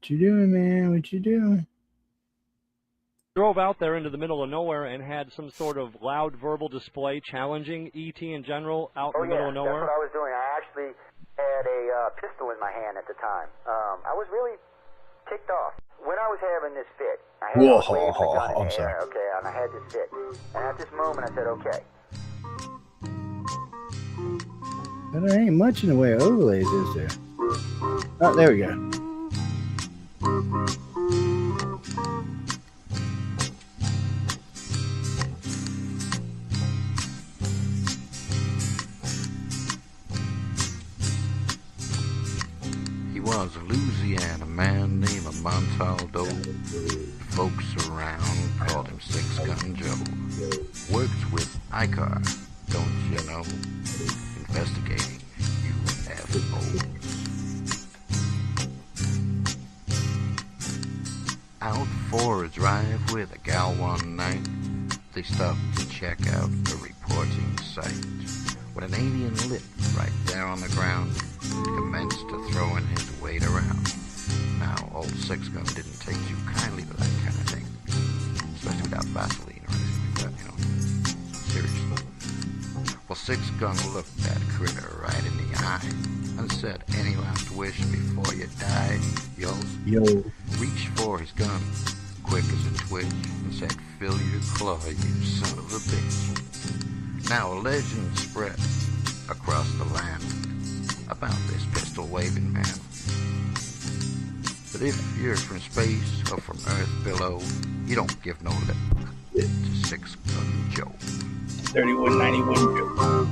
What you doing, man? What you doing? Drove out there into the middle of nowhere and had some sort of loud verbal display challenging ET in general out in the middle of nowhere? That's what I was doing. I actually had a pistol in my hand at the time. I was really ticked off. When I was having this fit, I had a gun in the air, okay, and I had this fit. And at this moment, I said, okay. But there ain't much in the way of overlays, is there? Oh, there we go. He was a Louisiana man named Montaldo. Folks around called him Six Gun Joe. Worked with ICAR, don't you know? Investigating UFOs. Out for a drive with a gal one night, they stopped to check out a reporting site. When an alien lit right there on the ground, commenced to throwing his weight around. Now, old Six Gun didn't take too kindly to that kind of thing, especially without Vaseline or anything like that, you know. Seriously. Well, Six Gun looked that critter right in the eye and said, "Any last wish before you die?" Yo. Reached for his gun, quick as a twitch, and said, "Fill your claw, you son of a bitch." Now a legend spread across the land about this pistol-waving man. But if you're from space or from Earth below, you don't give no lip to Six Gun Joe. 3191 Joe.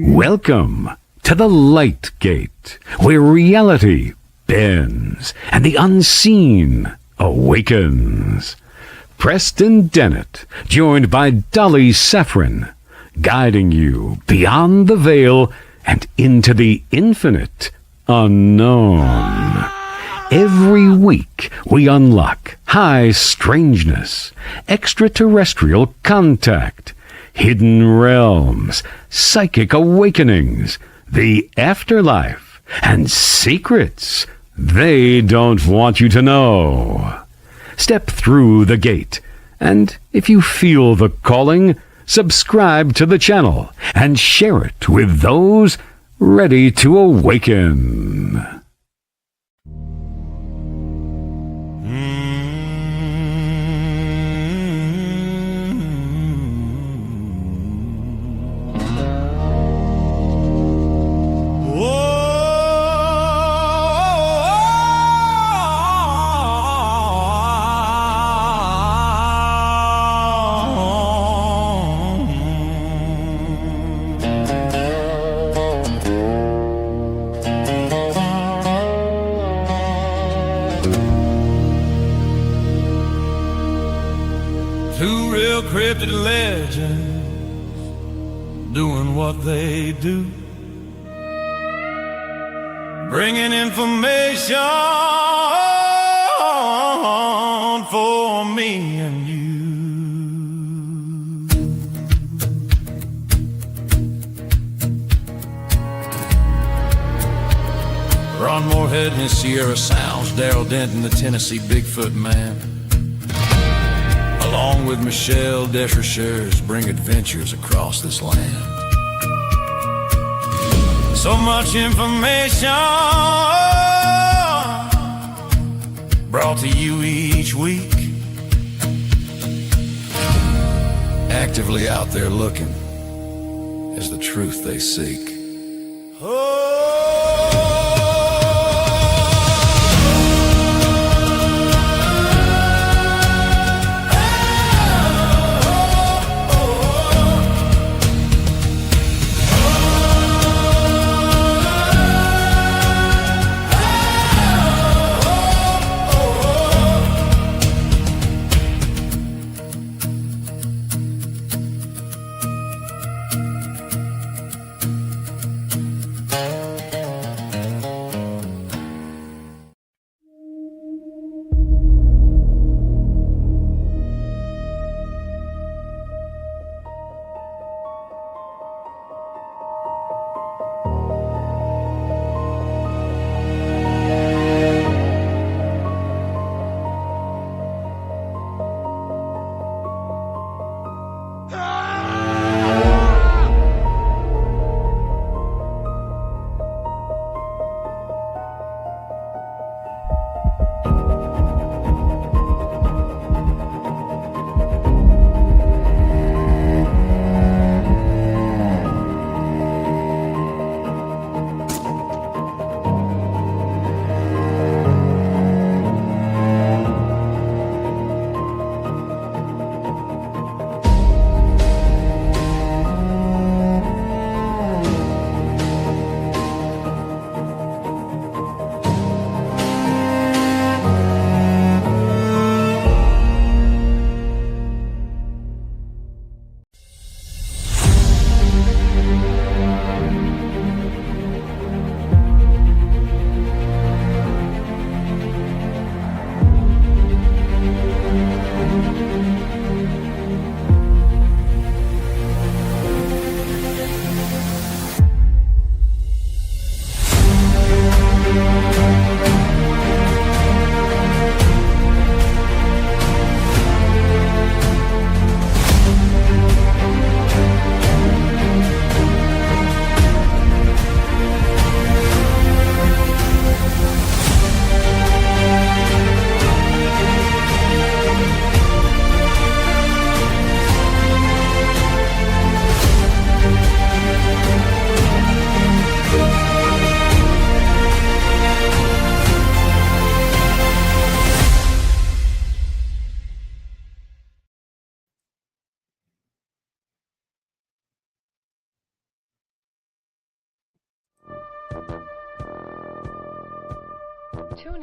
Welcome to the Light Gate, where reality bends and the unseen awakens. Preston Dennett, joined by Dolly Saffron, guiding you beyond the veil and into the infinite unknown. Every week, we unlock high strangeness, extraterrestrial contact, hidden realms, psychic awakenings, the afterlife, and secrets they don't want you to know. Step through the gate, and if you feel the calling, subscribe to the channel and share it with those ready to awaken. Cryptid legends doing what they do, bringing information for me and you. Ron Moorhead and his Sierra Sounds, Daryl Denton, the Tennessee Bigfoot Man, along with Michelle Desrochers, bring adventures across this land. So much information brought to you each week. Actively out there looking is the truth they seek.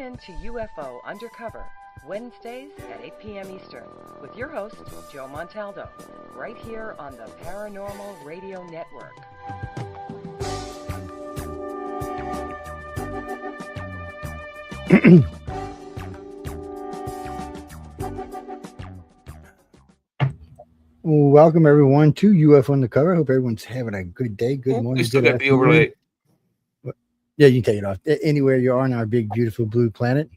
in to UFO Undercover, Wednesdays at 8 p.m. Eastern, with your host, Joe Montaldo, right here on the Paranormal Radio Network. Welcome everyone to UFO Undercover. Hope everyone's having a good day. Good morning. We still good got the overlay. Yeah, you can take it off anywhere you are on our big, beautiful blue planet.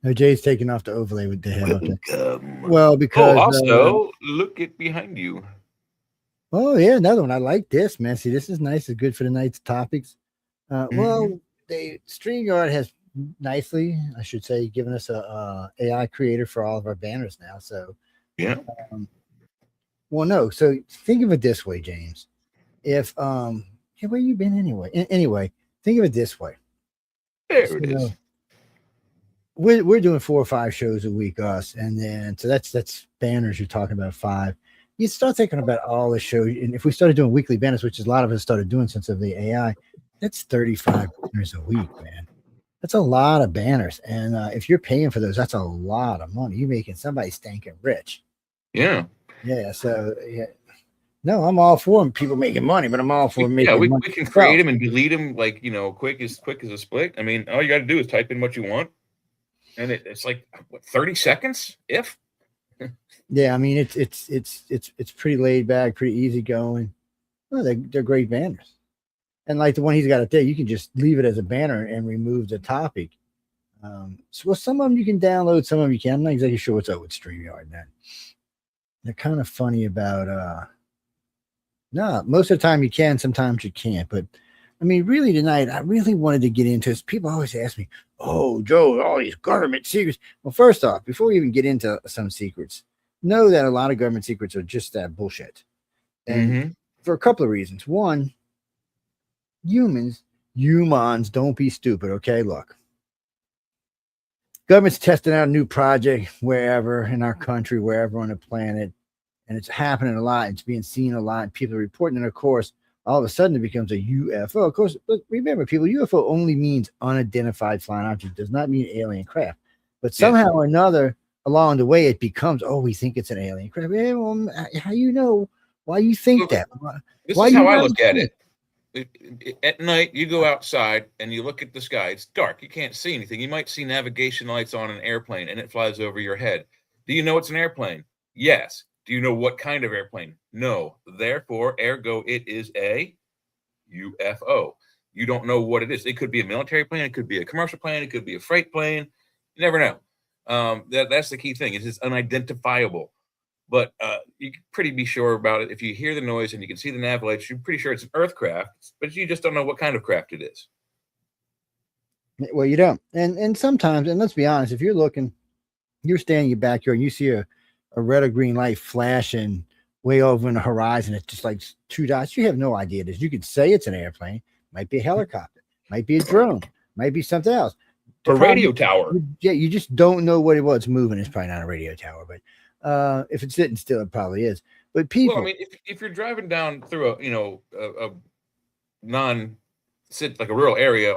No, Jay's taking off the overlay with the head up there. Well, because also look at behind you. Oh yeah, another one. I like this, man. See, this is nice. It's good for the night's topics. Well, the StreamYard has nicely, I should say, given us a AI creator for all of our banners now. So yeah. Well, no. So think of it this way, James. If hey, where you been anyway? Anyway, think of it this way. There it is. We're doing 4 or 5 shows a week, us, and then so that's banners. You're talking about 5. You start thinking about all the shows, and if we started doing weekly banners, which is a lot of us started doing since of the AI, that's 35 banners a week, man. That's a lot of banners, and if you're paying for those, that's a lot of money. You're making somebody stinking rich. Yeah. Yeah. So yeah. No, I'm all for people making money, but I'm all for making money. We can create them and delete them like, quick as a split. I mean, all you got to do is type in what you want, and it's like what, 30 seconds, if. Yeah, I mean it's pretty laid back, pretty easy going. Well, they're great banners, and like the one he's got up there, you can just leave it as a banner and remove the topic. So some of them you can download, some of them you can't. I'm not exactly sure what's up with StreamYard now. They're kind of funny about no, most of the time you can, sometimes you can't. But I mean, really tonight, I really wanted to get into this. People always ask me, "Oh, Joe, all these government secrets." Well, first off, before we even get into some secrets, know that a lot of government secrets are just that bullshit. And for a couple of reasons. One, humans don't be stupid. Okay, look. Government's testing out a new project wherever in our country, wherever on the planet, and it's happening a lot. It's being seen a lot. And people are reporting, and of course, all of a sudden it becomes a UFO. Of course, look, remember, people, UFO only means unidentified flying object. Does not mean alien craft. But somehow or another, along the way, it becomes, oh, we think it's an alien craft. Hey, well, how you know? Why you think that? This is how I look at it. At night, you go outside and you look at the sky. It's dark. You can't see anything. You might see navigation lights on an airplane and it flies over your head. Do you know it's an airplane? Yes. Do you know what kind of airplane? No. Therefore, ergo, it is a UFO. You don't know what it is. It could be a military plane. It could be a commercial plane. It could be a freight plane. You never know. That's the key thing. It's unidentifiable. But you can pretty be sure about it. If you hear the noise and you can see the nav lights, you're pretty sure it's an Earth craft, but you just don't know what kind of craft it is. Well, you don't. And sometimes, and let's be honest, if you're looking, you're standing in your backyard and you see a red or green light flashing way over in the horizon, it's just like 2 dots. You have no idea it is. You could say it's an airplane, might be a helicopter, might be a drone, might be something else. A radio tower. Yeah, you just don't know what it was moving. It's probably not a radio tower, but if it's sitting still, it probably is. But people, well, I mean, if you're driving down through a like a rural area,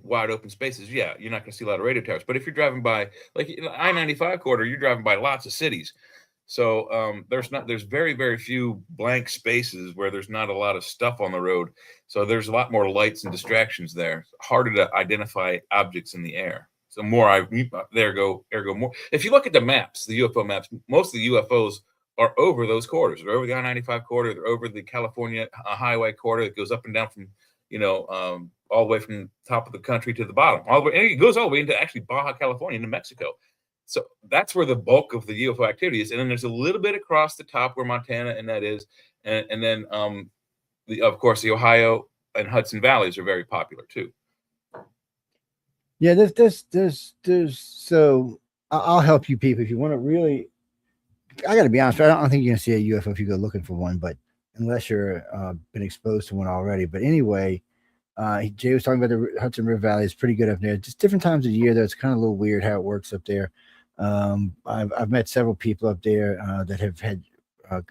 wide open spaces, yeah, you're not going to see a lot of radio towers. But if you're driving by like I-95 corridor, you're driving by lots of cities. So there's very, very few blank spaces where there's not a lot of stuff on the road. So there's a lot more lights and distractions there. It's harder to identify objects in the air. So more, ergo more. If you look at the maps, the UFO maps, most of the UFOs are over those corridors. They're over the I-95 corridor. They're over the California highway corridor that goes up and down from, all the way from the top of the country to the bottom. All the way, and it goes all the way into actually Baja California, into Mexico. So that's where the bulk of the UFO activity is. And then there's a little bit across the top where Montana and that is. And then, of course, the Ohio and Hudson valleys are very popular too. Yeah, there's so I'll help you people if you want to really. I got to be honest, I don't think you're gonna see a UFO if you go looking for one, but unless you're been exposed to one already. But anyway, Jay was talking about the Hudson River Valley. It's pretty good up there. Just different times of the year, though. It's kind of a little weird how it works up there. I've met several people up there that have had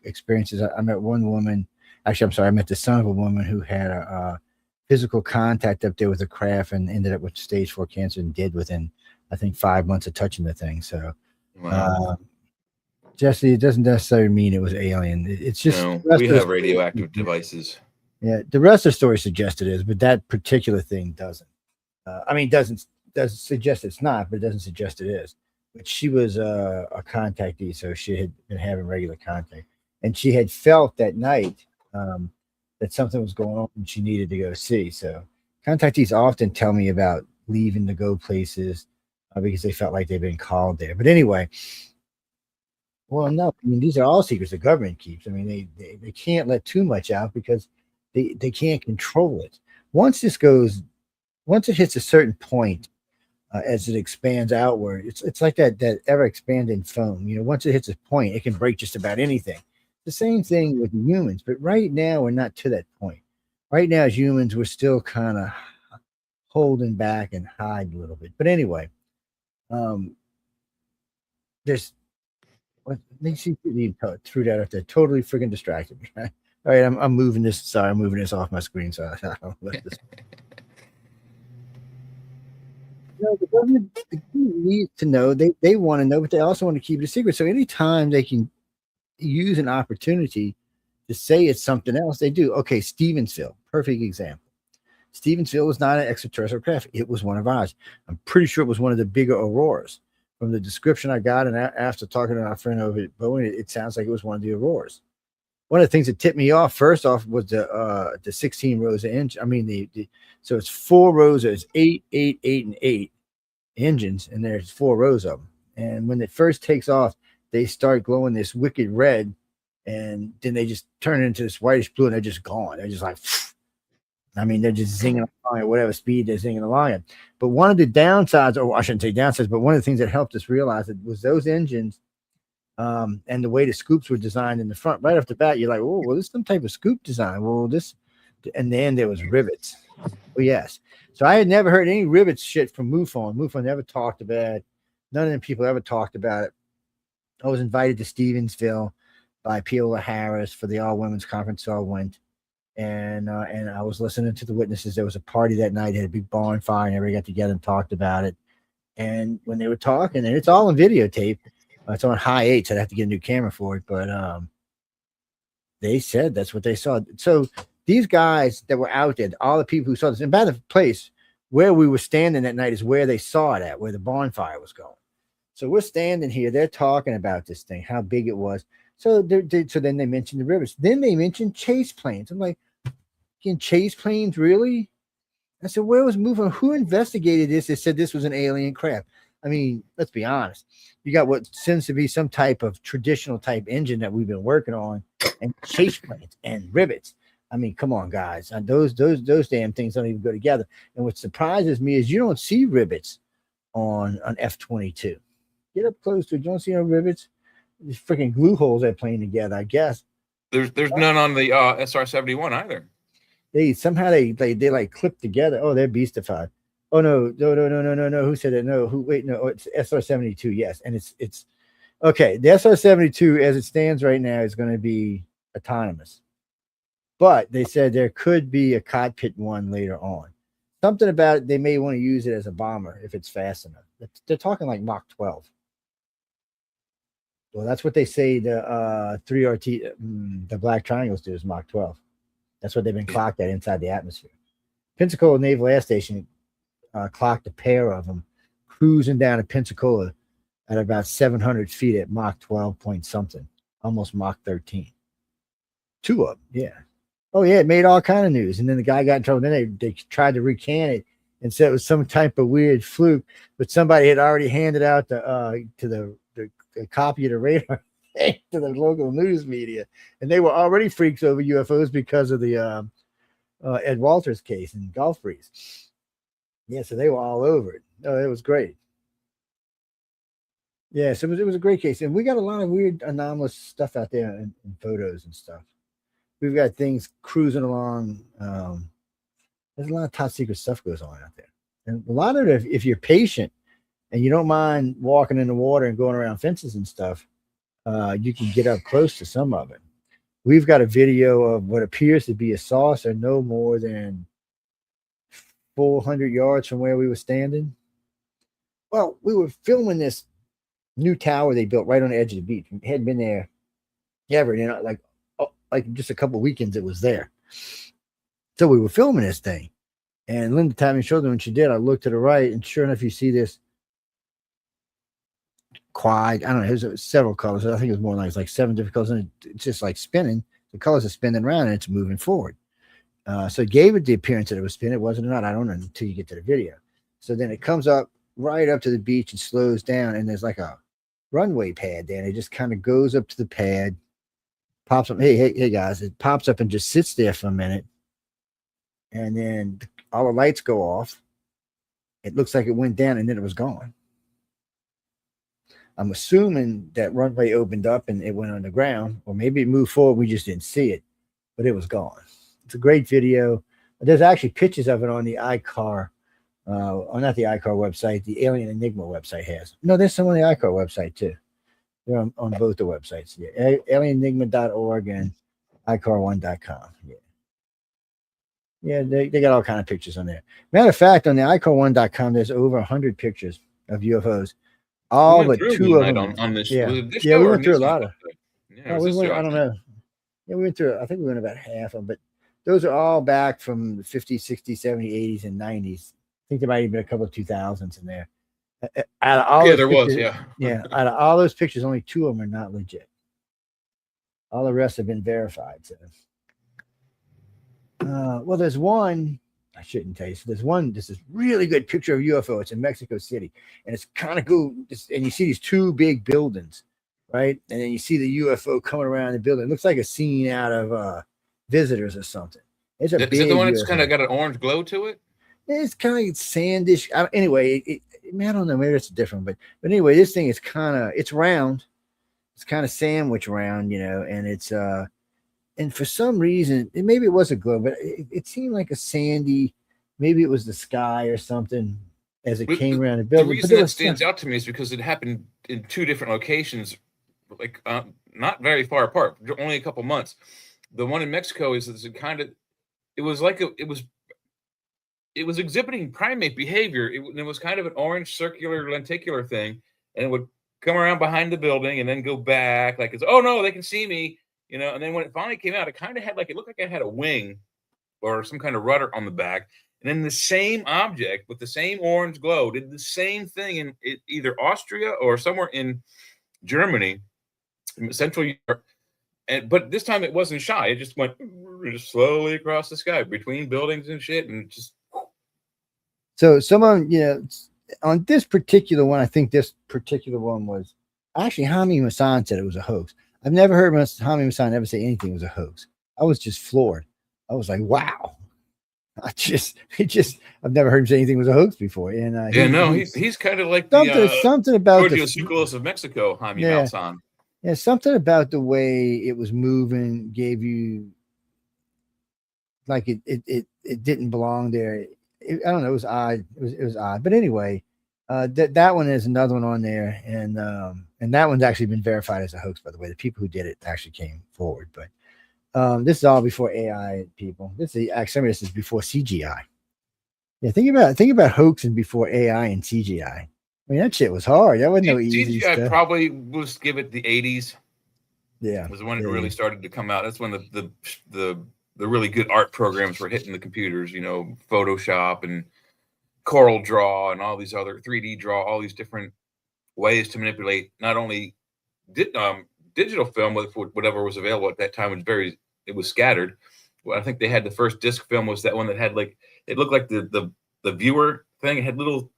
experiences. I met one woman. Actually, I'm sorry. I met the son of a woman who had physical contact up there with the craft and ended up with stage 4 cancer and dead within, I think, 5 months of touching the thing. So, Wow. Jesse, it doesn't necessarily mean it was alien. It's just No, we have radioactive devices. Yeah, the rest of the story suggests it is, but that particular thing doesn't. Doesn't suggest it's not, but it doesn't suggest it is. But she was a contactee, so she had been having regular contact, and she had felt that night that something was going on and she needed to go see. So contactees often tell me about leaving to go places because they felt like they've been called there. But anyway, well, no, I mean, these are all secrets the government keeps. I mean, they can't let too much out because they can't control it. Once it hits a certain point, as it expands outward, it's like that ever expanding foam. Once it hits a point, it can break just about anything. The same thing with humans, but right now we're not to that point. Right now, as humans, we're still kind of holding back and hide a little bit. But anyway, there's what makes you threw that up there. Totally freaking distracted me. All right, I'm moving this. Sorry, I'm moving this off my screen. So I don't let this. The government needs to know. They want to know, but they also want to keep it a secret. So anytime they can use an opportunity to say it's something else, they do. Okay, Stevensville, perfect example. Stevensville was not an extraterrestrial craft. It was one of ours. I'm pretty sure it was one of the bigger auroras. From the description I got, and after talking to our friend over at Boeing, it sounds like it was one of the auroras. One of the things that tipped me off first off was the 16 rows of engine. I mean, so it's 4 rows. It's 8, 8, 8, and 8 engines, and there's 4 rows of them. And when it first takes off, they start glowing this wicked red, and then they just turn into this whitish blue, and they're just gone. They're just like, I mean, they're just zinging along at whatever speed they're zinging along at. But one of the downsides, or I shouldn't say downsides, but one of the things that helped us realize it was those engines and the way the scoops were designed in the front. Right off the bat, you're like, oh, well, this is some type of scoop design. Well, and then there was rivets. Oh, yes. So I had never heard any rivets shit from MUFON. MUFON never talked about it. None of them people ever talked about it. I was invited to Stevensville by Peola Harris for the all women's conference, so I went. And I was listening to the witnesses. There was a party that night, had a big bonfire, and everybody got together and talked about it. And when they were talking, and it's all on videotape, it's on high 8, so I'd have to get a new camera for it. But they said that's what they saw. So these guys that were out there, all the people who saw this, and by the place where we were standing that night is where they saw it at, where the bonfire was going. So we're standing here. They're talking about this thing, how big it was. So then they mentioned the rivers. Then they mentioned chase planes. I'm like, can chase planes really? I said, where was moving? Who investigated this? They said this was an alien craft. I mean, let's be honest. You got what seems to be some type of traditional type engine that we've been working on, and chase planes and rivets. I mean, come on, guys. And those damn things don't even go together. And what surprises me is you don't see rivets on an F-22. Get up close to it. You don't see no rivets. These freaking glue holes they're playing together, I guess. There's none on the SR-71 either. They somehow they like clip together. Oh, they're beastified. Oh no. Who said that? No, no, it's SR-72. Yes, and it's okay. The SR-72 as it stands right now is going to be autonomous, but they said there could be a cockpit one later on. Something about it, they may want to use it as a bomber if it's fast enough. They're talking like Mach 12. Well, that's what they say the 3RT, the black triangles do is Mach 12. That's what they've been clocked at inside the atmosphere. Pensacola Naval Air Station clocked a pair of them cruising down to Pensacola at about 700 feet at Mach 12 point something, almost Mach 13. 2 of them, yeah. Oh, yeah, it made all kind of news. And then the guy got in trouble. Then they tried to recant it and said it was some type of weird fluke, but somebody had already handed out to the copy of the radar to the local news media, and they were already freaks over UFOs because of the Ed Walters case in Gulf Breeze. Yeah, so they were all over it. Oh, it was great. Yeah, so it was a great case, and we got a lot of weird anomalous stuff out there in photos and stuff. We've got things cruising along. There's a lot of top secret stuff goes on out there, and a lot of it, if you're patient and you don't mind walking in the water and going around fences and stuff, you can get up close to some of it. We've got a video of what appears to be a saucer no more than 400 yards from where we were standing. Well, we were filming this new tower they built right on the edge of the beach. It hadn't been there ever, like just a couple of weekends it was there. So we were filming this thing. And Linda Timing showed them when she did. I looked to the right, and sure enough, you see this quad. I don't know, it was several colors. I think it was more like 7 different colors, and it's just like spinning. The colors are spinning around, and it's moving forward. So it gave it the appearance that it was spinning. It wasn't or not. I don't know until you get to the video. So then it comes up right up to the beach and slows down, and there's like a runway pad there, and it just kind of goes up to the pad, pops up. Hey, guys! It pops up and just sits there for a minute, and then all the lights go off. It looks like it went down, and then it was gone. I'm assuming that runway opened up and it went underground, or maybe it moved forward. We just didn't see it, but it was gone. It's a great video. There's actually pictures of it on the iCar, or not the iCar website, the Alien Enigma website has. No, there's some on the iCar website too. They're on both the websites. Yeah, alienenigma.org and iCar1.com. Yeah, they got all kind of pictures on there. Matter of fact, on the iCar1.com, there's over 100 pictures of UFOs. All but 2 of them. On this, yeah, we went through a lot of. I don't know. Yeah, we went through. I think we went about half of them, but those are all back from the 50s, 60s, 70s, 80s, and 90s. I think there might even be a couple of 2000s in there. Out of all there pictures, was. Yeah, out of all those pictures, only 2 of them are not legit. All the rest have been verified. So, well, there's one. I shouldn't tell you. So there's one. This is really good picture of UFO. It's in Mexico City, and it's kind of cool. And you see these 2 big buildings, right? And then you see the UFO coming around the building. It looks like a scene out of Visitors or something. It's a Is big it the one that's UFO. kind of got an orange glow to it? It's kind of sandish. Anyway, I don't know. Maybe it's different, but anyway, this thing is it's round. It's kind of sandwich round, and it's and for some reason, maybe it was a glow, but it seemed like a sandy. Maybe it was the sky or something as it came around the building. The reason that stands out to me is because it happened in 2 different locations, like not very far apart, only a couple months. The one in Mexico is it was exhibiting primate behavior. It was kind of an orange circular lenticular thing, and it would come around behind the building and then go back like oh no, they can see me. And then when it finally came out, it kind of had it looked like it had a wing or some kind of rudder on the back. And then the same object with the same orange glow did the same thing in either Austria or somewhere in Germany, in Central Europe. But this time it wasn't shy. It just went slowly across the sky between buildings and shit. And just. So someone, on this particular one, I think this particular one was actually Hami Masan said it was a hoax. I've never heard Hami Masan ever say anything was a hoax. I was just floored. I was like, wow. I've never heard him say anything was a hoax before. And he's kind of like something about the Succulus of Mexico, Hami Masan. Yeah, something about the way it was moving gave you like it didn't belong there. I don't know. It was odd. It was odd. But anyway, that one is another one on there, and that one's actually been verified as a hoax. By the way, the people who did it actually came forward. But this is all before AI people. This is before CGI. Yeah, think about hoaxing before AI and CGI. I mean, that shit was hard. That wasn't no easy CGI stuff. probably was give it the 80s. Yeah, was when it really started to come out. That's when the really good art programs were hitting the computers. Photoshop and Coral Draw and all these other 3D Draw, all these different ways to manipulate not only digital film with whatever was available at that time. It was scattered. Well, I think they had the first disc film was that one that had it looked like the viewer thing. It had little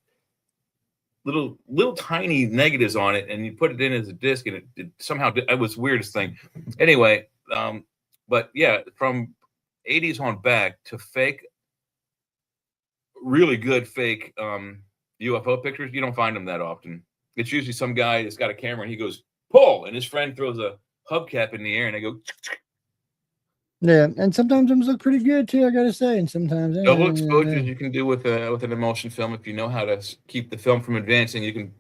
tiny negatives on it, and you put it in as a disc, and it somehow it was the weirdest thing. Anyway, but yeah, from 80s on back to really good fake UFO pictures, you don't find them that often. It's usually some guy that's got a camera and he goes pull, and his friend throws a hubcap in the air, and they go. Yeah, and sometimes them look pretty good too. I gotta say, and sometimes double exposures you can do with an emulsion film if you know how to keep the film from advancing. You can,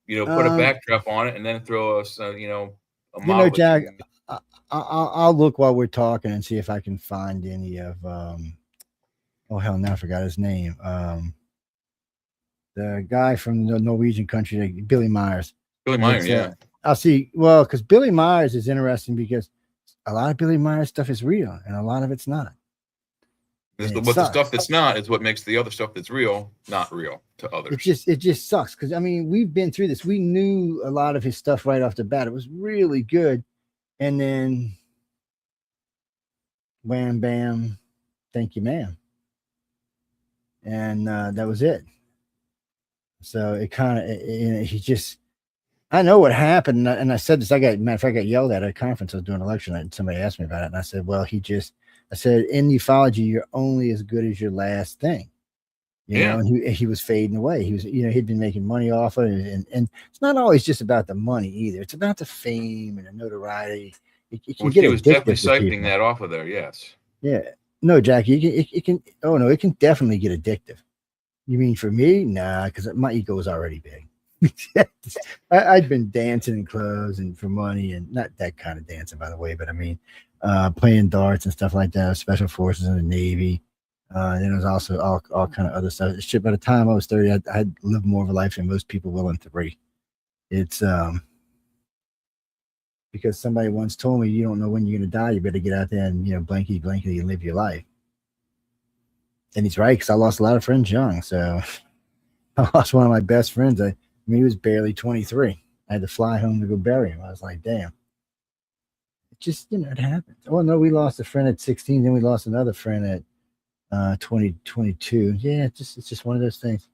put a backdrop on it and then throw a model. Jack, I'll look while we're talking and see if I can find any of oh hell, now I forgot his name. The guy from the Norwegian country, like Billy Myers. Billy Meyer, yeah. I'll see. Well, because Billy Myers is interesting because a lot of Billy Myers stuff is real and a lot of it's not. The stuff that's not is what makes the other stuff that's real not real to others. It just sucks because I mean we've been through this. We knew a lot of his stuff right off the bat. It was really good, and then wham bam, thank you, ma'am, and that was it. So it kind of he just. I know what happened, and I said this. Matter of fact, I got yelled at a conference I was doing an election night, and somebody asked me about it, and I said, "Well, I said, in ufology, you're only as good as your last thing." You know, and he was fading away. He was, he'd been making money off of it, and it's not always just about the money either. It's about the fame and the notoriety. It can get he was definitely siphoning siphoning that off of there. Yes. Yeah. No, Jackie, it can. Oh no, it can definitely get addictive. You mean for me? Nah, because my ego is already big. I'd been dancing in clubs and for money, and not that kind of dancing, by the way, but I mean, playing darts and stuff like that. Special forces in the Navy. Then there was also all kind of other stuff. Shit, by the time I was 30, I'd lived more of a life than most people will in 3. It's because somebody once told me, you don't know when you're gonna die. You better get out there and blankety blankety and live your life. And he's right, because I lost a lot of friends young. So I lost one of my best friends. I mean, he was barely 23. I had to fly home to go bury him. I was like, damn. It just, it happens. Oh, no, we lost a friend at 16. Then we lost another friend at 22. Yeah, it's just one of those things.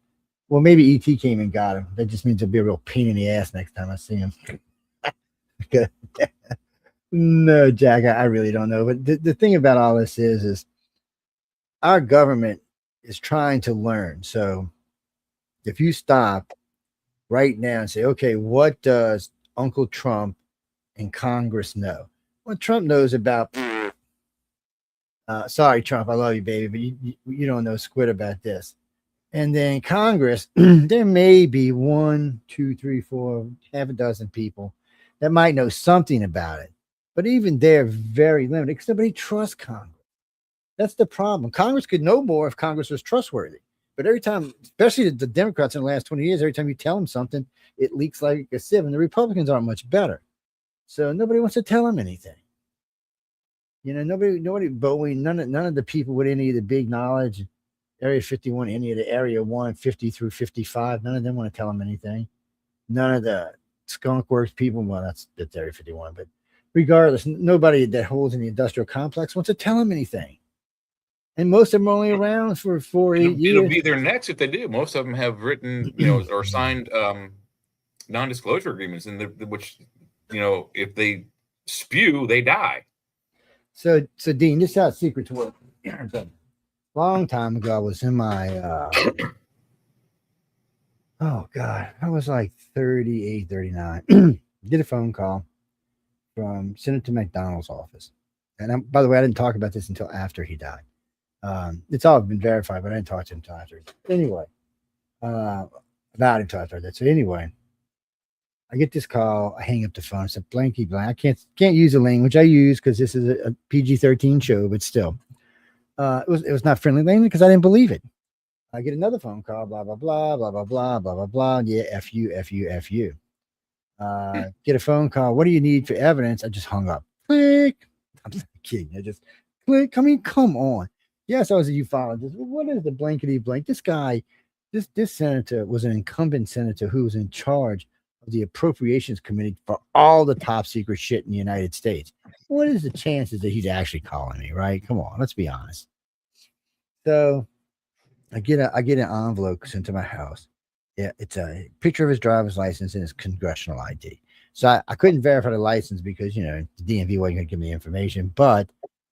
Well, maybe ET came and got him. That just means it'll be a real pain in the ass next time I see him. No, Jack, I really don't know. But the thing about all this is our government is trying to learn. So if you stop right now and say, okay, what does Uncle Trump and Congress know? Well, Trump knows about, sorry, Trump, I love you, baby, but you don't know squid about this. And then Congress, there may be 1, 2, 3, 4, half a dozen people that might know something about it. But even they're very limited because nobody trusts Congress. That's the problem. Congress could know more if Congress was trustworthy. But every time, especially the Democrats in the last 20 years, every time you tell them something, it leaks like a sieve. And the Republicans aren't much better. So nobody wants to tell them anything. Nobody, Boeing, none of the people with any of the big knowledge, Area 51, any of the Area 1, 50 through 55, none of them want to tell them anything. None of the Skunk Works people, well, that's Area 51, but regardless, nobody that holds in the industrial complex wants to tell them anything. And most of them are only around for 4, 8 years. It'll be their necks if they do. Most of them have written, or signed non-disclosure agreements, which, if they spew, they die. So Dean, this is how secrets work. A long time ago, I was in my, oh God, I was like 38, 39. Did a phone call from Senator McDonald's office. And by the way, I didn't talk about this until after he died. It's all been verified, but I didn't talk to him until after. Anyway, about until after that. So anyway, I get this call. I hang up the phone. I said, blanky blank. I can't use the language I use because this is a PG-13 show, but still, it was not friendly language because I didn't believe it. I get another phone call. Blah blah blah blah blah blah blah blah blah. Yeah, f you. Get a phone call. What do you need for evidence? I just hung up. Click. I'm not kidding. I just click. I mean, come on. Yes, I was a ufologist. What is the blankety blank? This guy, this senator was an incumbent senator who was in charge of the Appropriations Committee for all the top secret shit in the United States. What is the chances that he's actually calling me, right? Come on, let's be honest. So I get an envelope sent to my house. Yeah, it's a picture of his driver's license and his congressional ID. So I couldn't verify the license because, the DMV wasn't going to give me the information, but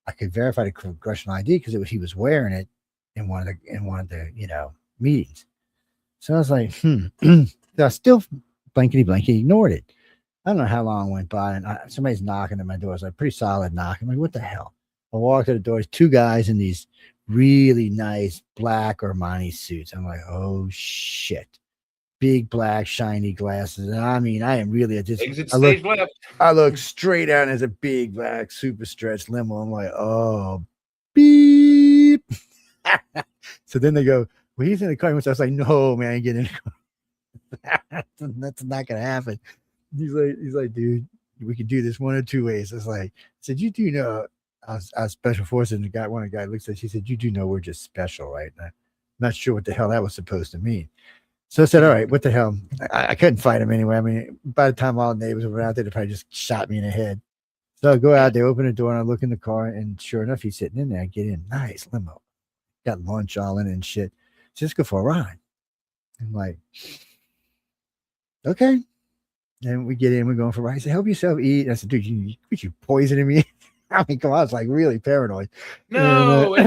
I could verify the congressional ID because he was wearing it in one of the meetings. So I was like, So I still blankety ignored it. I don't know how long went by, and somebody's knocking at my door. It's like pretty solid knock. I'm like, what the hell? I walk to the door. There's 2 guys in these really nice black Armani suits. I'm like, oh shit. Big black shiny glasses. And I mean, I am really I look straight out as a big black super stretched limo. I'm like, oh beep. So then they go, well, he's in the car. So I was like, no, man, get in the car. That's not gonna happen. He's like, dude, we could do this one of two ways. It's like, I said, you do know I was special forces, and one of the guy looks at, she said, you do know we're just special, right? And I'm not sure what the hell that was supposed to mean. So I said, all right, what the hell? I couldn't fight him anyway. I mean, by the time all the neighbors were out there, they probably just shot me in the head. So I go out there, open the door, and I look in the car, and sure enough, he's sitting in there. I get in, nice limo, got lunch all in and shit. Just go for a ride. I'm like, okay. And we get in, we're going for a ride. He said, help yourself eat. And I said, dude, you poisoning me? I mean, come on, I was like really paranoid. No, it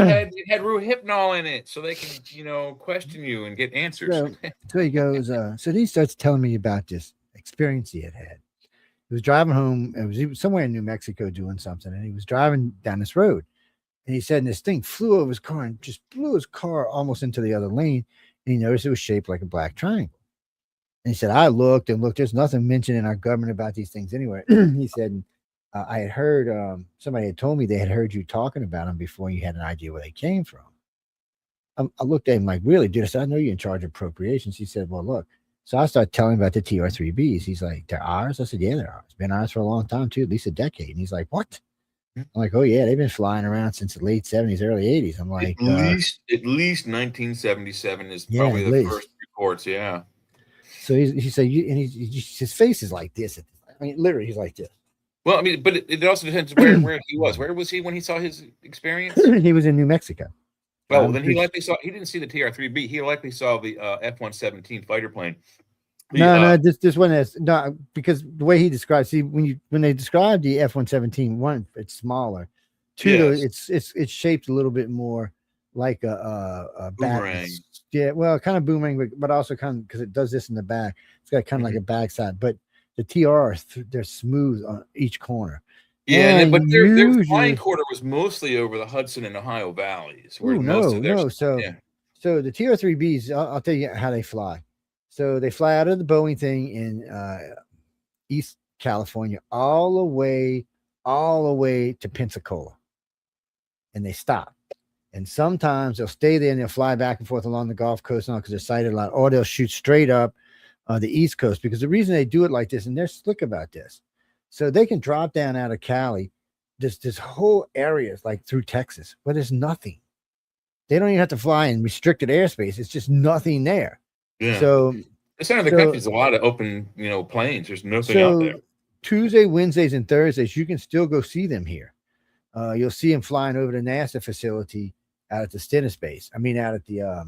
had Rohypnol in it, so they can, question you and get answers. So he goes, so then he starts telling me about this experience he had. He was driving home. He was somewhere in New Mexico doing something, and he was driving down this road. And he said, and this thing flew over his car and just blew his car almost into the other lane. And he noticed it was shaped like a black triangle. And he said, I looked and looked. There's nothing mentioned in our government about these things anyway. He said, I had heard, somebody had told me they had heard you talking about them before you had an idea where they came from. I looked at him like, really, dude? I said, I know you're in charge of appropriations. He said, well, look. So I started telling him about the TR-3Bs. He's like, they're ours? I said, yeah, they're ours. Been ours for a long time, too, at least a decade. And he's like, what? I'm like, oh, yeah, they've been flying around since the late 70s, early 80s. I'm like, at least 1977 is probably the first reports, yeah. So he said, his face is like this. I mean, literally, he's like this. Well, I mean, but it also depends where he was. Where was he when he saw his experience? He was in New Mexico. Well, then he didn't see the TR-3B. He likely saw the F-117 fighter plane. This one is no, because the way he describes, see, when they describe the F-117, one, it's smaller. Two, yes. It's shaped a little bit more like a boomerang. Yeah, well, kind of boomerang, but also kind of because it does this in the back. It's got kind of like a backside, but the TR, they're smooth on each corner. Yeah, but their flying quarter was mostly over the Hudson and Ohio valleys. So the TR-3Bs, I'll tell you how they fly. So they fly out of the Boeing thing in East California all the way to Pensacola, and they stop. And sometimes they'll stay there and they'll fly back and forth along the Gulf Coast because they're sighted a lot, or they'll shoot straight up the East Coast, because the reason they do it like this, and they're slick about this, so they can drop down out of Cali, this whole area is like through Texas, where there's nothing. They don't even have to fly in restricted airspace. It's just nothing there. Yeah. So the center of the country is a lot of open, plains. There's nothing out there. Tuesday, Wednesdays, and Thursdays, you can still go see them here. You'll see them flying over the NASA facility out at the Stennis base. I mean, out at the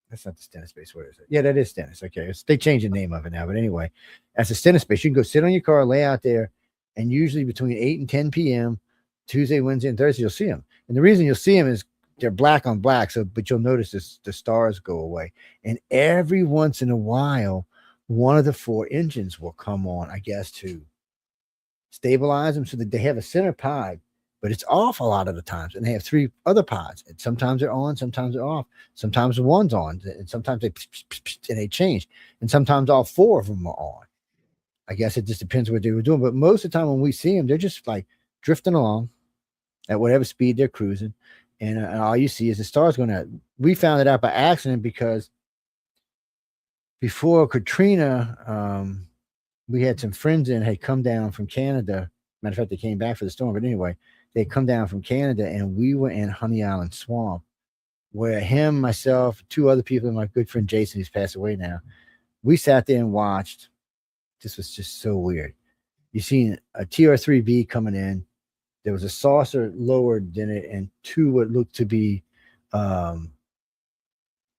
that's not the Stennis base. What is it? Yeah, that is Stennis. Okay, they changed the name of it now, but anyway, that's the Stennis base. You can go sit on your car, lay out there, and usually between 8 and 10 p.m. Tuesday, Wednesday, and Thursday, you'll see them. And the reason you'll see them is they're black on black. So, but you'll notice the stars go away, and every once in a while, one of the four engines will come on, I guess, to stabilize them so that they have a center pod, but it's off a lot of the times, and they have three other pods, and sometimes they're on, sometimes they're off, sometimes the one's on, and sometimes they change, and sometimes all four of them are on. I guess it just depends what they were doing, but most of the time when we see them, they're just like drifting along at whatever speed they're cruising, and all you see is the stars going out. We found it out by accident because before Katrina, we had some friends had come down from Canada. Matter of fact, they came back for the storm, but anyway, they come down from Canada, and we were in Honey Island Swamp, where him, myself, two other people, and my good friend Jason, who's passed away now, we sat there and watched. This was just so weird. You seen a TR-3B coming in. There was a saucer lower than it, and two what looked to be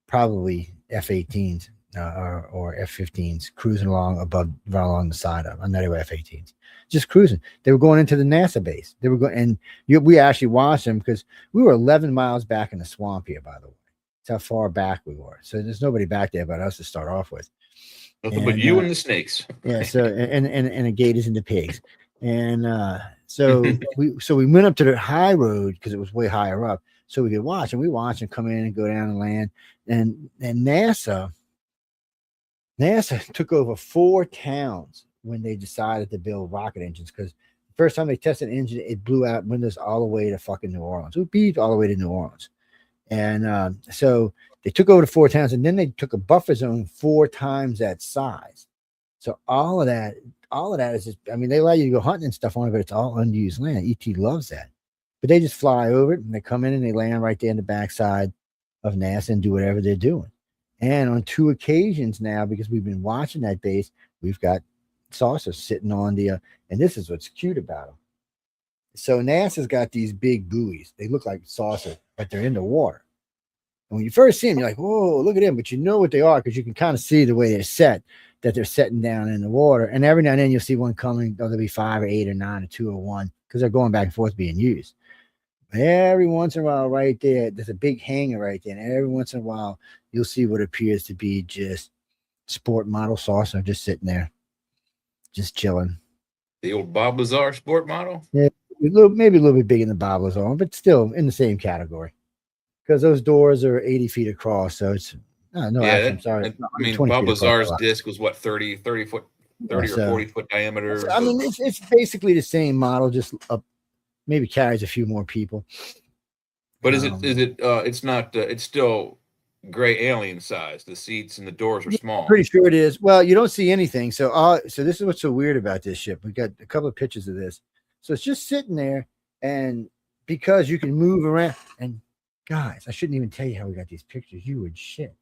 probably F-18s or F-15s cruising along along the side of them. Not even F-18s, just cruising. They were going into the NASA base. They were going, and we actually watched them because we were 11 miles back in the swamp here, by the way. That's how far back we were. So there's nobody back there but us to start off with. Nothing but you and the snakes. Yeah. So and the gators and the pigs. And so we went up to the high road because it was way higher up, so we could watch. And we watched them come in and go down and land. And NASA took over 4 towns when they decided to build rocket engines, because the first time they tested an engine, it blew out windows all the way to fucking New Orleans. It beeped all the way to New Orleans. And so they took over the 4 towns, and then they took a buffer zone 4 times that size. So all of that is just, I mean, they allow you to go hunting and stuff on it, but it's all unused land. ET loves that. But they just fly over it and they come in and they land right there in the backside of NASA and do whatever they're doing. And on 2 occasions now, because we've been watching that base, we've got saucers sitting on the, and this is what's cute about them. So NASA's got these big buoys. They look like saucers, but they're in the water. And when you first see them, you're like, whoa, look at them. But you know what they are because you can kind of see the way they're set, that they're setting down in the water. And every now and then you'll see one coming. There'll be 5 or 8 or 9 or 2 or 1 because they're going back and forth being used. But every once in a while, right there's a big hangar right there. And every once in a while, you'll see what appears to be just sport model saucer just sitting there, just chilling. The old Bob Lazar sport model? Yeah, maybe a little bit bigger than Bob Lazar, but still in the same category. Because those doors are 80 feet across, so it's I'm sorry. I mean, Bob Lazar's disc was what 30 or 40 foot diameter. So, I mean, it's basically the same model, just maybe carries a few more people. But it's not. It's still gray alien size. The seats and the doors are small. I'm pretty sure it is. Well, you don't see anything. So this is what's so weird about this ship. We got a couple of pictures of this. So it's just sitting there, and because you can move around and. Guys, I shouldn't even tell you how we got these pictures. You would shit.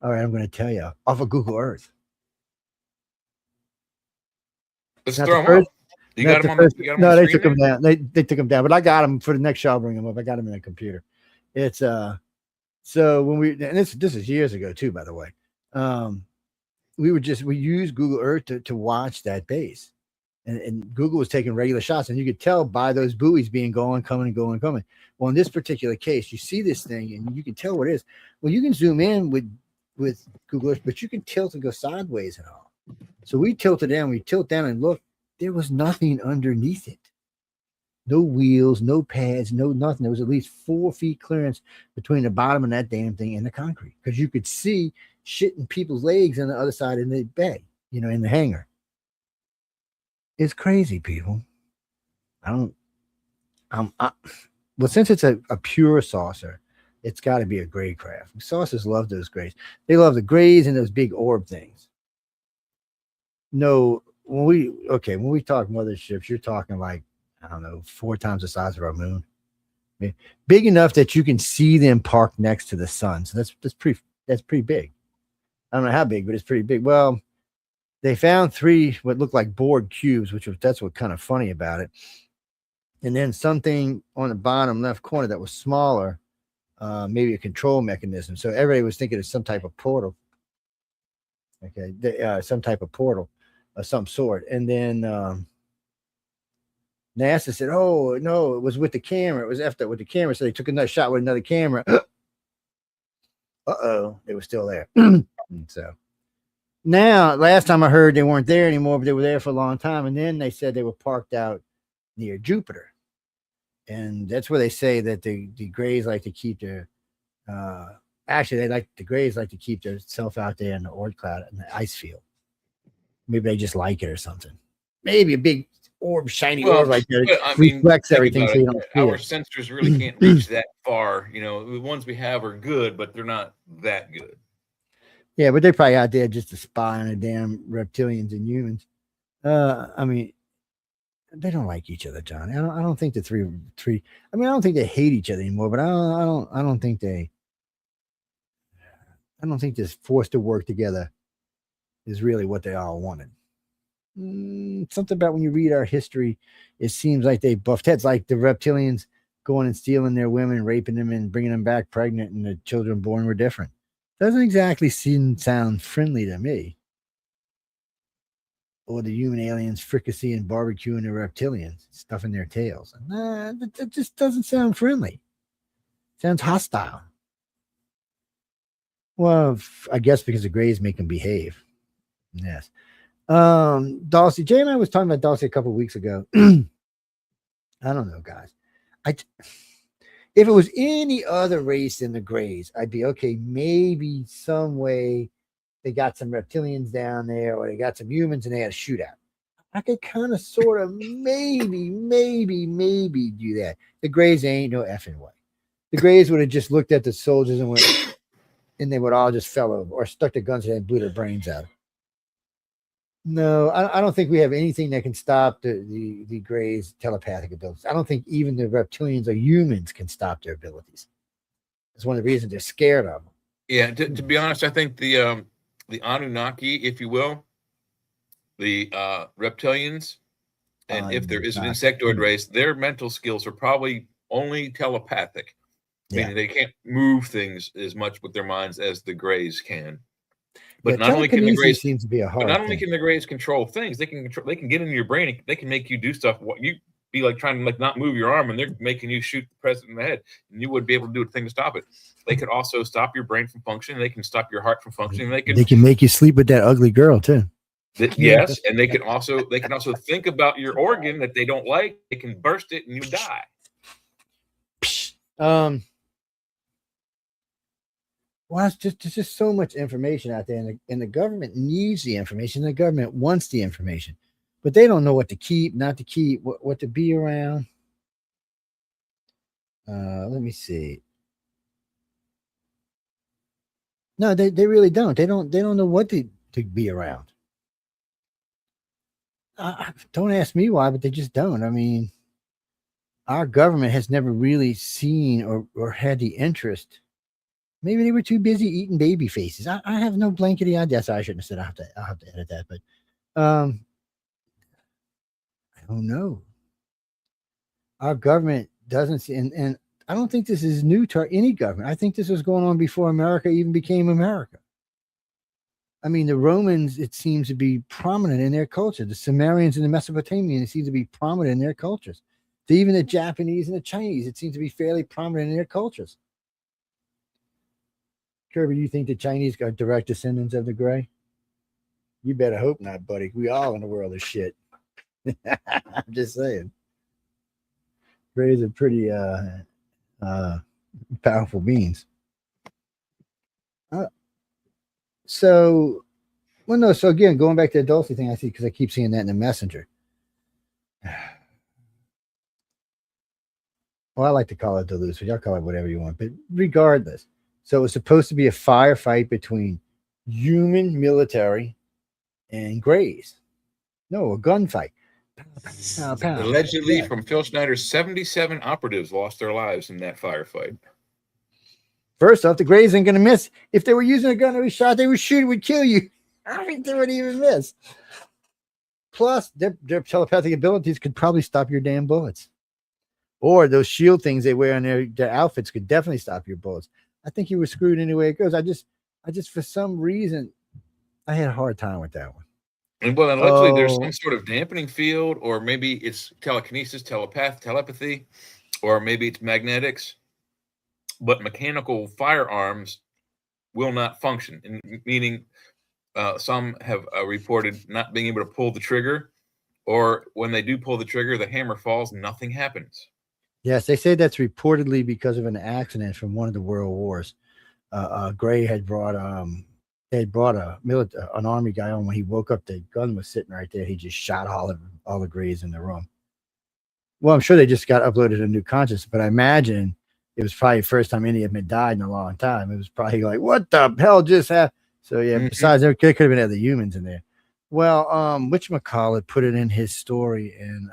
All right, I'm going to tell you off of Google Earth. Let's throw them up. You got them on the No, they took them down. They took them down, but I got them for the next show. I'll bring them up. I got them in the computer. It's so when and this is years ago too, by the way. We used Google Earth to watch that base. And Google was taking regular shots, and you could tell by those buoys being coming. Well, in this particular case, you see this thing, and you can tell what it is. Well, you can zoom in with Google Earth, but you can tilt and go sideways and all. So we tilted down. We tilt down and look. There was nothing underneath it. No wheels, no pads, no nothing. There was at least 4 feet clearance between the bottom of that damn thing and the concrete because you could see shit in people's legs on the other side in the bay, in the hangar. It's crazy, people. Since it's a pure saucer, it's got to be a gray craft. Saucers love those grays. They love the grays and those big orb things. No, when we talk motherships, you're talking like, I don't know, 4 times the size of our moon. I mean, big enough that you can see them parked next to the sun. So that's pretty big. I don't know how big, but it's pretty big. Well, they found 3 what looked like bored cubes, that's what kind of funny about it. And then something on the bottom left corner that was smaller, maybe a control mechanism. So everybody was thinking it's some type of portal. Okay, some type of portal of some sort. And then NASA said, "Oh no, it was with the camera. It was after with the camera." So they took another shot with another camera. They were still there. So. Now, last time I heard they weren't there anymore, but they were there for a long time. And then they said they were parked out near Jupiter. And that's where they say that the Greys like to keep their, the Greys like to keep themselves out there in the Oort cloud in the ice field. Maybe they just like it or something. Maybe a big orb, shiny orb like that reflects everything. So you don't see our sensors really can't reach that far. The ones we have are good, but they're not that good. Yeah, but they're probably out there just to spy on the damn reptilians and humans. I mean, they don't like each other, John. I don't think the three. I mean, I don't think they hate each other anymore. But I don't think this forced to work together is really what they all wanted. Something about when you read our history, it seems like they buffed heads, like the reptilians going and stealing their women, raping them, and bringing them back pregnant, and the children born were different. Doesn't exactly sound friendly to me. Or the human aliens fricassee and barbecuing the reptilians, stuffing their tails. That just doesn't sound friendly. Sounds hostile. Well, I guess because the Greys make them behave. Yes. Dulcie, Jay and I was talking about Dulcie a couple of weeks ago. I don't know, guys. If it was any other race than the Greys, I'd be okay. Maybe some way they got some reptilians down there, or they got some humans and they had a shootout. I could kind of, sort of, maybe do that. The Greys ain't no effing way. The Greys would have just looked at the soldiers and went, and they would all just fell over or stuck their guns in and blew their brains out. No, I don't think we have anything that can stop the Greys' telepathic abilities. I don't think even the reptilians or humans can stop their abilities. It's one of the reasons they're scared of them. Yeah, to be honest, I think the Anunnaki, if you will, the reptilians, and if there is an insectoid race, their mental skills are probably only telepathic. Meaning they can't move things as much with their minds as the Greys can. But not only can the Greys seems to be a hard but not only thing. can the Greys control things, they can get into your brain. They can make you do stuff. What you be like trying to like not move your arm, and they're making you shoot the president in the head, and you wouldn't be able to do a thing to stop it. They could also stop your brain from functioning. They can stop your heart from functioning. They can make you sleep with that ugly girl too. Yes, and they can also think about your organ that they don't like. They can burst it and you die. Well, there's just so much information out there, and the government needs the information. The government wants the information, but they don't know what to keep, not to keep, what to be around. Let me see. No, they really don't. They don't know what to be around. Don't ask me why, but they just don't. I mean, our government has never really seen or had the interest. Maybe they were too busy eating baby faces. I have no blankety idea. So I shouldn't have said. I'll have to edit that. But I don't know. Our government doesn't see, and I don't think this is new to any government. I think this was going on before America even became America. I mean, the Romans, it seems to be prominent in their culture. The Sumerians and the Mesopotamians, it seems to be prominent in their cultures. Even the Japanese and the Chinese, it seems to be fairly prominent in their cultures. Kirby, you think the Chinese are direct descendants of the Grey? You better hope not, buddy. We all in the world of shit. I'm just saying. Greys are pretty powerful beings. So again, going back to the Dulcie thing, I see, because I keep seeing that in the messenger. Well, I like to call it Duluth, but y'all call it whatever you want. But regardless, so it was supposed to be a firefight between human military and Greys. No, a gunfight. Pow, pow. Allegedly, from Phil Schneider's 77 operatives lost their lives in that firefight. First off, the Greys ain't going to miss. If they were using a gun every shot they would shoot, it would kill you. I don't think they would even miss. Plus, their telepathic abilities could probably stop your damn bullets. Or those shield things they wear on their outfits could definitely stop your bullets. I think you were screwed any way it goes. I just for some reason, I had a hard time with that one. And well, allegedly there's some sort of dampening field, or maybe it's telekinesis, telepathy, or maybe it's magnetics. But mechanical firearms will not function, meaning some have reported not being able to pull the trigger, or when they do pull the trigger, the hammer falls, nothing happens. Yes, they say that's reportedly because of an accident from one of the world wars. Gray had brought an army guy on. When he woke up, the gun was sitting right there. He just shot all the Greys in the room. Well, I'm sure they just got uploaded a new conscious, but I imagine it was probably the first time any of them had died in a long time. It was probably like, what the hell just happened? So yeah, besides there could have been other humans in there. Well, whatchamacallit put it in his story, and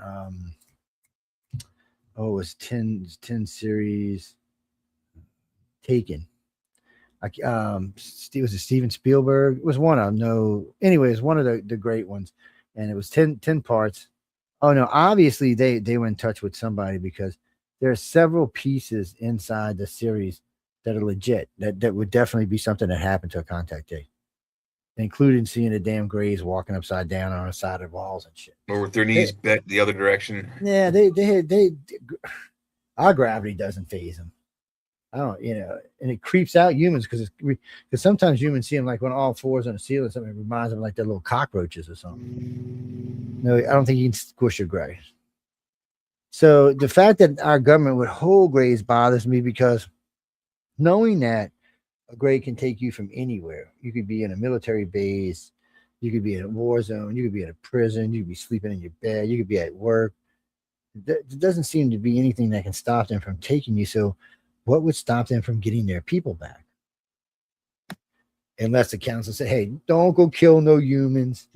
it was 10 series Taken. Was it Steven Spielberg? It was one of them. No, anyways, one of the great ones, and it was 10 parts. Oh no, obviously they were in touch with somebody, because there are several pieces inside the series that are legit. That would definitely be something that happened to a contact day, including seeing the damn Greys walking upside down on the side of walls and shit, or with their knees bent the other direction. Yeah, they our gravity doesn't phase them. I don't, and it creeps out humans, because sometimes humans see them like on all fours on the ceiling. Something reminds them like they're little cockroaches or something. No, I don't think you can squish a Grey. So the fact that our government would hold Greys bothers me, because knowing that a Grey can take you from anywhere. You could be in a military base, you could be in a war zone, you could be in a prison, you could be sleeping in your bed, you could be at work. There doesn't seem to be anything that can stop them from taking you. So What would stop them from getting their people back? Unless the council said, hey, don't go kill no humans.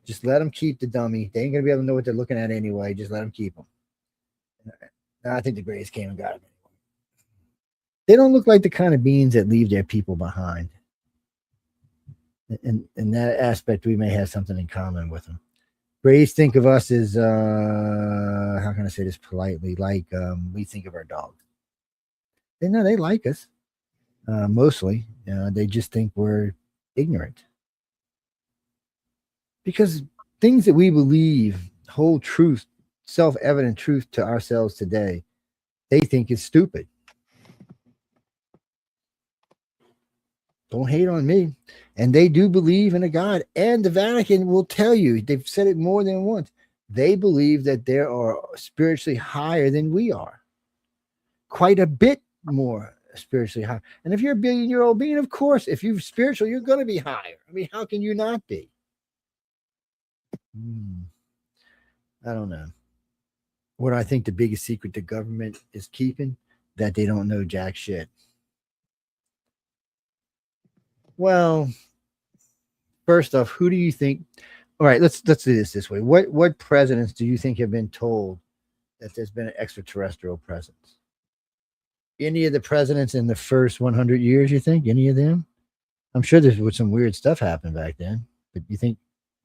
Just let them keep the dummy. They ain't going to be able to know what they're looking at anyway. Just let them keep them. And I think the Greys came and got them. They don't look like the kind of beings that leave their people behind. In that aspect, we may have something in common with them. Greys think of us as, how can I say this politely, like we think of our dogs. They know they like us, mostly. They just think we're ignorant. Because things that we believe hold truth, self-evident truth to ourselves today, they think is stupid. Don't hate on me. And they do believe in a God. And the Vatican will tell you, they've said it more than once, they believe that they are spiritually higher than we are. Quite a bit more spiritually high. And if you're a billion-year-old being, of course, if you're spiritual, you're going to be higher. I mean, how can you not be? I don't know. What I think the biggest secret the government is keeping, that they don't know jack shit. Well, first off, who do you think? All right, let's do this way. What presidents do you think have been told that there's been an extraterrestrial presence? Any of the presidents in the first 100 years, you think? Any of them? I'm sure there's some weird stuff happened back then, but you think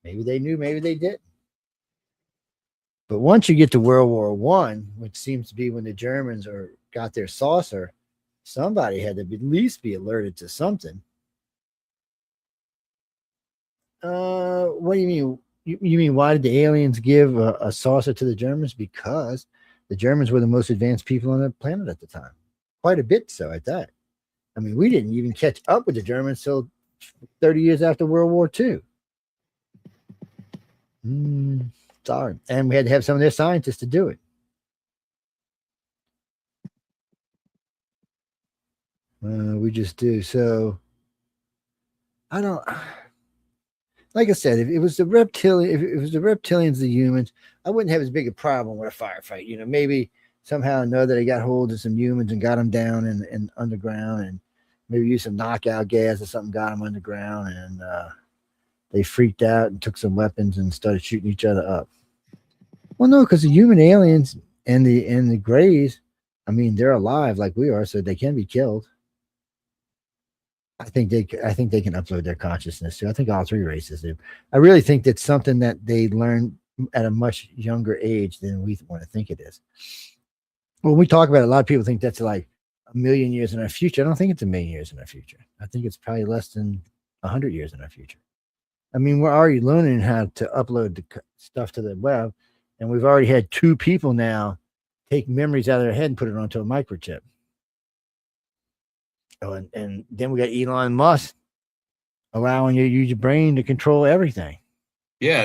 maybe they knew, maybe they didn't. But once you get to World War I, which seems to be when the Germans got their saucer, somebody had to at least be alerted to something. What do you mean? You mean why did the aliens give a saucer to the Germans? Because the Germans were the most advanced people on the planet at the time. Quite a bit so at that. I mean, we didn't even catch up with the Germans till 30 years after World War II. Sorry. And we had to have some of their scientists to do it. We just do. So, I don't... Like I said, if it was the reptilians, the humans, I wouldn't have as big a problem with a firefight. You know, maybe somehow or another they got hold of some humans and got them down in underground, and maybe used some knockout gas or something, got them underground, and they freaked out and took some weapons and started shooting each other up. Well, no, because the human aliens and the Greys, I mean, they're alive like we are, so they can be killed. I think they can upload their consciousness too. I think all three races do. I really think that's something that they learn at a much younger age than we want to think it is. When we talk about it, a lot of people think that's like a million years in our future. I don't think it's a million years in our future. I think it's probably less than 100 years in our future. I mean, we're already learning how to upload the stuff to the web, and we've already had 2 people now take memories out of their head and put it onto a microchip. Oh, and then we got Elon Musk allowing you to use your brain to control everything. Yeah,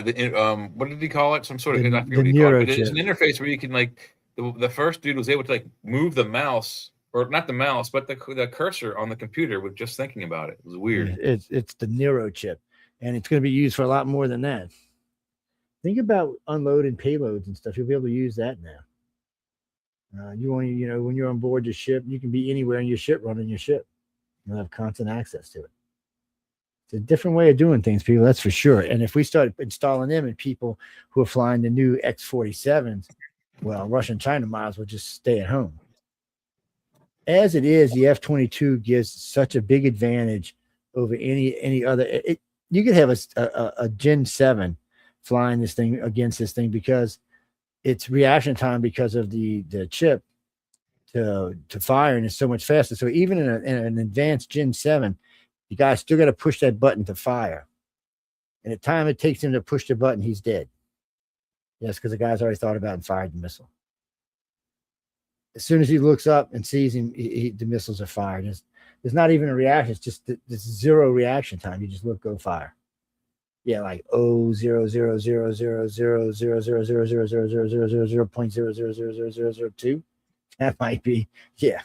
what did he call it? Some sort of, I forget the what he called it, but neurochip. it's an interface where you can, like, the first dude was able to, like, move the mouse, or not the mouse, but the cursor on the computer with just thinking about it. It was weird. It's the neurochip, and it's going to be used for a lot more than that. Think about unloading payloads and stuff. You'll be able to use that now. When you're on board your ship, you can be anywhere in your ship running your ship. You'll have constant access to it. It's a different way of doing things, people, that's for sure. And if we start installing them in people who are flying the new X-47s, well, Russia and China might as well just stay at home. As it is, the F-22 gives such a big advantage over any other. You could have a Gen 7 flying this thing against this thing because its reaction time because of the chip to firing is so much faster. So even in an advanced Gen 7, the guy still got to push that button to fire. And the time it takes him to push the button, he's dead. Yes, because the guy's already thought about and fired the missile. As soon as he looks up and sees him, the missiles are fired. There's not even a reaction. It's just this zero reaction time. You just look, go fire. Yeah, like 0.0000000000000002. That might be, yeah.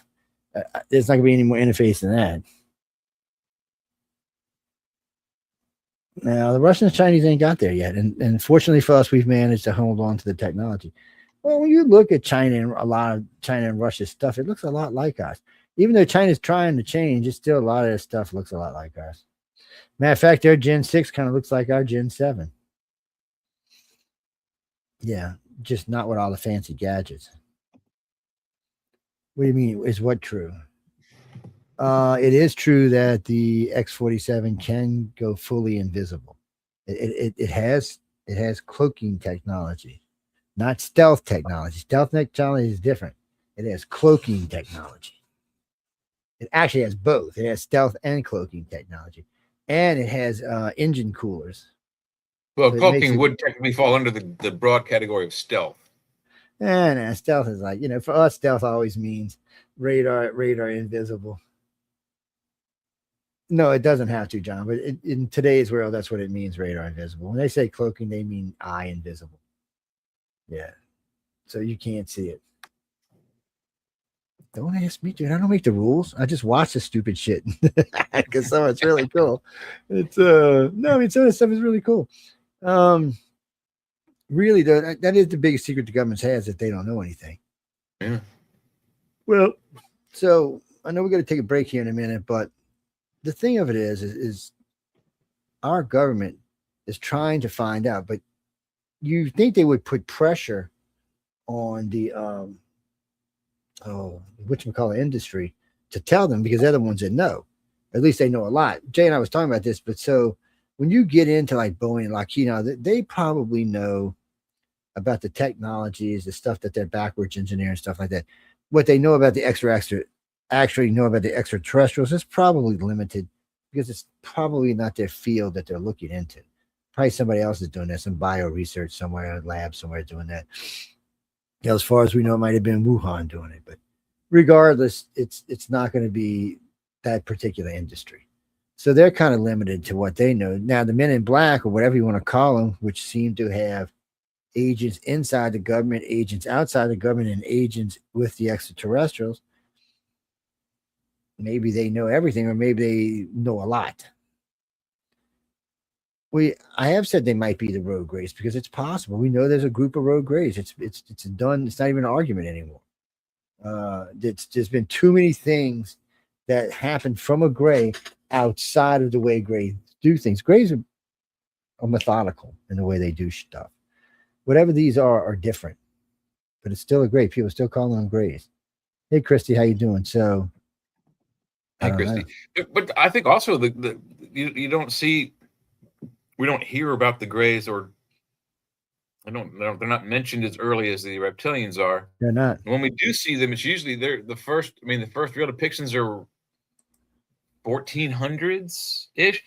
There's not gonna be any more interface than that. Now the Russians and Chinese ain't got there yet, and fortunately for us, we've managed to hold on to the technology. Well, when you look at China and a lot of China and Russia's stuff, it looks a lot like us. Even though China's trying to change, it's still a lot of this stuff looks a lot like us. Matter of fact, their Gen 6 kind of looks like our Gen 7. Yeah, just not with all the fancy gadgets. What do you mean? Is what true? It is true that the X-47 can go fully invisible. It has cloaking technology, not stealth technology. Stealth technology is different. It has cloaking technology. It actually has both. It has stealth and cloaking technology, and it has engine coolers. Well, So cloaking would technically fall under the broad category of stealth. And stealth is like, for us, stealth always means radar invisible. No, it doesn't have to, John, but in today's world, that's what it means, radar invisible. When they say cloaking, they mean eye invisible. Yeah. So you can't see it. Don't ask me, dude. I don't make the rules. I just watch the stupid shit because some of it's really cool. It's no, I mean, some of the stuff is really cool. Really, though, that is the biggest secret the government has, that they don't know anything. Yeah. Well, so I know we're going to take a break here in a minute, but the thing of it is our government is trying to find out, but you think they would put pressure on the whatchamacallit industry to tell them, because they're the ones that know. At least they know a lot. Jay and I was talking about this, but so when you get into like Boeing and Lockheed, they probably know about the technologies, the stuff that they're backwards engineering, stuff like that. What they know about the actually know about the extraterrestrials is probably limited, because it's probably not their field that they're looking into. Probably somebody else is doing that, some bio research somewhere, a lab somewhere doing that. As far as we know, it might have been Wuhan doing it, but regardless, it's not going to be that particular industry. So they're kind of limited to what they know. Now, the men in black, or whatever you want to call them, which seem to have agents inside the government, agents outside the government, and agents with the extraterrestrials, maybe they know everything, or maybe they know a lot. I have said they might be the rogue race, because it's possible. We know there's a group of rogue race. It's done. It's not even an argument anymore. There's been too many things that happen from a gray outside of the way grays do things. Grays are methodical in the way they do stuff. Whatever these are different, but it's still a gray. People still call them grays. Hey, Christy, how you doing? So, Hey, Christy. But I think also you don't see, we don't hear about the grays, or they're not mentioned as early as the reptilians are. They're not. And when we do see them, it's usually the first real depictions are 1400s ish.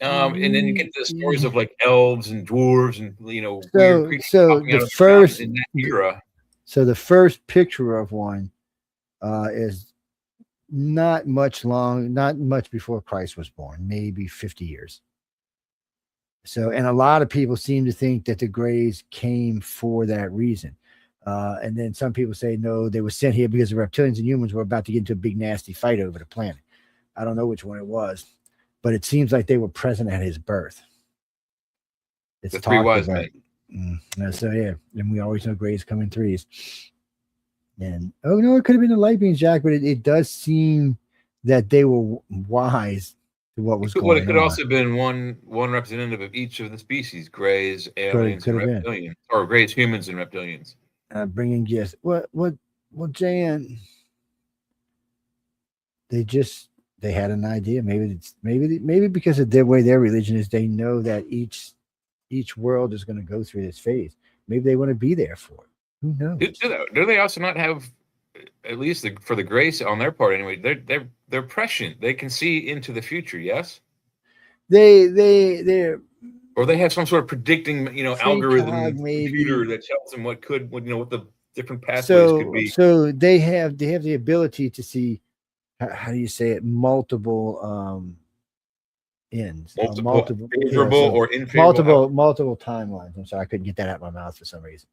And then you get the stories of like elves and dwarves and weird creatures popping out of the ground in that era. So the first picture of one is not much before Christ was born, maybe 50 years. So, and a lot of people seem to think that the Greys came for that reason. And then some people say, no, they were sent here because the reptilians and humans were about to get into a big, nasty fight over the planet. I don't know which one it was, but it seems like they were present at his birth. It's the three wise men. So, yeah. And we always know Greys come in threes. And, it could have been the light beings, Jack, but it does seem that they were wise to what was going on. It could also have been one representative of each of the species: Greys, aliens, and reptilians, or Greys, humans, and reptilians. Bringing gifts. Well, Jan, they had an idea. Maybe because of their way their religion is, they know that each world is going to go through this phase. Maybe they want to be there for it. Who knows? Do they also not have, at least for the Greys on their part anyway, they're prescient. They can see into the future. Yes. They're. Or they have some sort of predicting, algorithm computer that tells them what the different pathways could be. So they have the ability to see, how do you say it, multiple ends, multiple favorable or unfavorable, multiple timelines. I'm sorry, I couldn't get that out of my mouth for some reason.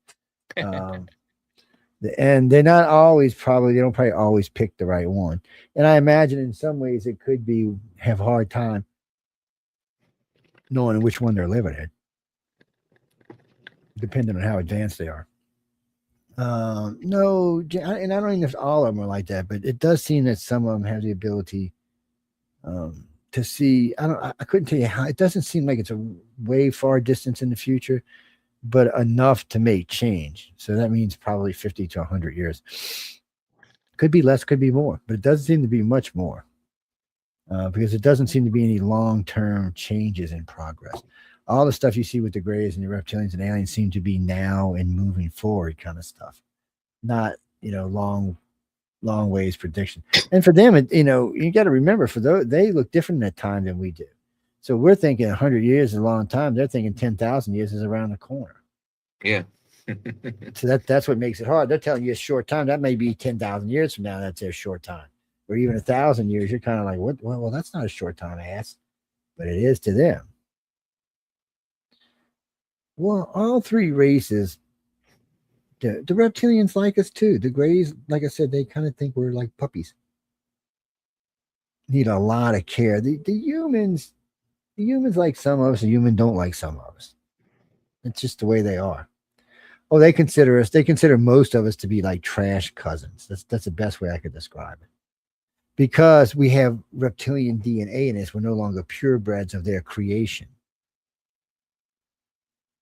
And they're not always they don't probably always pick the right one. And I imagine in some ways it could have a hard time knowing which one they're living in, depending on how advanced they are. No, and I don't even know if all of them are like that, but it does seem that some of them have the ability to see. I couldn't tell you how. It doesn't seem like it's a way far distance in the future, but enough to make change. So that means probably 50 to 100 years. Could be less, could be more, but it doesn't seem to be much more because it doesn't seem to be any long-term changes in progress. All the stuff you see with the Greys and the reptilians and aliens seem to be now and moving forward kind of stuff, not long ways prediction. And for them, you got to remember, for those, they look different in that time than we do. So we're thinking 100 years is a long time. They're thinking 10,000 years is around the corner. Yeah. So that's what makes it hard. They're telling you a short time. That may be 10,000 years from now. That's their short time, or even 1,000 years. You're kind of like, what? Well, that's not a short time, ass, but it is to them. Well, all three races, the reptilians like us too. The Greys, like I said, they kind of think we're like puppies. Need a lot of care. The humans like some of us, the humans don't like some of us. It's just the way they are. Oh, they consider most of us to be like trash cousins. That's the best way I could describe it. Because we have reptilian DNA in us, we're no longer purebreds of their creation.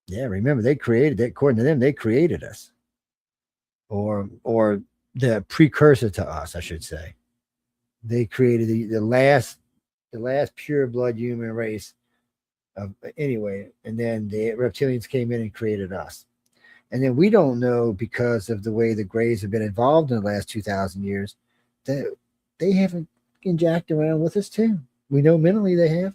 Yeah, remember they created that. According to them, they created us, or the precursor to us, I should say. They created the last pure blood human race. Anyway, and then the reptilians came in and created us. And then we don't know, because of the way the Greys have been involved in the last 2,000 years, that they haven't been jacked around with us too. We know mentally they have.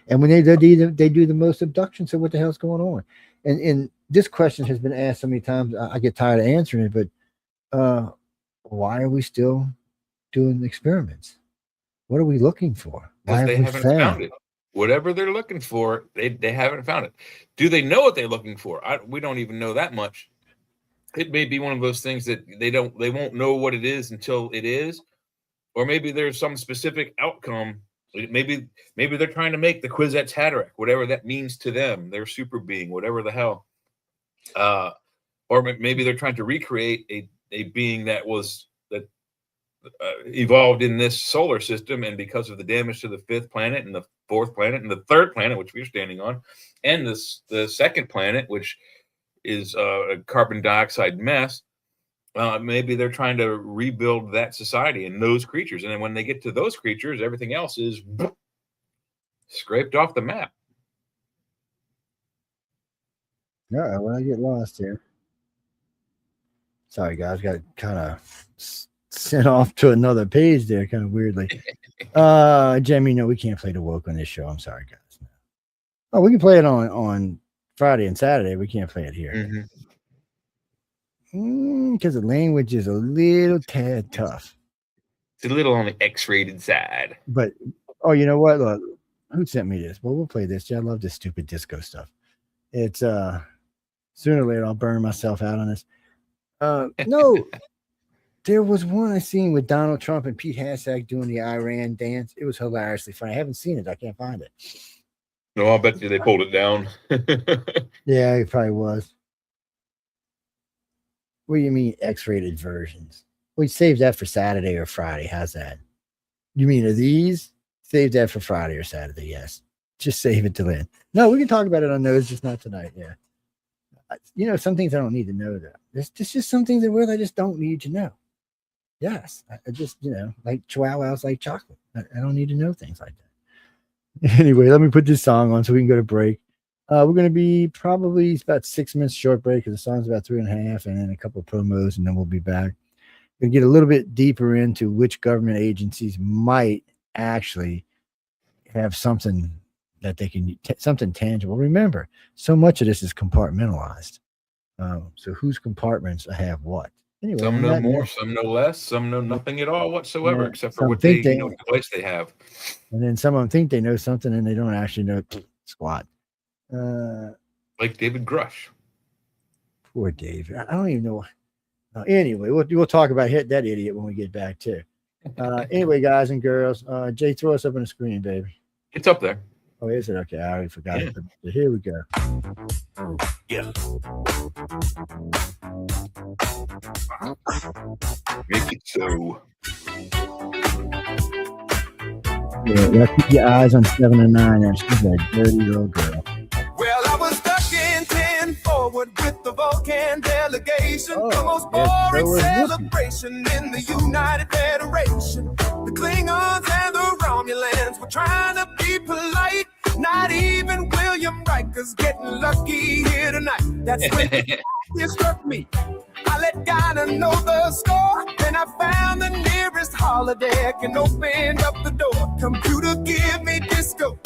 And when they do the most abductions, so what the hell's going on? And this question has been asked so many times, I get tired of answering it, but why are we still doing experiments? What are we looking for? Because they haven't found it. Whatever they're looking for, they haven't found it. Do they know what they're looking for? We don't even know that much. It may be one of those things that they won't know what it is until it is, or maybe there's some specific outcome. Maybe they're trying to make the Kwisatz Haderach, whatever that means to them, their super being, whatever the hell. Or maybe they're trying to recreate a being that evolved in this solar system, and because of the damage to the fifth planet and the fourth planet and the third planet, which we're standing on, and the second planet, which is a carbon dioxide mess, maybe they're trying to rebuild that society and those creatures. And then when they get to those creatures, everything else is scraped off the map. Yeah, when I get lost here. Sorry, guys, got kind of sent off to another page there, kind of weirdly. Jamie, no, we can't play the woke on this show. I'm sorry, guys. Oh, we can play it on Friday and Saturday. We can't play it here. Because the language is a little tad tough. It's a little on the X-rated side. But you know what? Look, who sent me this? Well, we'll play this. Yeah, I love this stupid disco stuff. It's sooner or later I'll burn myself out on this. No, there was one I seen with Donald Trump and Pete Hasek doing the Iran dance. It was hilariously funny. I haven't seen it. I can't find it. No, I'll bet you they pulled it down. Yeah, it probably was. What do you mean X-rated versions? We save that for Saturday or Friday. How's that? You mean are these? Save that for Friday or Saturday. Yes. Just save it till then. No, we can talk about it on those, just not tonight. Yeah. Some things I don't need to know, though. There's just some things in the world I just don't need to know. Yes. I just, like chihuahuas like chocolate. I don't need to know things like that. Anyway, let me put this song on so we can go to break. We're going to be probably about 6 minutes short break, because the song's about 3.5, and then a couple of promos, and then we'll be back. We'll get a little bit deeper into which government agencies might actually have something that they can, something tangible. Remember, so much of this is compartmentalized. So whose compartments have what? Anyway, some know more, some know less, some know nothing at all whatsoever, except for what the device they have. And then some of them think they know something, and they don't actually know squat. Like David Grush. Poor David. I don't even know. Anyway, we'll talk about that idiot when we get back too. Anyway, guys and girls, Jay, throw us up on the screen, baby. It's up there. Oh, is it? Okay, I already forgot. Yeah. Here we go. Yeah. Make it so. Yeah, you have to keep your eyes on 7 and 9 there. She's a dirty little girl. Well, I was stuck in 10 forward with the Vulcan delegation. Oh, the most yes, boring so was celebration in the United Federation. The Klingons and the Romulans were trying to be polite. Not even William Riker's getting lucky here tonight. That's when it struck me. I let Dinah know the score. Then I found the nearest holodeck and opened up the door. Computer, give me disco.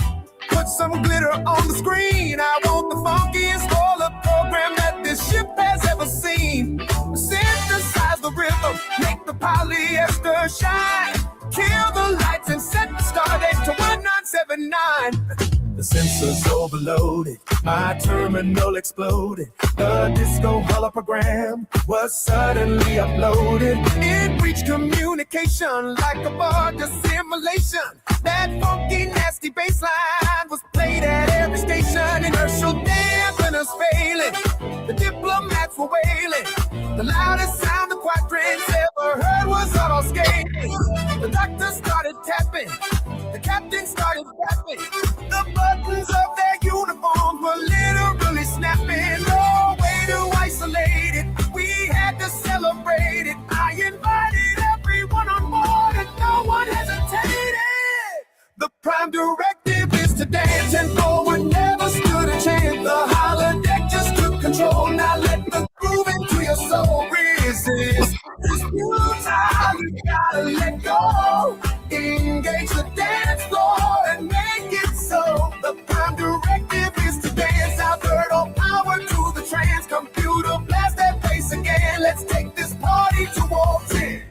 Put some glitter on the screen. I want the funkiest roller program that this ship has ever seen. Synthesize the rhythm, make the polyester shine. Kill the lights and set the star date to 1979. The sensors overloaded, my terminal exploded. The disco hologram was suddenly uploaded. It reached communication like a bug simulation. That funky, nasty bass line was played at every station. Inertial dampeners failing, the diplomats were wailing. The loudest sound the quadrants ever heard was auto-scaling. The doctor started tapping, the captain started tapping. The buttons of their uniforms were literally snapping. No way to isolate it, we had to celebrate it. I invited everyone on board and no one hesitated. The prime directive is to dance and forward never stood a chance. The holodeck just took control. Now let the groove into your soul. Resist. It's futile, you gotta let go. Engage the dance floor and make it so. The prime directive is to dance. Outward all power to the trance. Computer blast that bass again. Let's take this party to all 10.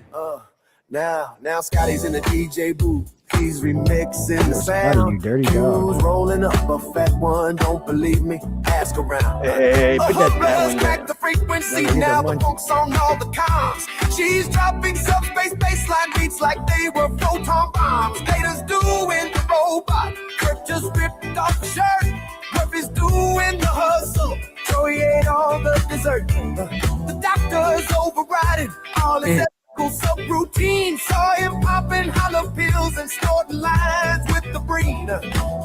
Now Scotty's in the DJ booth. He's remixing the sound. You dirty dog. Cues rolling up a fat one. Don't believe me? Ask around. Hey, put that one Crack down. the frequency Let me now. get The one. folks on all the comms. She's dropping subspace baseline beats like they were photon bombs. Haters doing the robot. Kurt just ripped off the shirt. Murphy's doing the hustle. Joey ate all the dessert. The doctor's overriding all his subroutine. Saw him popping hollow pills and snorting lines with the breed.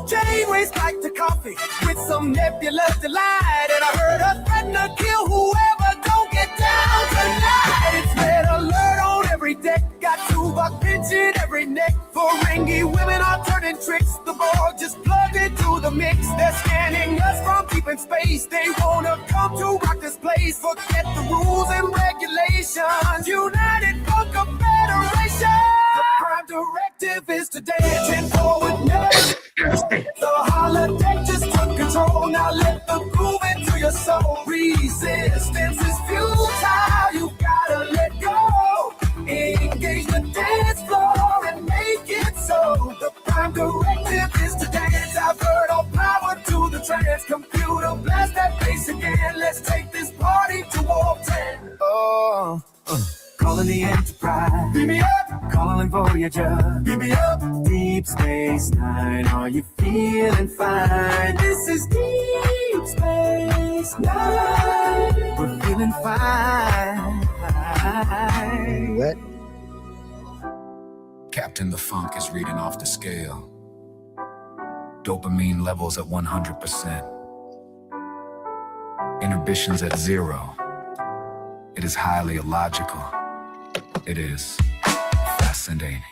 Janeway's like to coffee with some nebulous delight. And I heard her threaten to kill whoever don't get down tonight. It's red alert on every deck. Got Tuvok pinching every neck. Ferengi women are turning tricks. The Borg just plugged into the mix. They're scanning us from deep in space. They wanna come to rock this place. Forget the rules and regulations. United Fuck a Federation. The prime directive is to dance and forward never. The holodeck just took control. Now let the groove into your soul. Resistance is futile. You gotta let go. Engage the dance floor and make it so. The prime directive is to dance. I've heard all power to the trance. Computer blast that bass again. Let's take this party to warp 10. Calling the Enterprise. Beam me up. Calling Voyager. Beam me up. Deep Space Nine. Are you feeling fine? This is Deep Space Nine. We're feeling fine. What? Captain the Funk is reading off the scale. Dopamine levels at 100%. Inhibitions at 0. It is highly illogical. It is fascinating.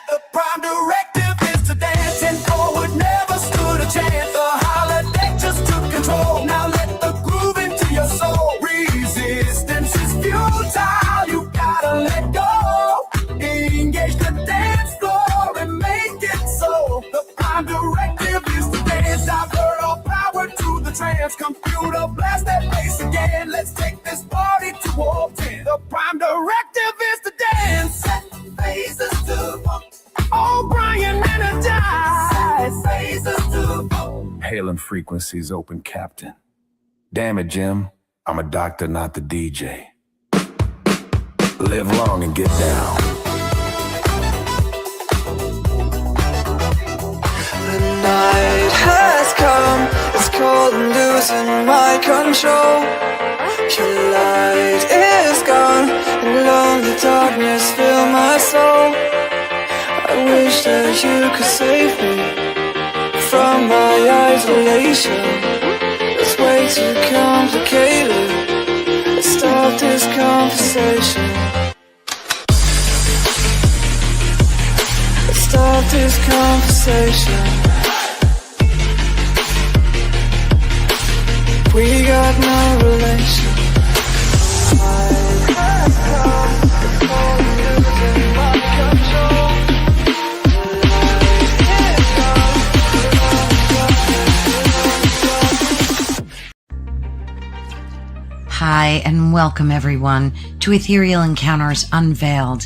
The prime directive is to dance and forward never stood a chance. The holodeck just took control. Now let the groove into your soul. Resistance is futile. You gotta let go. Engage the dance floor and make it so. The prime directive is to dance. Divert all power to the trance. Computer blast that bass again. Let's take this party to warp 10. The prime directive is to dance. Set phases to bump. O'Brien energized. Set phases to bump. Hailing frequencies open, Captain. Damn it, Jim. I'm a doctor, not the DJ. Live long and get down. night has come, it's cold and losing my control. Your light is gone, and lonely darkness fill my soul. I wish that you could save me from my isolation. It's way too complicated. Let's stop this conversation. Let's stop this conversation. We got no relation. Hi, and welcome everyone to Ethereal Encounters Unveiled.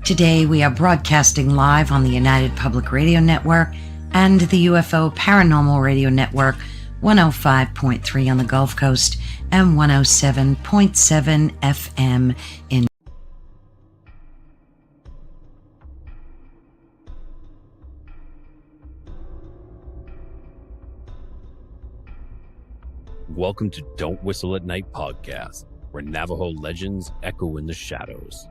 Today we are broadcasting live on the United Public Radio Network and the UFO Paranormal Radio Network, 105.3 on the Gulf Coast and 107.7 FM in Welcome to Don't Whistle at Night podcast, where Navajo legends echo in the shadows.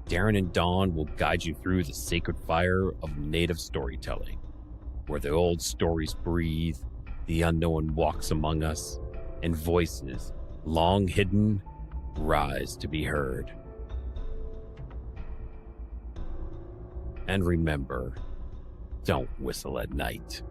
Darren and Dawn will guide you through the sacred fire of native storytelling, where the old stories breathe, the unknown walks among us, and voices, long hidden, rise to be heard. And remember, don't whistle at night.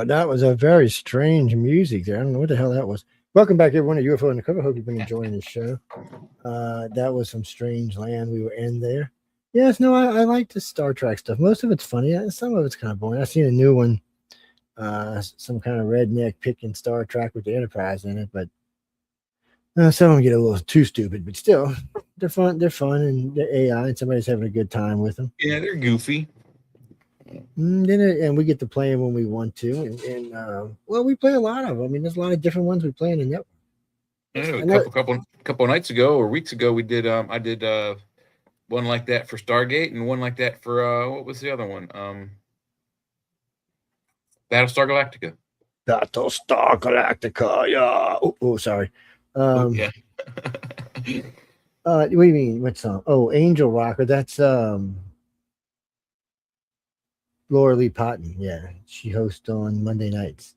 That was a very strange music there. I don't know what the hell that was. Welcome back, everyone, to UFO Undercover. Hope you've been enjoying this show. That was some strange land we were in there. Yes, no, I like the Star Trek stuff. Most of it's funny. Some of it's kind of boring. I've seen a new one, some kind of redneck picking Star Trek with the Enterprise in it, but some of them get a little too stupid, but still, They're fun. They're fun, and they're AI, and somebody's having a good time with them. Yeah, they're goofy. And we get to play them when we want to, and well, we play a lot of them. I mean, there's a lot of different ones we play in the network. Yeah, a couple nights ago or weeks ago, we did. I did one like that for Stargate, and one like that for what was the other one? Battlestar Galactica. Battlestar Galactica. Yeah. Oh, sorry. Yeah. What do you mean? What song? Oh, Angel Rocker. That's Laura Lee Patton. Yeah, she hosts on Monday nights,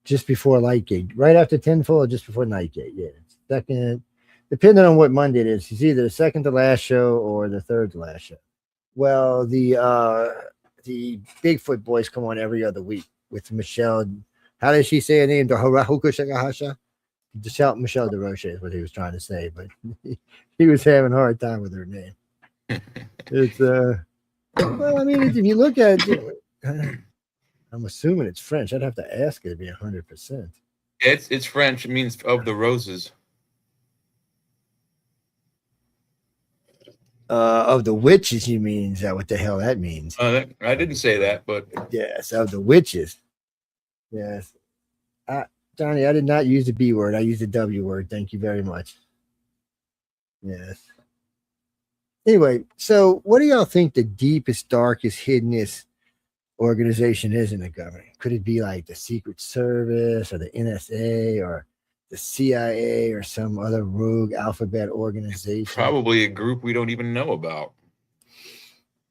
just before Lightgate, right after Tenfold, or just before Nightgate. Yeah, second, depending on what Monday it is. It's either the second to last show or the third to last show. Well, the Bigfoot boys come on every other week with Michelle. How did she say her name? Michelle DeRoche is what he was trying to say, but he was having a hard time with her name. It's well, I mean, if you look at it, I'm assuming it's French. I'd have to ask it to be 100%. It's French. It means of the roses. Of the witches, you mean? Is that what the hell that means? I didn't say that, but yes, of the witches. Yes, Johnny, I did not use the B word. I used the W word. Thank you very much. Yes. Anyway, so what do y'all think the deepest, darkest, hiddenest organization is in the government? Could it be like the Secret Service or the NSA or the CIA or some other rogue alphabet organization? Probably a group we don't even know about.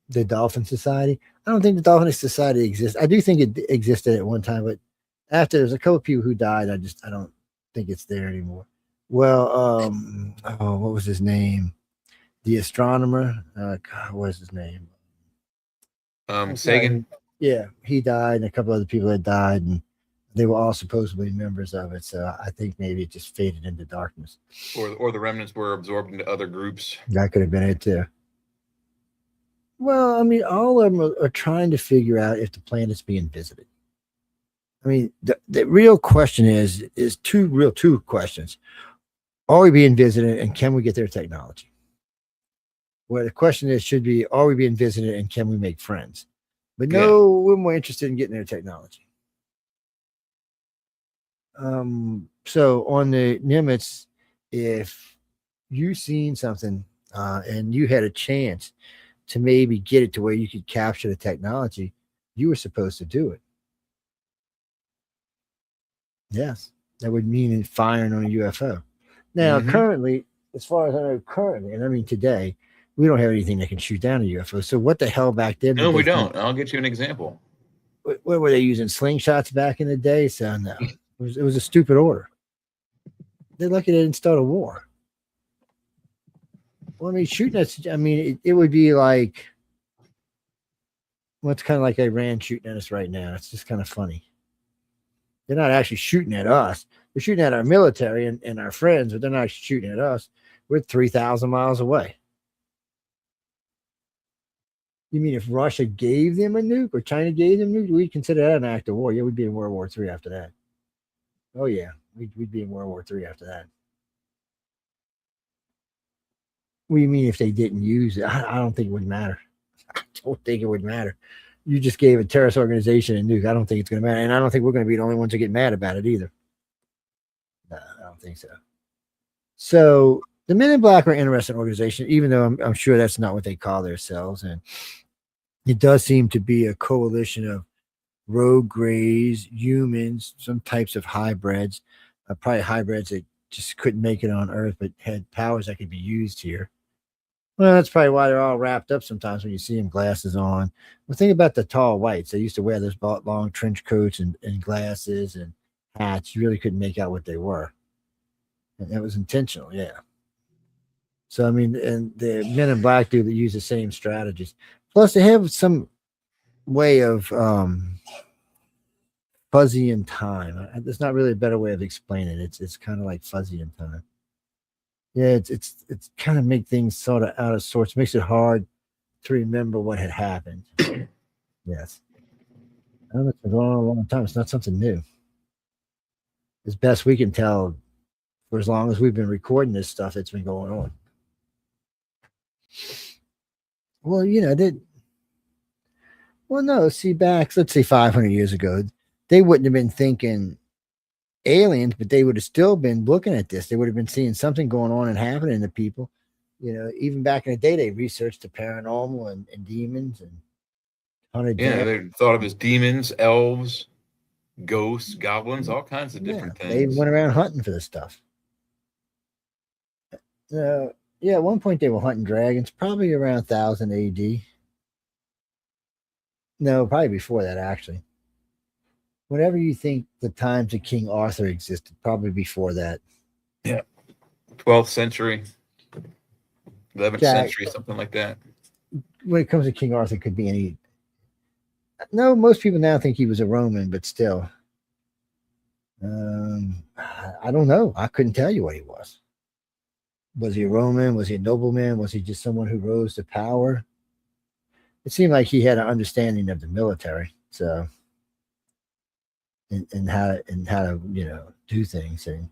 The Dolphin Society? I don't think the Dolphin Society exists. I do think it existed at one time, but after there's a couple of people who died, I don't think it's there anymore. Well, what was his name? The astronomer, God, what was his name? Sagan. Yeah, he died, and a couple other people had died, and they were all supposedly members of it. So I think maybe it just faded into darkness, or the remnants were absorbed into other groups. That could have been it too. Well, I mean, all of them are trying to figure out if the planet's being visited. I mean, the real question is two questions: are we being visited, and can we get their technology? Where the question should be, are we being visited and can we make friends? But no, we're more interested in getting their technology. So on the Nimitz, if you seen something and you had a chance to maybe get it to where you could capture the technology, you were supposed to do it. Yes, that would mean firing on a UFO. Now, currently, as far as I know, and I mean today, we don't have anything that can shoot down a UFO. So what the hell back then? No, we don't. I'll get you an example. What were they using? Slingshots back in the day? So no, it was a stupid order. They're lucky they didn't start a war. Well, I mean, shooting us, I mean, it would be like, well, it's kind of like Iran shooting at us right now. It's just kind of funny. They're not actually shooting at us. They're shooting at our military and our friends, but they're not actually shooting at us. We're 3,000 miles away. You mean if Russia gave them a nuke or China gave them a nuke, we'd consider that an act of war? Yeah, we'd be in World War III after that. Oh, yeah, we'd be in World War III after that. What do you mean if they didn't use it? I don't think it would matter. I don't think it would matter. You just gave a terrorist organization a nuke. I don't think it's going to matter. And I don't think we're going to be the only ones who get mad about it either. No, I don't think so. So the Men in Black are an interesting organization, even though I'm sure that's not what they call themselves. And it does seem to be a coalition of rogue grays, humans, some types of hybrids, probably hybrids that just couldn't make it on Earth, but had powers that could be used here. Well, that's probably why they're all wrapped up sometimes when you see them glasses on. Well, think about the tall whites. They used to wear those long trench coats and glasses and hats. You really couldn't make out what they were. And it was intentional, yeah. So, I mean, and the Men in Black do that use the same strategies. Plus, they have some way of fuzzy in time. There's not really a better way of explaining it. It's kind of like fuzzy in time. Yeah, it's kind of make things sort of out of sorts. Makes it hard to remember what had happened. Yes. I don't know, it's been going on a long time. It's not something new. As best we can tell, for as long as we've been recording this stuff, it's been going on. Well, well, no, see, let's say 500 years ago, they wouldn't have been thinking aliens, but they would have still been looking at this. They would have been seeing something going on and happening to people. Even back in the day, they researched the paranormal and demons and hunted Yeah, down. they thought of as demons, elves, ghosts, goblins, all kinds of different They things. went around hunting for this stuff. At one point they were hunting dragons, probably around 1000 AD. No, probably before that, actually. Whenever you think the times of King Arthur existed, probably before that. Yeah. 12th century, 11th century, something like that. When it comes to King Arthur, it could be any. No, most people now think he was a Roman, but still. I don't know. I couldn't tell you what he was. Was he a Roman? Was he a nobleman? Was he just someone who rose to power? It seemed like he had an understanding of the military, so and how to do things. And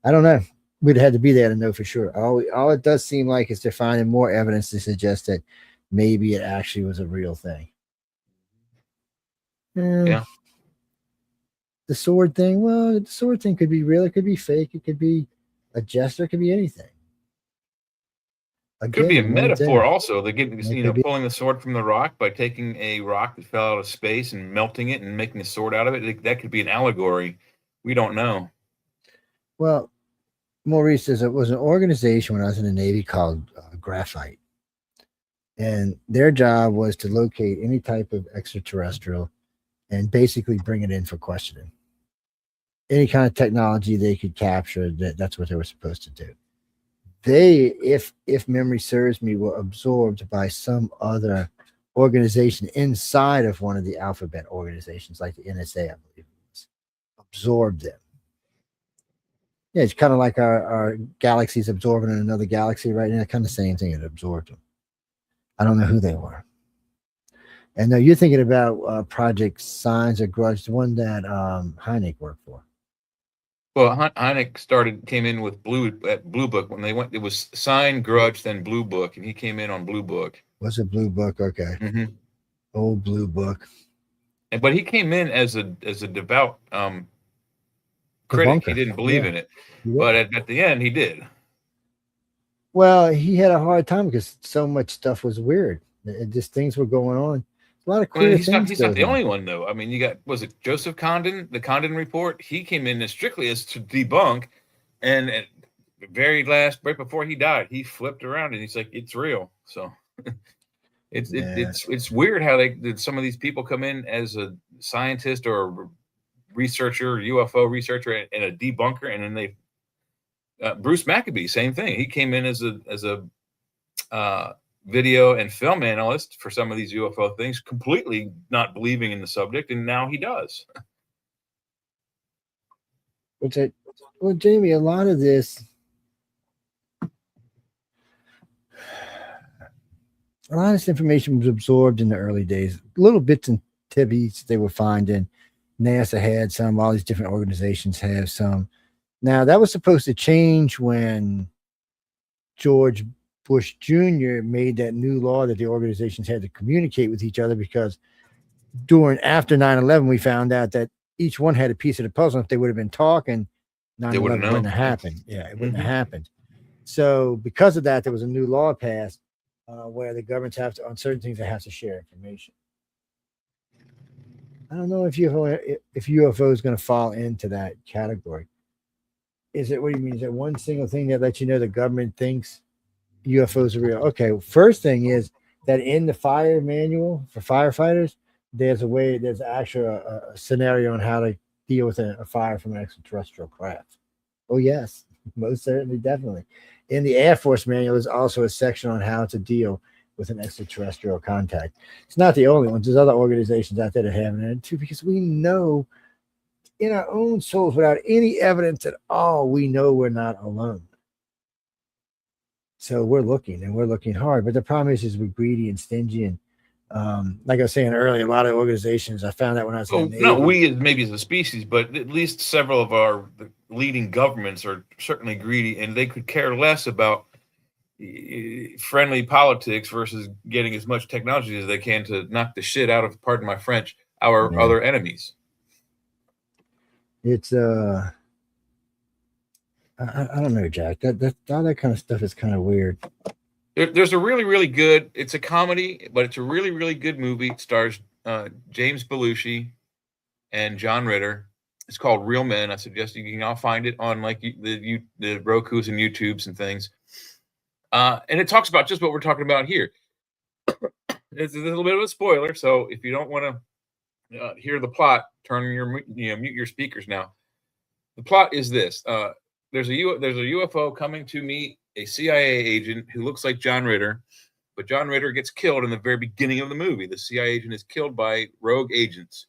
I don't know. We'd have had to be there to know for sure. All it does seem like is they're finding more evidence to suggest that maybe it actually was a real thing. Yeah. The sword thing. Well, the sword thing could be real. It could be fake. It could be a gesture. It could be anything. It could be a metaphor also. They get be pulling the sword from the rock by taking a rock that fell out of space and melting it and making a sword out of it. That could be an allegory. We don't know. Well, Maurice says it was an organization when I was in the Navy called Graphite. And their job was to locate any type of extraterrestrial and basically bring it in for questioning. Any kind of technology they could capture, that's what they were supposed to do. They, if memory serves me, were absorbed by some other organization inside of one of the alphabet organizations, like the NSA, I believe it was. Absorbed them. Yeah, it's kind of like our galaxy's absorbing another galaxy right now. Kind of the same thing. It absorbed them. I don't know who they were. And now you're thinking about Project Signs or Grudge, the one that Hynek worked for. Well, Hynek came in with Blue Book when they went. It was Sign, Grudge, then Blue Book, and he came in on Blue Book. Was it Blue Book? Okay. Mm-hmm. Old Blue Book. But he came in as a devout critic. Debunker. He didn't believe in it, but at the end he did. Well, he had a hard time because so much stuff was weird. Just things were going on. A lot of queer things. He's not the only one, though. I mean, you got, was it Joseph Condon, the Condon Report? He came in as strictly as to debunk, and at the very last, right before he died, he flipped around and he's like, "It's real." So it's weird how some of these people come in as a scientist or a researcher, UFO researcher, and a debunker, and then they. Bruce Maccabee, same thing. He came in as a video and film analyst for some of these UFO things, completely not believing in the subject, and now he does. Well, Jamie, a lot of this information was absorbed in the early days. Little bits and tidbits they were finding. NASA had some, all these different organizations have some. Now, that was supposed to change when George Bush Jr. made that new law that the organizations had to communicate with each other, because after 9/11, we found out that each one had a piece of the puzzle. If they would have been talking, 9/11 wouldn't have happened. Yeah, it wouldn't have happened. So because of that, there was a new law passed where the governments have to, on certain things, they have to share information. I don't know if UFO is going to fall into that category. What do you mean? Is it one single thing that lets you know the government thinks UFOs are real? Okay, first thing is that in the fire manual for firefighters, there's actually a scenario on how to deal with a fire from an extraterrestrial craft. Oh, yes, most certainly, definitely. In the Air Force manual, there's also a section on how to deal with an extraterrestrial contact. It's not the only ones. There's other organizations out there that have it too, because we know in our own souls, without any evidence at all, we know we're not alone. So we're looking hard. But the problem is we're greedy and stingy. And like I was saying earlier, a lot of organizations, I found that when I was in the Navy. Not we maybe as a species, but at least several of our leading governments are certainly greedy, and they could care less about, friendly politics versus getting as much technology as they can to knock the shit out of, pardon my French, our other enemies. It's I don't know, Jack. That all that kind of stuff is kind of weird. There's a really, really good. It's a comedy, but it's a really, really good movie. It stars James Belushi and John Ritter. It's called Real Men. I suggest you can all find it on like the Roku's and YouTubes and things. And it talks about just what we're talking about here. It's a little bit of a spoiler, so if you don't want to hear the plot, mute your speakers now. The plot is this: there's a UFO coming to meet a CIA agent who looks like John Ritter, but John Ritter gets killed in the very beginning of the movie. The CIA agent is killed by rogue agents.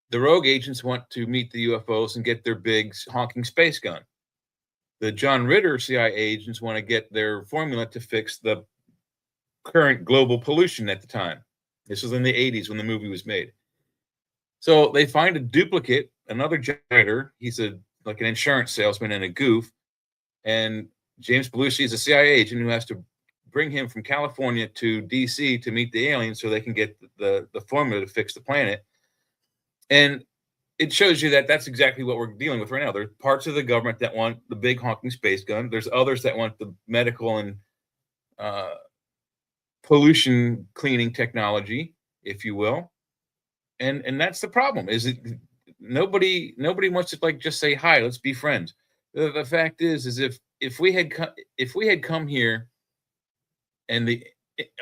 The rogue agents want to meet the UFOs and get their big honking space gun. The John Ritter CIA agents want to get their formula to fix the current global pollution at the time. This was in the 80s when the movie was made. So they find a duplicate, another John Ritter. He's like an insurance salesman and a goof. And James Belushi is a CIA agent who has to bring him from California to DC to meet the aliens so they can get the formula to fix the planet. And it shows you that that's exactly what we're dealing with right now. There's parts of the government that want the big honking space gun. There's others that want the medical and pollution cleaning technology, if you will. And that's the problem. Is it nobody wants to like just say hi, let's be friends. The fact is if we had come here and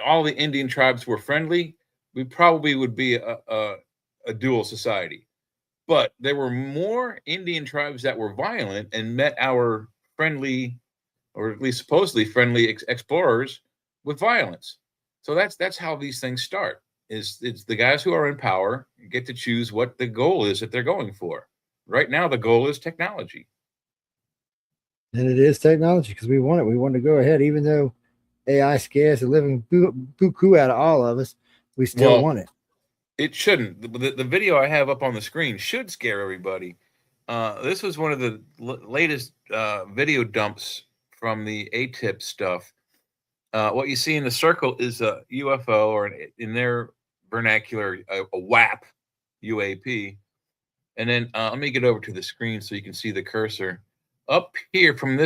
all the Indian tribes were friendly, we probably would be a dual society. But there were more Indian tribes that were violent and met our friendly, or at least supposedly friendly explorers with violence. So that's how these things start. It's the guys who are in power get to choose what the goal is that they're going for. Right now, the goal is technology. And it is technology because we want it. We want to go ahead, even though AI scares the living buku out of all of us. We still want it. It shouldn't. The video I have up on the screen should scare everybody. This was one of the latest video dumps from the ATIP stuff. What you see in the circle is a UFO, or in their vernacular, a WAP, UAP. And then let me get over to the screen so you can see the cursor. Up here from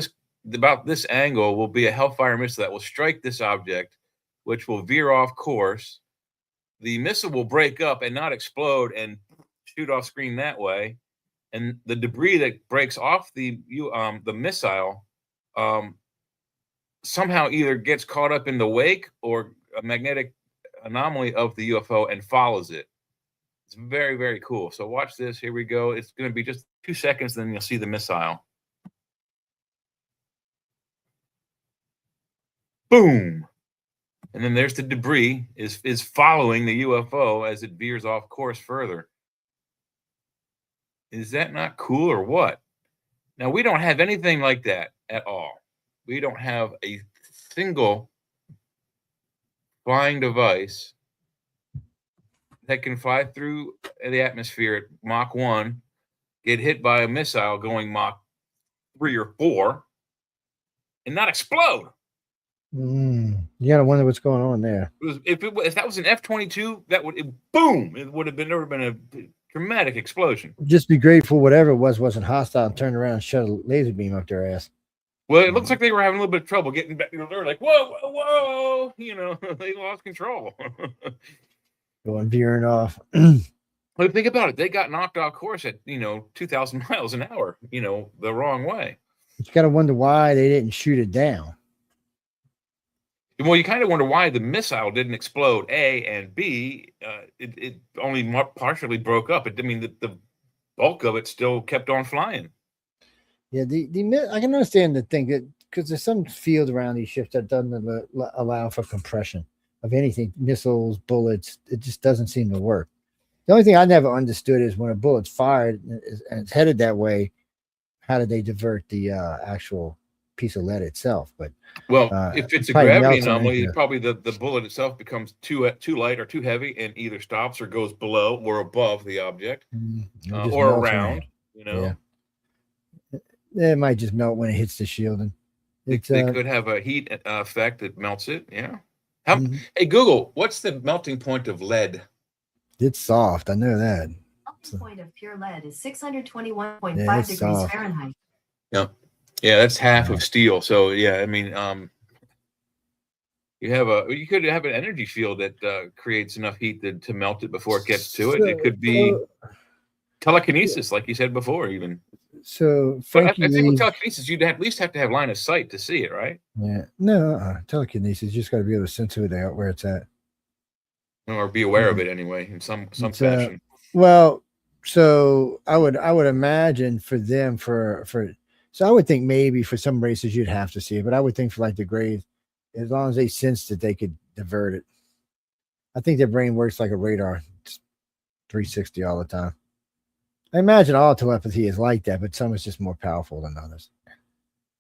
about this angle will be a Hellfire missile that will strike this object, which will veer off course. The missile will break up and not explode and shoot off screen that way. And the debris that breaks off the missile somehow either gets caught up in the wake or a magnetic anomaly of the UFO and follows it. It's very, very cool. So watch this. Here we go. It's going to be just 2 seconds, then you'll see the missile. Boom. And then there's the debris is following the UFO as it veers off course further. Is that not cool or what? Now, we don't have anything like that at all. We don't have a single flying device that can fly through the atmosphere at Mach 1, get hit by a missile going Mach 3 or 4, and not explode. You gotta wonder what's going on there. If that was an F-22, boom! It would have never been a dramatic explosion. Just be grateful whatever it wasn't hostile and turned around and shot a laser beam up their ass. Well, it looks like they were having a little bit of trouble getting back. They were like, whoa, they lost control. Going veering off. But think about it. They got knocked off course at, 2,000 miles an hour, the wrong way. You got to wonder why they didn't shoot it down. Well, you kind of wonder why the missile didn't explode, A, and B, it only partially broke up. The bulk of it still kept on flying. Yeah, I can understand the thing that because there's some field around these ships that doesn't allow for compression of anything, missiles, bullets. It just doesn't seem to work. The only thing I never understood is when a bullet's fired and it's headed that way, how did they divert the actual piece of lead itself? But if it's a gravity anomaly, probably the bullet itself becomes too light or too heavy and either stops or goes below or above the object or around. Yeah. It might just melt when it hits the shielding. They could have a heat effect that melts it. Yeah. Hey, Google, what's the melting point of lead? It's soft. I know that. The point of pure lead is 621.5 degrees soft. Fahrenheit. Yeah. Yeah, that's half of steel. So yeah, I mean, you could have an energy field that creates enough heat to melt it before it gets to it. It could be telekinesis, like you said before, even. So I think with telekinesis, you'd at least have to have line of sight to see it, right? Yeah. No, telekinesis, you just got to be able to sense it out where it's at. Or be aware of it anyway, in some fashion. Well, so I would imagine for them so I would think maybe for some races you'd have to see it, but I would think for like the Greys, as long as they sensed it, they could divert it. I think their brain works like a radar, it's 360 all the time. I imagine all telepathy is like that, but some is just more powerful than others.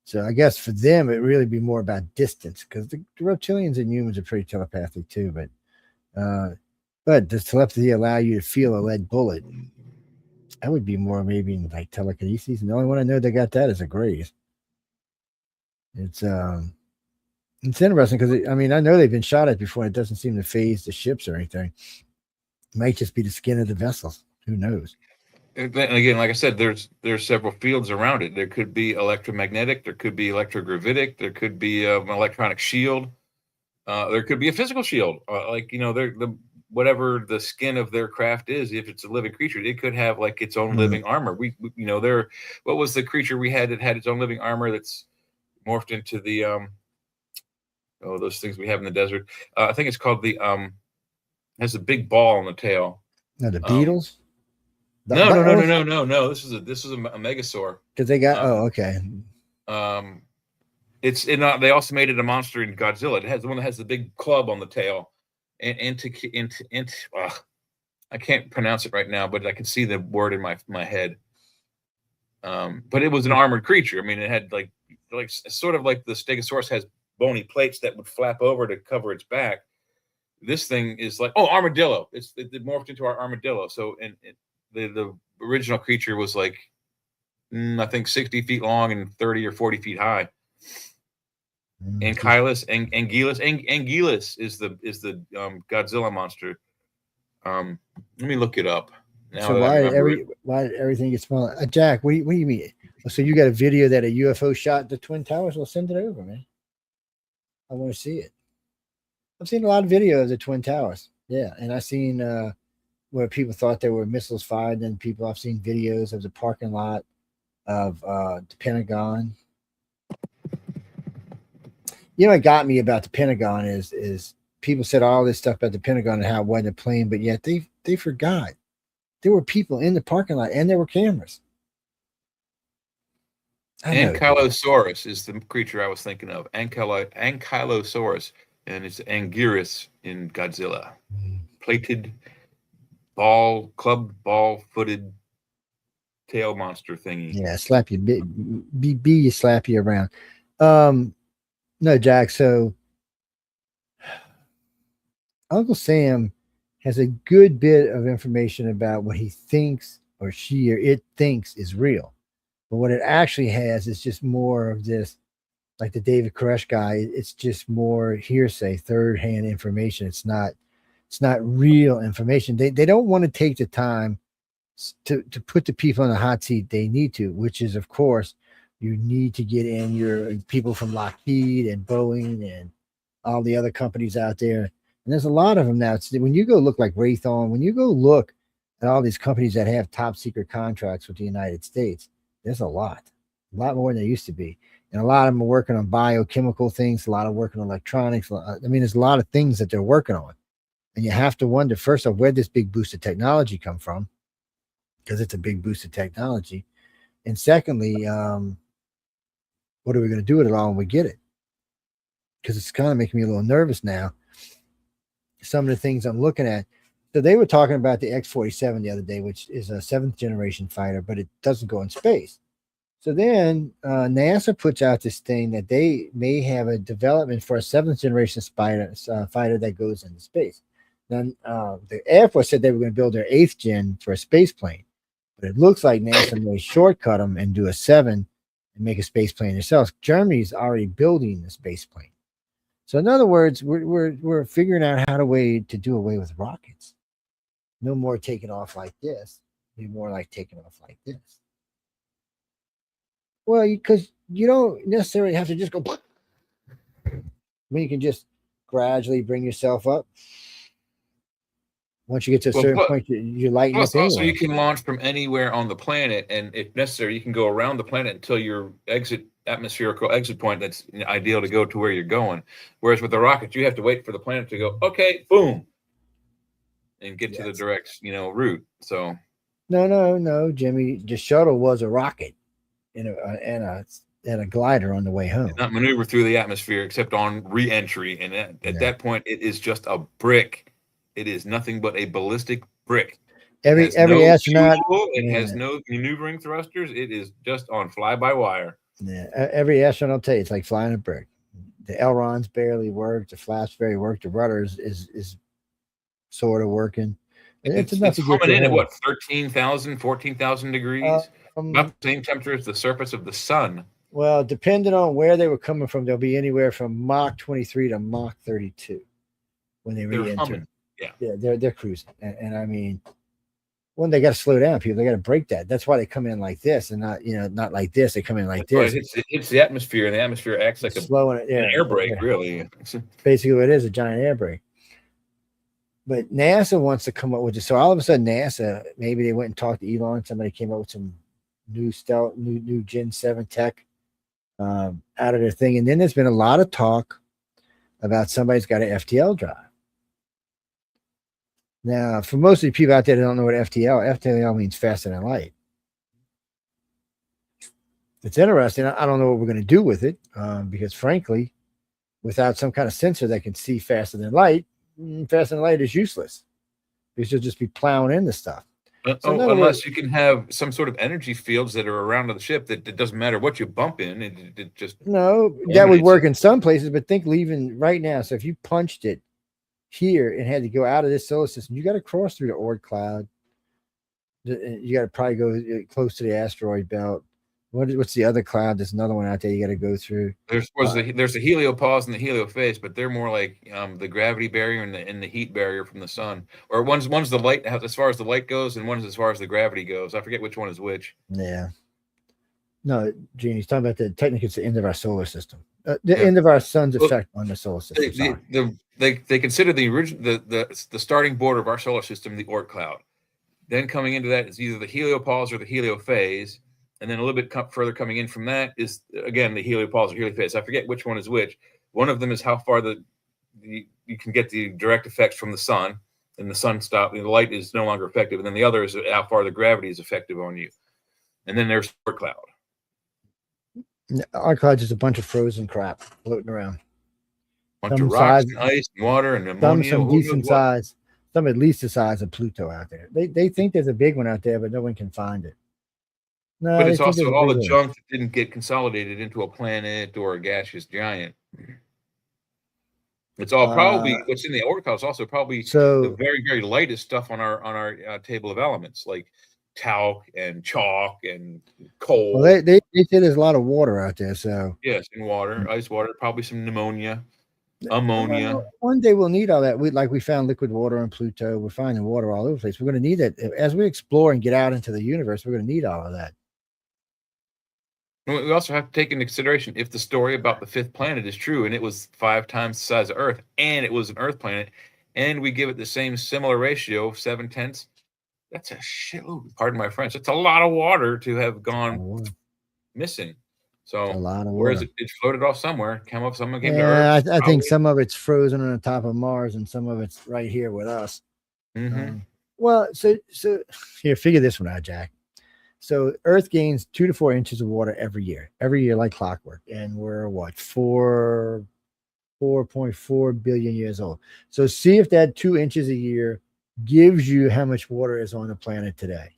So I guess for them, it really be more about distance, because the reptilians and humans are pretty telepathic too. But does telepathy allow you to feel a lead bullet? That would be more maybe like telekinesis. And the only one I know that got that is a Grays. It's interesting because I know they've been shot at before. And it doesn't seem to phase the ships or anything. It might just be the skin of the vessels. Who knows? And again, like I said, there's several fields around it. There could be electromagnetic, there could be electrogravitic, there could be an electronic shield, there could be a physical shield. Whatever the skin of their craft is, if it's a living creature, it could have like its own living armor. What was the creature we had that had its own living armor that's morphed into the those things we have in the desert? I think it's called has a big ball on the tail. No, the beetles. No. This is a megasaur. Because they got okay. They also made it a monster in Godzilla. It has the one that has the big club on the tail, and I can't pronounce it right now, but I can see the word in my head. But it was an armored creature. I mean, it had like sort of like the Stegosaurus has bony plates that would flap over to cover its back. This thing is like armadillo. It morphed into our armadillo. So the original creature was like I think 60 feet long and 30 or 40 feet high. Ankylos is the Godzilla monster. Let me look it up. So why did everything get smaller? Jack, what do you mean? So you got a video that a UFO shot the Twin Towers? Well, send it over, man. I want to see it. I've seen a lot of videos of the Twin Towers. Yeah, and I've seen where people thought there were missiles fired. And I've seen videos of the parking lot of the Pentagon. You know what got me about the Pentagon is people said all this stuff about the Pentagon and how it wasn't a plane, but yet they forgot there were people in the parking lot and there were cameras. Ankylosaurus is the creature I was thinking of. Ankylosaurus, and it's Anguirus in Godzilla. Plated ball-footed tail monster thingy. Yeah, slap you, you slap you around. No, Jack. So Uncle Sam has a good bit of information about what he thinks or she or it thinks is real. But what it actually has is just more of this, like the David Koresh guy, it's just more hearsay, third-hand information. It's not real information. They don't want to take the time to put the people in the hot seat they need to, which is, of course, you need to get in your people from Lockheed and Boeing and all the other companies out there. And there's a lot of them now. When you go look like Raytheon, when you go look at all these companies that have top secret contracts with the United States, there's a lot more than there used to be. And a lot of them are working on biochemical things, a lot of working on electronics. There's a lot of things that they're working on. And you have to wonder, first off, where this big boost of technology come from? Because it's a big boost of technology. And secondly, what are we going to do with it all when we get it? Because it's kind of making me a little nervous now. Some of the things I'm looking at. So they were talking about the X-47 the other day, which is a 7th generation fighter, but it doesn't go in space. So then NASA puts out this thing that they may have a development for a 7th generation fighter that goes into space. Then the Air Force said they were going to build their 8th gen for a space plane, but it looks like NASA may shortcut them and do a 7 and make a space plane themselves. Germany's already building the space plane. So in other words, we're figuring out how to do away with rockets. No more taking off like this. Be more like taking off like this. Well, because you don't necessarily have to just go. When you can just gradually bring yourself up. Once you get to a certain point, you lighten up. Also, you can launch from anywhere on the planet, and if necessary, you can go around the planet until your atmospherical exit point. That's ideal to go to where you're going. Whereas with the rocket, you have to wait for the planet to go. Okay, boom, and get to the direct, route. So. No, Jimmy. The shuttle was a rocket, and a glider on the way home. Not maneuver through the atmosphere except on re-entry, and at that point, it is just a brick. It is nothing but a ballistic brick. Every astronaut, it has no maneuvering thrusters. It is just on fly-by-wire. Yeah, every astronaut will tell you it's like flying a brick. The ailerons barely work. The flaps barely work. The rudders is sort of working. It's enough to coming in at what 13,000, 14,000 degrees. About the same temperature as the surface of the sun. Well, depending on where they were coming from, they'll be anywhere from Mach 23 to Mach 32 when they re-enter. Yeah, they're cruising, and I mean, when they got to slow down, people, they got to break that. That's why they come in like this, and not like this. They come in like this. It hits the atmosphere, and the atmosphere acts like an air brake, really. Basically, what it is, a giant air brake. But NASA wants to come up with it. So all of a sudden, NASA, maybe they went and talked to Elon. Somebody came up with some new Gen 7 tech out of their thing, and then there's been a lot of talk about somebody's got an FTL drive. Now, for most of the people out there that don't know what FTL means faster than light. It's interesting. I don't know what we're going to do with it because, frankly, without some kind of sensor that can see faster than light is useless because you'll just be plowing into stuff. Unless you can have some sort of energy fields that are around the ship that it doesn't matter what you bump in. It just that would work in some places, but think leaving right now. So if you punched it here and had to go out of this solar system, you got to cross through the Oort cloud. You got to probably go close to the asteroid belt. What's the other cloud? There's another one out there you got to go through. There's the heliopause and the heliophase, but they're more like the gravity barrier and the heat barrier from the sun. Or one's the light as far as the light goes, and one's as far as the gravity goes. I forget which one is which. Yeah. No, Gene, he's talking about technically it's the end of our solar system. End of our sun's effect on the solar system. They consider the starting border of our solar system the Oort cloud. Then coming into that is either the heliopause or the heliophase. And then a little bit further coming in from that is, again, the heliopause or heliophase. I forget which one is which. One of them is how far you can get the direct effects from the sun, and the sun stops, the light is no longer effective. And then the other is how far the gravity is effective on you. And then there's Oort cloud. Our cloud's just a bunch of frozen crap floating around. Bunch of rocks and ice and water and ammonia. Some decent size, some at least the size of Pluto out there. They think there's a big one out there, but no one can find it. No, but it's also all the junk that didn't get consolidated into a planet or a gaseous giant. It's all probably what's in the Oort cloud is also probably the very, very lightest stuff on our table of elements, like talc and chalk and coal. Well, they say there's a lot of water out there. So yes, in water, ice water, probably some pneumonia, ammonia. One day we'll need all that. We found liquid water on Pluto. We're finding water all over the place. We're going to need it as we explore and get out into the universe. We're going to need all of that. We also have to take into consideration if the story about the fifth planet is true and it was 5 times the size of Earth and it was an Earth planet and we give it the same similar ratio of 7/10, that's a shitload. Pardon my French. It's a lot of water to have gone missing. So whereas it floated off somewhere, someone came to Earth. I think some of it's frozen on the top of Mars and some of it's right here with us. Mm-hmm. Well, so here, figure this one out, Jack. So Earth gains 2 to 4 inches of water every year like clockwork. And we're 4.4 billion years old. So see if that 2 inches a year gives you how much water is on the planet today.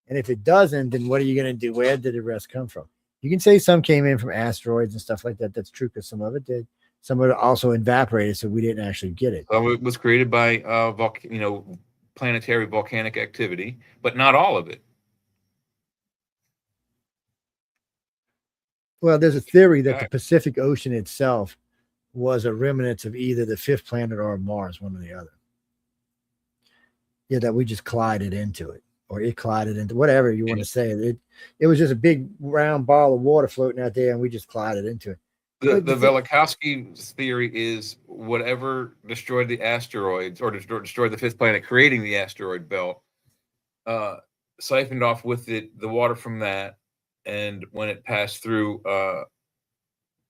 And if it doesn't, then what are you going to do? Where did the rest come from? You can say some came in from asteroids and stuff like that. That's true because some of it did. Some of it also evaporated, so we didn't actually get it. Well, it was created by planetary volcanic activity, but not all of it. Well, there's a theory that the Pacific Ocean itself was a remnant of either the fifth planet or Mars, one or the other. Yeah, that we just collided into it, or it collided into whatever you want to say. It was just a big round ball of water floating out there, and we just collided into it. The Velikovsky theory is whatever destroyed the asteroids or destroyed the fifth planet, creating the asteroid belt, siphoned off with it the water from that, and when it passed through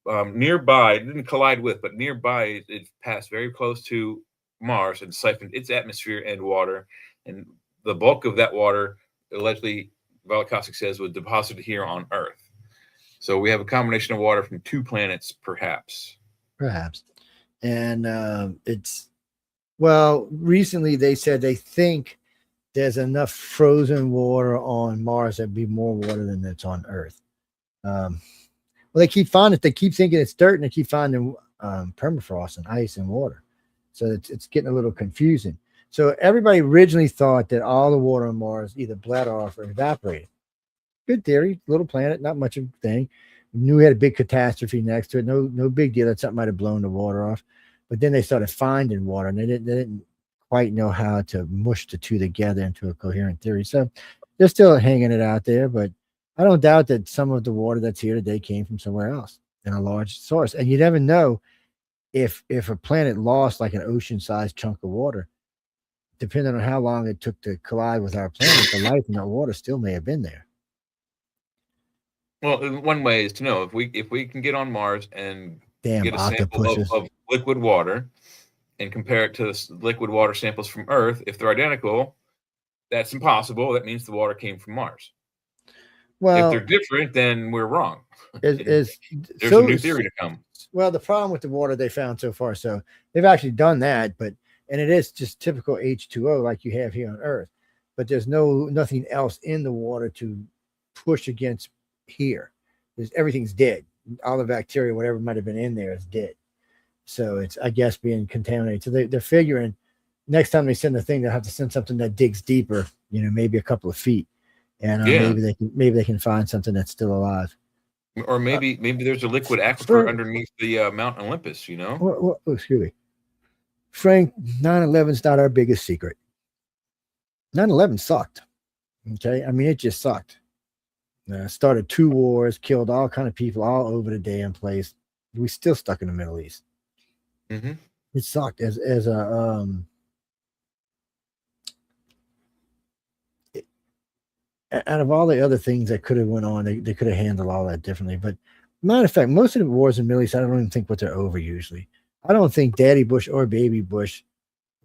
nearby, it didn't collide with, but nearby, it passed very close to Mars and siphoned its atmosphere and water, and the bulk of that water, allegedly, Velikovsky says, was deposited here on Earth. So we have a combination of water from two planets, perhaps. Perhaps. And recently they said they think there's enough frozen water on Mars that'd be more water than that's on Earth. Well, they keep thinking it's dirt, and they keep finding permafrost and ice and water. So it's getting a little confusing. So everybody originally thought that all the water on Mars either bled off or evaporated. Good theory, little planet, not much of a thing. Knew we had a big catastrophe next to it. No big deal that something might have blown the water off. But then they started finding water, and they didn't quite know how to mush the two together into a coherent theory. So they're still hanging it out there, but I don't doubt that some of the water that's here today came from somewhere else in a large source. And you never know if a planet lost like an ocean-sized chunk of water, depending on how long it took to collide with our planet, the life in that water still may have been there. Well, one way is to know if we can get on Mars and get a sample of liquid water and compare it to the liquid water samples from Earth. If they're identical, that's impossible. That means the water came from Mars. Well, if they're different, then we're wrong. There's a new theory to come. Well, the problem with the water they found so far, so they've actually done that, and it is just typical H2O like you have here on Earth, but there's nothing else in the water to push against here. Everything's dead. All the bacteria, whatever might have been in there, is dead. So it's, I guess, being contaminated. So they're figuring next time they send the thing, they'll have to send something that digs deeper, maybe a couple of feet, and maybe they can find something that's still alive. Or maybe there's a liquid aquifer underneath the Mount Olympus. Excuse me, Frank. 9/11's not our biggest secret. 9/11 sucked. Okay, I mean it just sucked. Started 2 wars, killed all kind of people all over the damn place. We still stuck in the Middle East. Mm-hmm. It sucked out of all the other things that could have went on, they could have handled all that differently. But matter of fact, most of the wars in the Middle East, I don't even think they're over usually. I don't think Daddy Bush or Baby Bush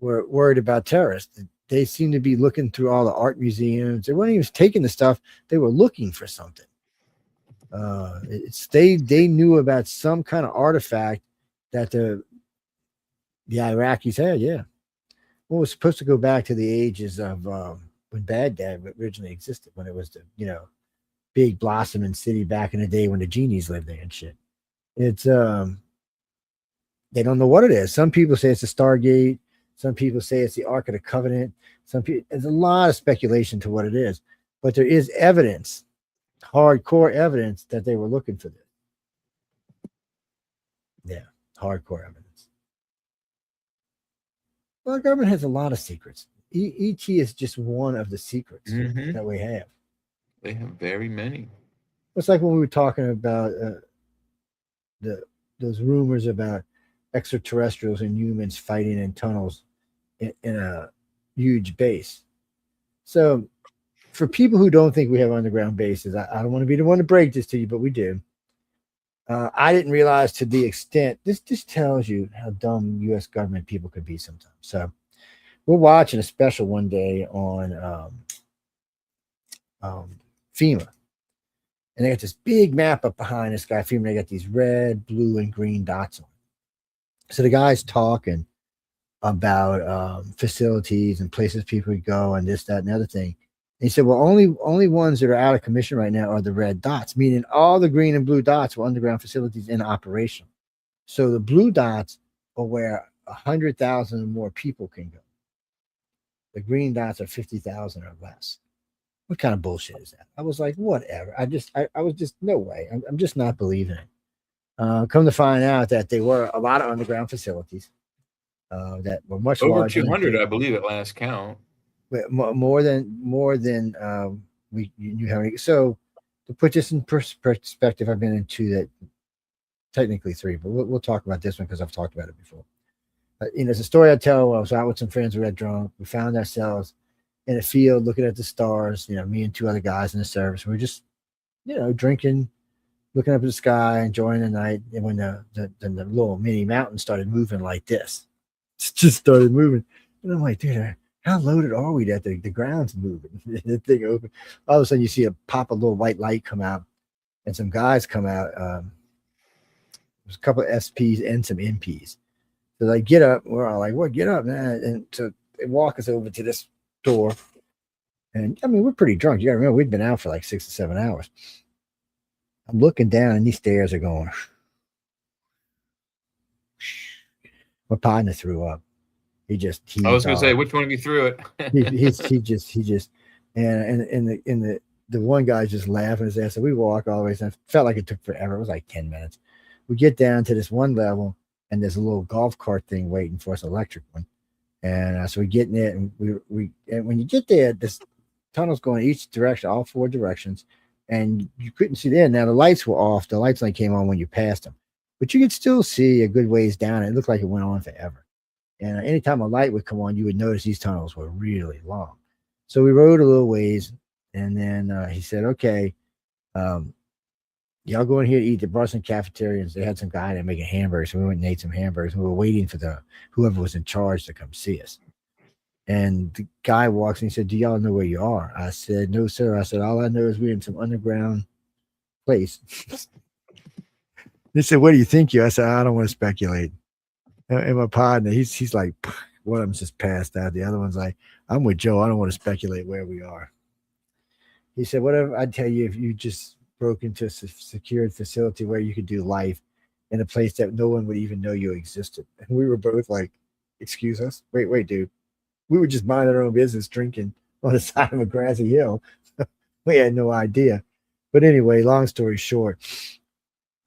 were worried about terrorists. They seem to be looking through all the art museums. They weren't even taking the stuff. They were looking for something. They knew about some kind of artifact that the Iraqis had. Yeah. Well, it was supposed to go back to the ages of when Baghdad originally existed, when it was the big blossoming city back in the day when the genies lived there and shit. It's they don't know what it is. Some people say it's a Stargate. Some people say it's the Ark of the Covenant. There's a lot of speculation to what it is, but there is evidence, hardcore evidence, that they were looking for this. Yeah, hardcore evidence. Well, our government has a lot of secrets. ET is just one of the secrets that we have. They have very many. It's like when we were talking about those rumors about extraterrestrials and humans fighting in tunnels in a huge base. So for people who don't think we have underground bases, I don't want to be the one to break this to you, but we do. I didn't realize to the extent, this just tells you how dumb U.S. government people could be sometimes. So we're watching a special one day on FEMA. And they got this big map up behind this guy, FEMA. They got these red, blue, and green dots on it. So the guy's talking about facilities and places people would go and this, that, and the other thing. And he said, well, only ones that are out of commission right now are the red dots, meaning all the green and blue dots were underground facilities in operation. So the blue dots are where 100,000 or more people can go. The green dots are 50,000 or less. What kind of bullshit is that? I was like, whatever. I was just, no way. I'm just not believing it. Come to find out that there were a lot of underground facilities that were much Over larger. 200, I believe, at last count. But more than we knew how many. So to put this in perspective, I've been in two, that technically three, but we'll talk about this one because I've talked about it before. It's a story I tell when I was out with some friends. We got drunk. We found ourselves in a field looking at the stars. Me and two other guys in the service. We were just, drinking, looking up at the sky, enjoying the night. And when the little mini mountain started moving like this, it just started moving. And I'm like, dude, how loaded are we that the ground's moving? The thing open. All of a sudden, you see a pop, a little white light come out, and some guys come out. There's a couple of SPs and some MPs. So they get up. We're all like, "What? Get up, man!" And so they walk us over to this door. And I mean, we're pretty drunk. You got to remember, we'd been out for like 6 or 7 hours. I'm looking down, and these stairs are going. My partner threw up. I was going to say, which one of you threw it? he just, and the one guy's just laughing his ass. So we walk all the way. And it felt like it took forever. It was like 10 minutes. We get down to this one level, and there's a little golf cart thing waiting for us, electric one. And so we get in it, and and when you get there, this tunnel's going each direction, all 4 directions, and you couldn't see there. Now the lights were off. The lights only came on when you passed them, but you could still see a good ways down. It looked like it went on forever. And anytime a light would come on, you would notice these tunnels were really long. So we rode a little ways, and then he said, "Okay, y'all go in here to eat." The Boston cafeterias, they had some guy there making hamburgers. So we went and ate some hamburgers. And we were waiting for whoever was in charge to come see us. And the guy walks and he said, "Do y'all know where you are?" I said, "No, sir." I said, "All I know is we're in some underground place." They said, "What do you think you?" I said, "I don't want to speculate." And my partner, he's like, one of them's just passed out. The other one's like, "I'm with Joe. I don't want to speculate where we are." He said, "Whatever I'd tell you if you just broke into a secured facility where you could do life in a place that no one would even know you existed." And we were both like, "Excuse us? Wait, dude. We were just minding our own business, drinking on the side of a grassy hill." We had no idea. But anyway, long story short,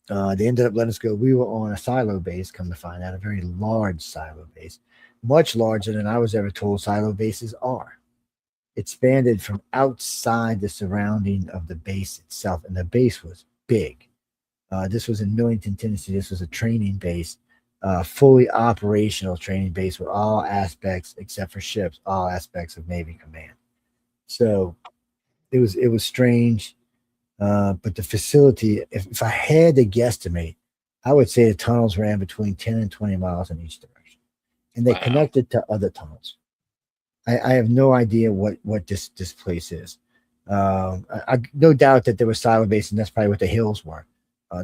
they ended up letting us go. We were on a silo base, come to find out, a very large silo base, much larger than I was ever told silo bases are. It expanded from outside the surrounding of the base itself, and the base was big. This was in Millington, Tennessee. This was a training base, fully operational training base with all aspects, except for ships, all aspects of Navy command. So it was strange. But the facility, if I had to guesstimate, I would say the tunnels ran between 10 and 20 miles in each direction. And they connected to other tunnels. I have no idea what this place is. I no doubt that there was silo base, and that's probably what the hills were.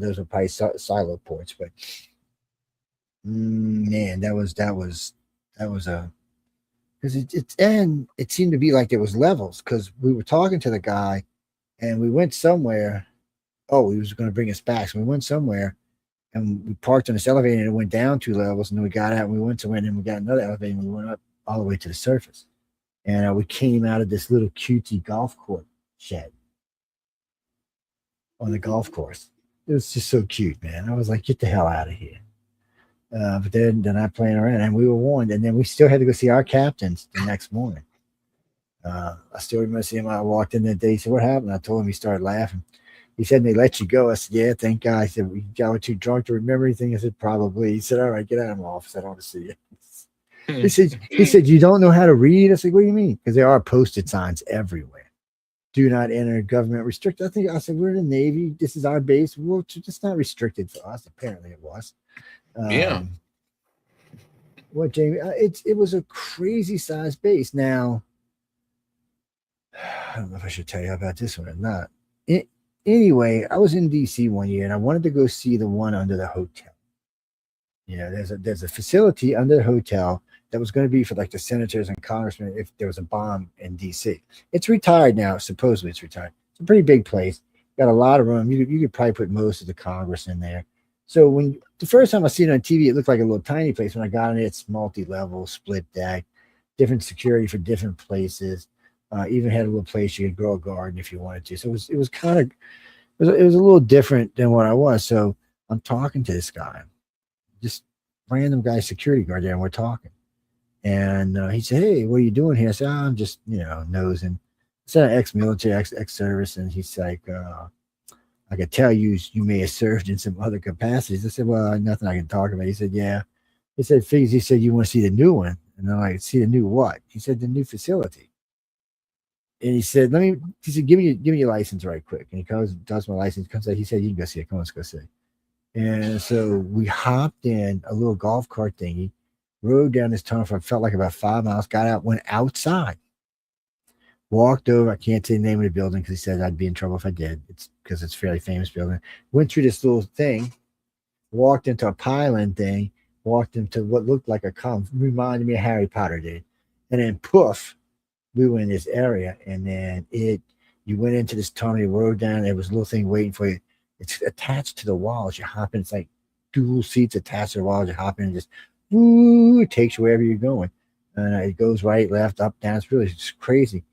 Those were probably silo ports. But man, that was a, because it seemed to be like there was levels, because we were talking to the guy. And we went somewhere. Oh, he was going to bring us back. So we went somewhere, and we parked on this elevator, and it went down 2 levels. And then we got out, and we went somewhere, and then we got another elevator, and we went up all the way to the surface. And we came out of this little cutesy golf court shed on the golf course. It was just so cute, man. I was like, get the hell out of here. But they're not playing around, and we were warned. And then we still had to go see our captains the next morning. I still remember seeing him. I walked in that day. He said, "What happened?" I told him. He started laughing. He said, "They let you go." I said, "Yeah, thank God." He said, "Y'all were too drunk to remember anything?" I said, "Probably." He said, "All right, get out of my office. I don't want to see you." He said, "You don't know how to read?" I said, "What do you mean?" Because there are posted signs everywhere. Do not enter, government restricted. I said, "We're in the Navy. This is our base. Well, it's not restricted for us." Apparently it was. Yeah. What, Jamie? It was a crazy sized base. Now, I don't know if I should tell you about this one or not. Anyway, I was in DC one year, and I wanted to go see the one under the hotel. There's a facility under the hotel that was going to be for like the senators and congressmen if there was a bomb in DC. It's retired now. Supposedly it's retired. It's a pretty big place. Got a lot of room. You could probably put most of the Congress in there. So when the first time I seen it on TV, it looked like a little tiny place. When I got in it, it's multi-level, split deck, different security for different places. Even had a little place you could grow a garden if you wanted to. So it was kind of it was a little different than what I was. So I'm talking to this guy, just random guy, security guard there, and we're talking. And he said, "Hey, what are you doing here?" I said, "I'm just, nosing." I said, "Ex-military, ex-service," and he's like, "I could tell you may have served in some other capacities." I said, "Well, nothing I can talk about." He said, "Yeah." He said, "Figs." He said, "You want to see the new one?" And I'm like, "See the new what?" He said, "The new facility." And he said, He said, give me your license right quick." And he goes, does my license, comes out. He said, "You can go see it. Come on, let's go see." And so we hopped in a little golf cart thingy, rode down this tunnel for, felt like about 5 miles, got out, went outside, walked over. I can't say the name of the building because he said I'd be in trouble if I did. It's because it's a fairly famous building. Went through this little thing, walked into a pylon thing, walked into what looked like a column, reminded me of Harry Potter did. And then poof, we were in this area, and then you went into this tunnel, you rode down, there was a little thing waiting for you. It's attached to the walls. You hop in, it's like dual seats attached to the walls. You hop in and just it takes you wherever you're going. And it goes right, left, up, down. It's crazy.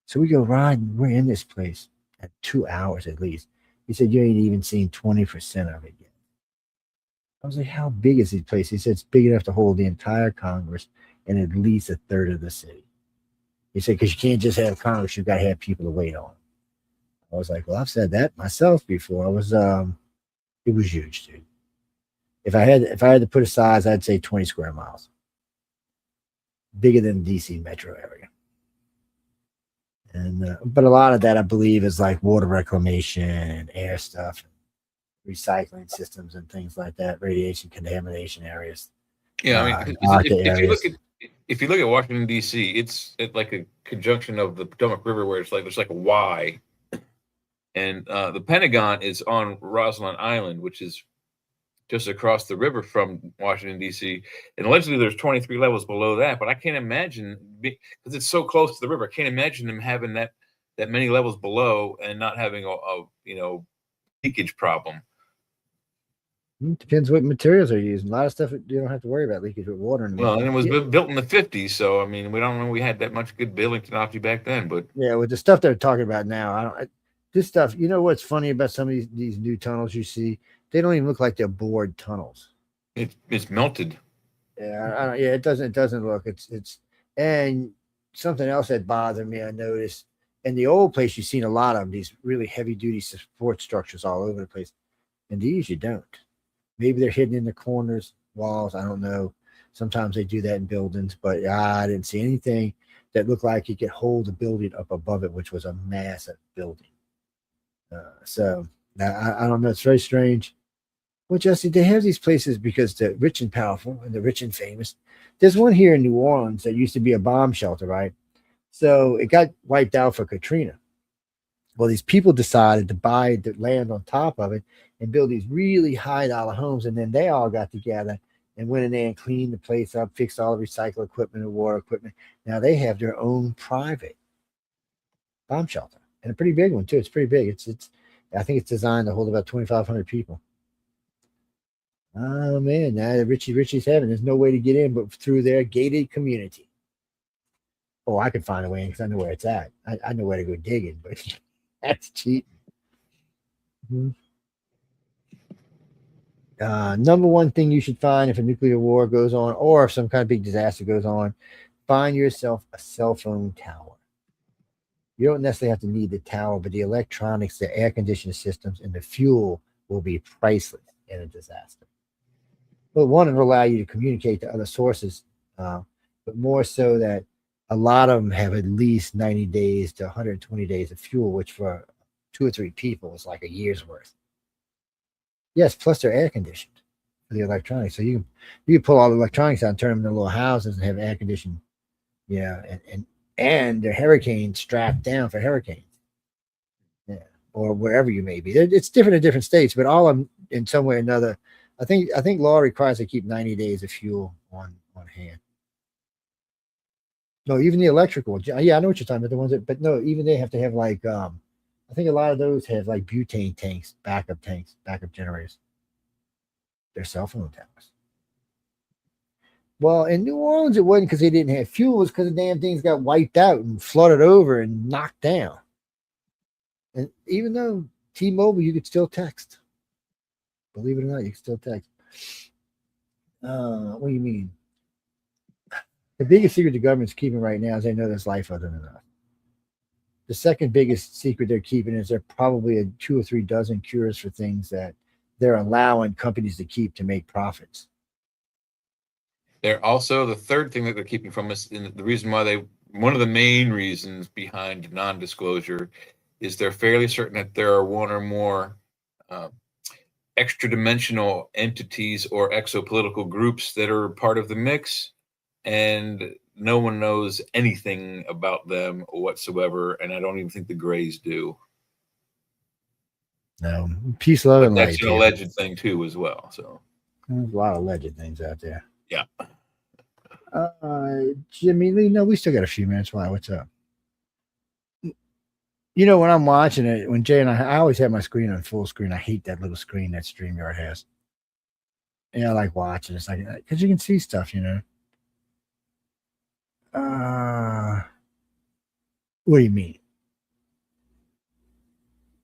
So we go riding, we're in this place at 2 hours at least. He said, "You ain't even seen 20% of it yet." I was like, "How big is this place?" He said, "It's big enough to hold the entire Congress and at least a third of the city." He said, "Because you can't just have Congress, you've got to have people to wait on." I was like, "Well, I've said that myself before." It was huge, dude. If I had to put a size, I'd say 20 square miles. Bigger than the DC metro area. And but a lot of that, I believe, is like water reclamation and air stuff, and recycling systems and things like that, radiation contamination areas. Yeah, I mean, if you look at Washington D.C., it's like a conjunction of the Potomac River, where there's like a Y, and the Pentagon is on Roslyn Island, which is just across the river from Washington D.C. And allegedly, there's 23 levels below that. But I can't imagine, because it's so close to the river, I can't imagine them having that many levels below and not having a leakage problem. It depends what materials are using. A lot of stuff you don't have to worry about leakage with water. Well, and it was built in the 50s, so I mean, we don't know we had that much good building technology back then. But yeah, with the stuff they're talking about now, this stuff. You know what's funny about some of these new tunnels you see? They don't even look like they're bored tunnels. It's melted. Yeah, it doesn't look. It's and something else that bothered me. I noticed in the old place you've seen a lot of them, these really heavy duty support structures all over the place, and these you don't. Maybe they're hidden in the corners, walls. I don't know. Sometimes they do that in buildings, but I didn't see anything that looked like it could hold a building up above it, which was a massive building. So I don't know. It's very strange. Well, Jesse, they have these places because the rich and powerful and the rich and famous. There's one here in New Orleans that used to be a bomb shelter, right? So it got wiped out for Katrina. Well, these people decided to buy the land on top of it and build these really high dollar homes. And then they all got together and went in there and cleaned the place up, fixed all the recycle equipment and water equipment. Now they have their own private bomb shelter, and a pretty big one too. It's pretty big. I think it's designed to hold about 2,500 people. Oh man, now the Richie's heaven. There's no way to get in but through their gated community. Oh, I can find a way in because I know where it's at. I know where to go digging, but that's cheating. Mm-hmm. Number one thing you should find if a nuclear war goes on or if some kind of big disaster goes on, find yourself a cell phone tower. You don't necessarily have to need the tower, but the electronics, the air conditioning systems, and the fuel will be priceless in a disaster. Well, one, it'll allow you to communicate to other sources, but more so that a lot of them have at least 90 days to 120 days of fuel, which for 2 or 3 people is like a year's worth. Yes, plus they're air conditioned for the electronics. So you can pull all the electronics out and turn them into little houses and have air conditioning. Yeah, and they're hurricane strapped down for hurricanes. Yeah, or wherever you may be. It's different in different states, but all of them in some way or another. I think law requires they keep 90 days of fuel on hand. No, even the electrical. Yeah, I know what you're talking about. The ones but no, even they have to have like I think a lot of those have like butane tanks, backup generators. They're cell phone towers. Well, in New Orleans, it wasn't because they didn't have fuel. It was because the damn things got wiped out and flooded over and knocked down. And even though T-Mobile, you could still text. Believe it or not, you can still text. What do you mean? The biggest secret the government's keeping right now is they know there's life other than Earth. The second biggest secret they're keeping is there are probably 2 or 3 dozen cures for things that they're allowing companies to keep to make profits. They're also the third thing that they're keeping from us, and the reason why one of the main reasons behind non-disclosure is they're fairly certain that there are one or more extra-dimensional entities or exopolitical groups that are part of the mix, and no one knows anything about them whatsoever, and I don't even think the Greys do. No, peace, love, and light. That's an alleged thing too, as well. So there's a lot of alleged things out there. Yeah. Jimmy Lee, no, we still got a few minutes. Why? What's up? You know, when I'm watching it, when Jay and I always have my screen on full screen. I hate that little screen that StreamYard has. Yeah, I like watching. It's like, because you can see stuff, you know. What do you mean?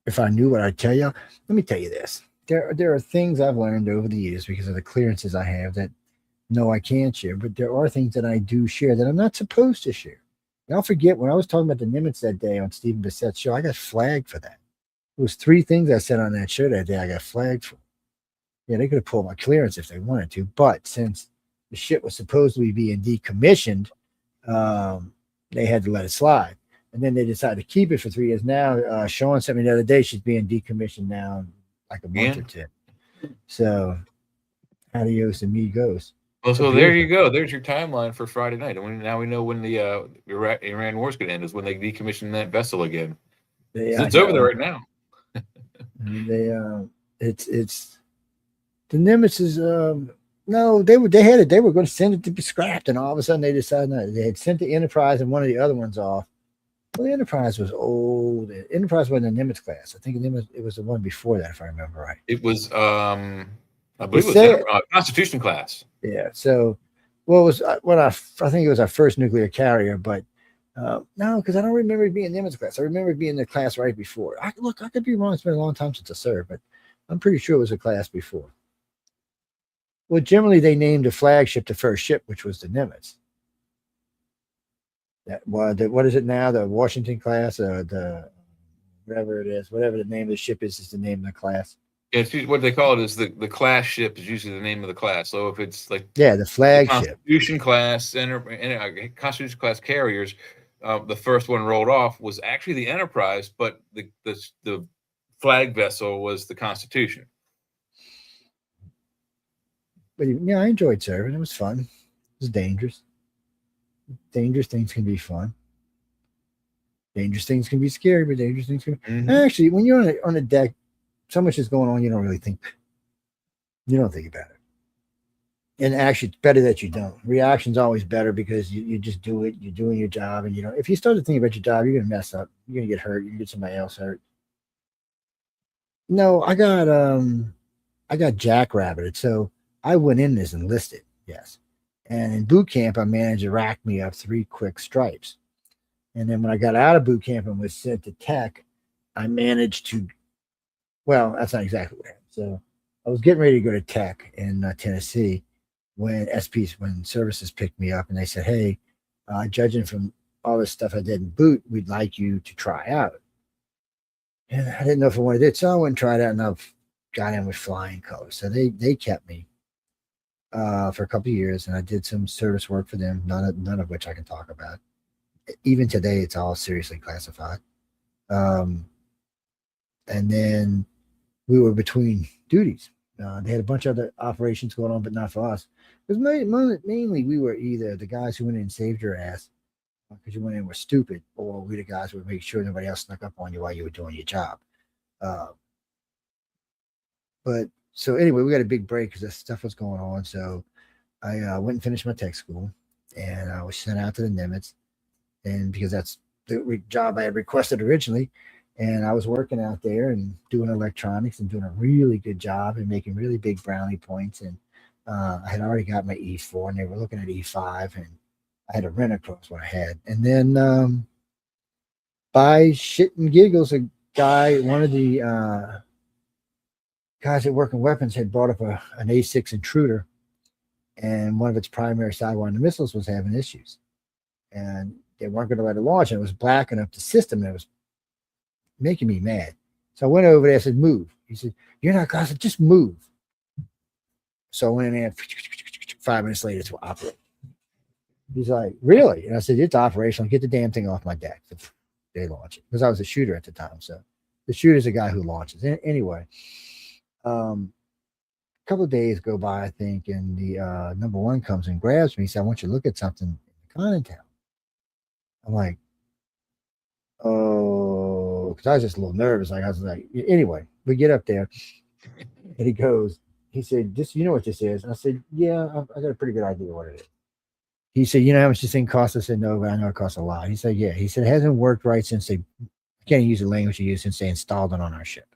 If I knew what I'd tell you, let me tell you this. There are things I've learned over the years because of the clearances I have that no, I can't share, but there are things that I do share that I'm not supposed to share. And I'll forget when I was talking about the Nimitz that day on Stephen Bissett's show, I got flagged for that. It was 3 things I said on that show that day I got flagged for. Yeah, they could have pulled my clearance if they wanted to, but since the shit was supposedly being decommissioned, they had to let it slide. And then they decided to keep it for 3 years. Now, Sean sent me the other day, she's being decommissioned now in like a month or 2. So, adios amigos. Well, so there you go. There's your timeline for Friday night. And now we know when the Iran war is going to end, is when they decommission that vessel again. It's over there right now. It's the Nimitz is no, they had it. They were going to send it to be scrapped, and all of a sudden they decided not. They had sent the Enterprise and one of the other ones off. Well, the Enterprise was old. The Enterprise wasn't the Nimitz class. I think it was the one before that, if I remember right. It was I believe it was Constitution class. Yeah. So, well, it was I think it was our first nuclear carrier, but no, because I don't remember it being Nimitz class. I remember it being the class right before. I could be wrong. It's been a long time since I served, but I'm pretty sure it was a class before. Well, generally they named the flagship the first ship, which was the Nimitz. What is it now? The Washington class, the whatever it is, whatever the name of the ship is the name of the class. Yeah, it's what they call it is the class ship is usually the name of the class. So if it's like the flagship, Constitution class, Constitution class carriers, the first one rolled off was actually the Enterprise, but the flag vessel was the Constitution. But yeah, I enjoyed serving. It was fun. It was dangerous. Dangerous things can be fun. Dangerous things can be scary, but dangerous things can be... Actually, when you're on a deck, so much is going on, you don't really think. You don't think about it. And actually, it's better that you don't. Reaction's always better because you just do it. You're doing your job, and you know if you start to think about your job, you're gonna mess up. You're gonna get hurt. You can get somebody else hurt. No, I got jackrabbited. So I went in as enlisted, yes. And in boot camp, I managed to rack me up 3 quick stripes. And then when I got out of boot camp and was sent to tech, I managed to, well, that's not exactly what happened. So I was getting ready to go to tech in Tennessee when services picked me up and they said, hey, judging from all this stuff I did in boot, we'd like you to try out. And I didn't know if I wanted it, so I went and tried out, and I got in with flying colors. So they kept me for a couple of years, and I did some service work for them, none of which I can talk about. Even today, it's all seriously classified. And then we were between duties. They had a bunch of other operations going on, but not for us. Because mainly we were either the guys who went in and saved your ass because you went in and were stupid, or we the guys who would make sure nobody else snuck up on you while you were doing your job. But so anyway, we got a big break because this stuff was going on. So I went and finished my tech school, and I was sent out to the Nimitz, and because that's the job I had requested originally, and I was working out there and doing electronics and doing a really good job and making really big brownie points. And I had already got my E4, and they were looking at E5, and I had to rent across what I had. And then by shit and giggles, a guy, one of the guys that work in weapons, had brought up an A6 intruder, and one of its primary sidewinder missiles was having issues, and they weren't going to let it launch. And it was blacking up the system, and it was making me mad. So I went over there. I said, "Move." He said, "You're not." I said, "Just move." So I went in there. 5 minutes later, it's operating. He's like, "Really?" And I said, "It's operational. Get the damn thing off my deck." They launch it because I was a shooter at the time. So the shooter's a guy who launches. Anyway, a couple of days go by, I think, and the number one comes and grabs me. He said, "I want you to look at something in the conning tower." I'm like, "Oh," because I was just a little nervous. Like I was like, anyway, we get up there, and he said, "This, you know what this is?" And I said, "Yeah, I got a pretty good idea what it is." He said, "You know how much this thing costs?" I said, "No, but I know it costs a lot." He said, "Yeah." He said, "It hasn't worked right since I can't use the language he used, since they installed it on our ship."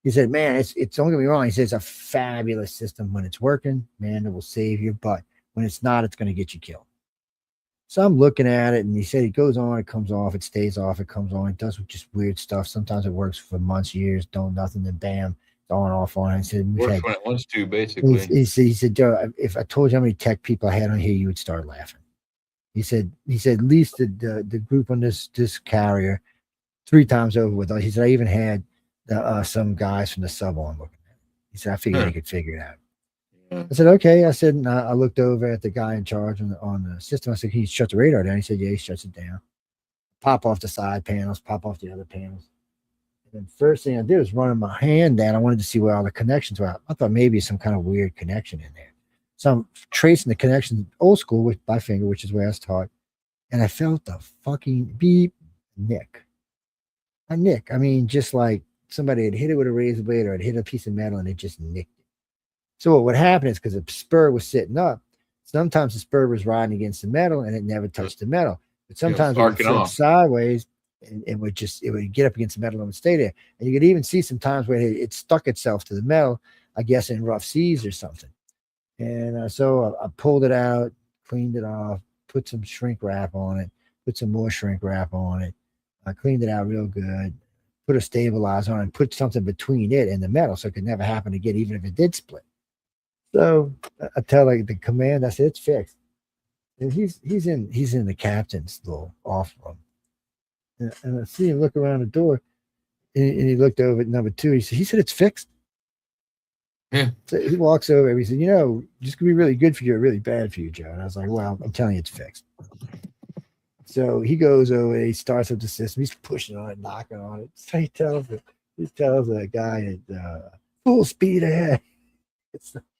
He said, "Man, it's don't get me wrong." He said, "It's a fabulous system when it's working, man. It will save you, but when it's not, it's going to get you killed." So I'm looking at it, and he said it goes on, it comes off, it stays off, it comes on, it does just weird stuff. Sometimes it works for months, years, don't nothing, then bam, it's on off on. He said, Works when it wants to, basically. He said, "Joe, if I told you how many tech people I had on here, you would start laughing." He said, "At least the group on this carrier 3 times over with us." He said, "I even had some guys from the sub on looking at it." He said, "I figured they could figure it out." I said, "Okay." I said, and I looked over at the guy in charge on the system. I said, "Can you shut the radar down?" He said, "Yeah." He shuts it down. Pop off the side panels, pop off the other panels. And then first thing I did was running my hand down. I wanted to see where all the connections were. I thought maybe some kind of weird connection in there. So I'm tracing the connection old school with my finger, which is where I was taught. And I felt the fucking beep nick. A nick. I mean, just like somebody had hit it with a razor blade or had hit a piece of metal and it just nicked it. So what would happen is, because the spur was sitting up, sometimes the spur was riding against the metal and it never touched the metal. But sometimes it would sit sideways and it would get up against the metal and would stay there. And you could even see some times where it stuck itself to the metal, I guess in rough seas or something. And so I pulled it out, cleaned it off, put some shrink wrap on it, put some more shrink wrap on it. I cleaned it out real good, put a stabilizer on it, and put something between it and the metal so it could never happen again, even if it did split. So I tell the command, I said, "It's fixed." And he's in the captain's little off room. And I see him look around the door, and he looked over at number 2. He said, "It's fixed." Yeah. So he walks over and he said, "This could be really good for you or really bad for you, Joe." And I was like, "Well, I'm telling you, it's fixed." So he goes over, he starts up the system, he's pushing on it, knocking on it. So he tells the guy at full speed ahead.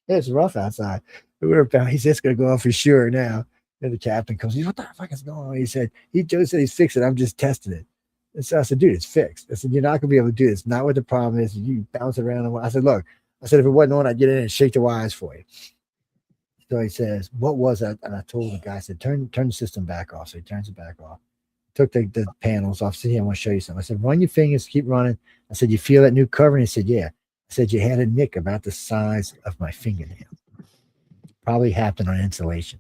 It's rough outside. He said it's going to go off for sure now. And the captain comes, "What the fuck is going on?" He said, Joe said he's fixing it. I'm just testing it. And so I said, "Dude, it's fixed." I said, "You're not going to be able to do this. Not what the problem is. You bounce it around. I said, "Look," I said, "if it wasn't on, I'd get in and shake the wires for you." So he says, "What was that?" And I told the guy, I said, turn the system back off. So he turns it back off. Took the panels off. I said, "Yeah, I want to show you something." I said, "Run your fingers, keep running." I said, "You feel that new cover?" And he said, "Yeah." I said, "You had a nick about the size of my fingernail. Probably happened on insulation."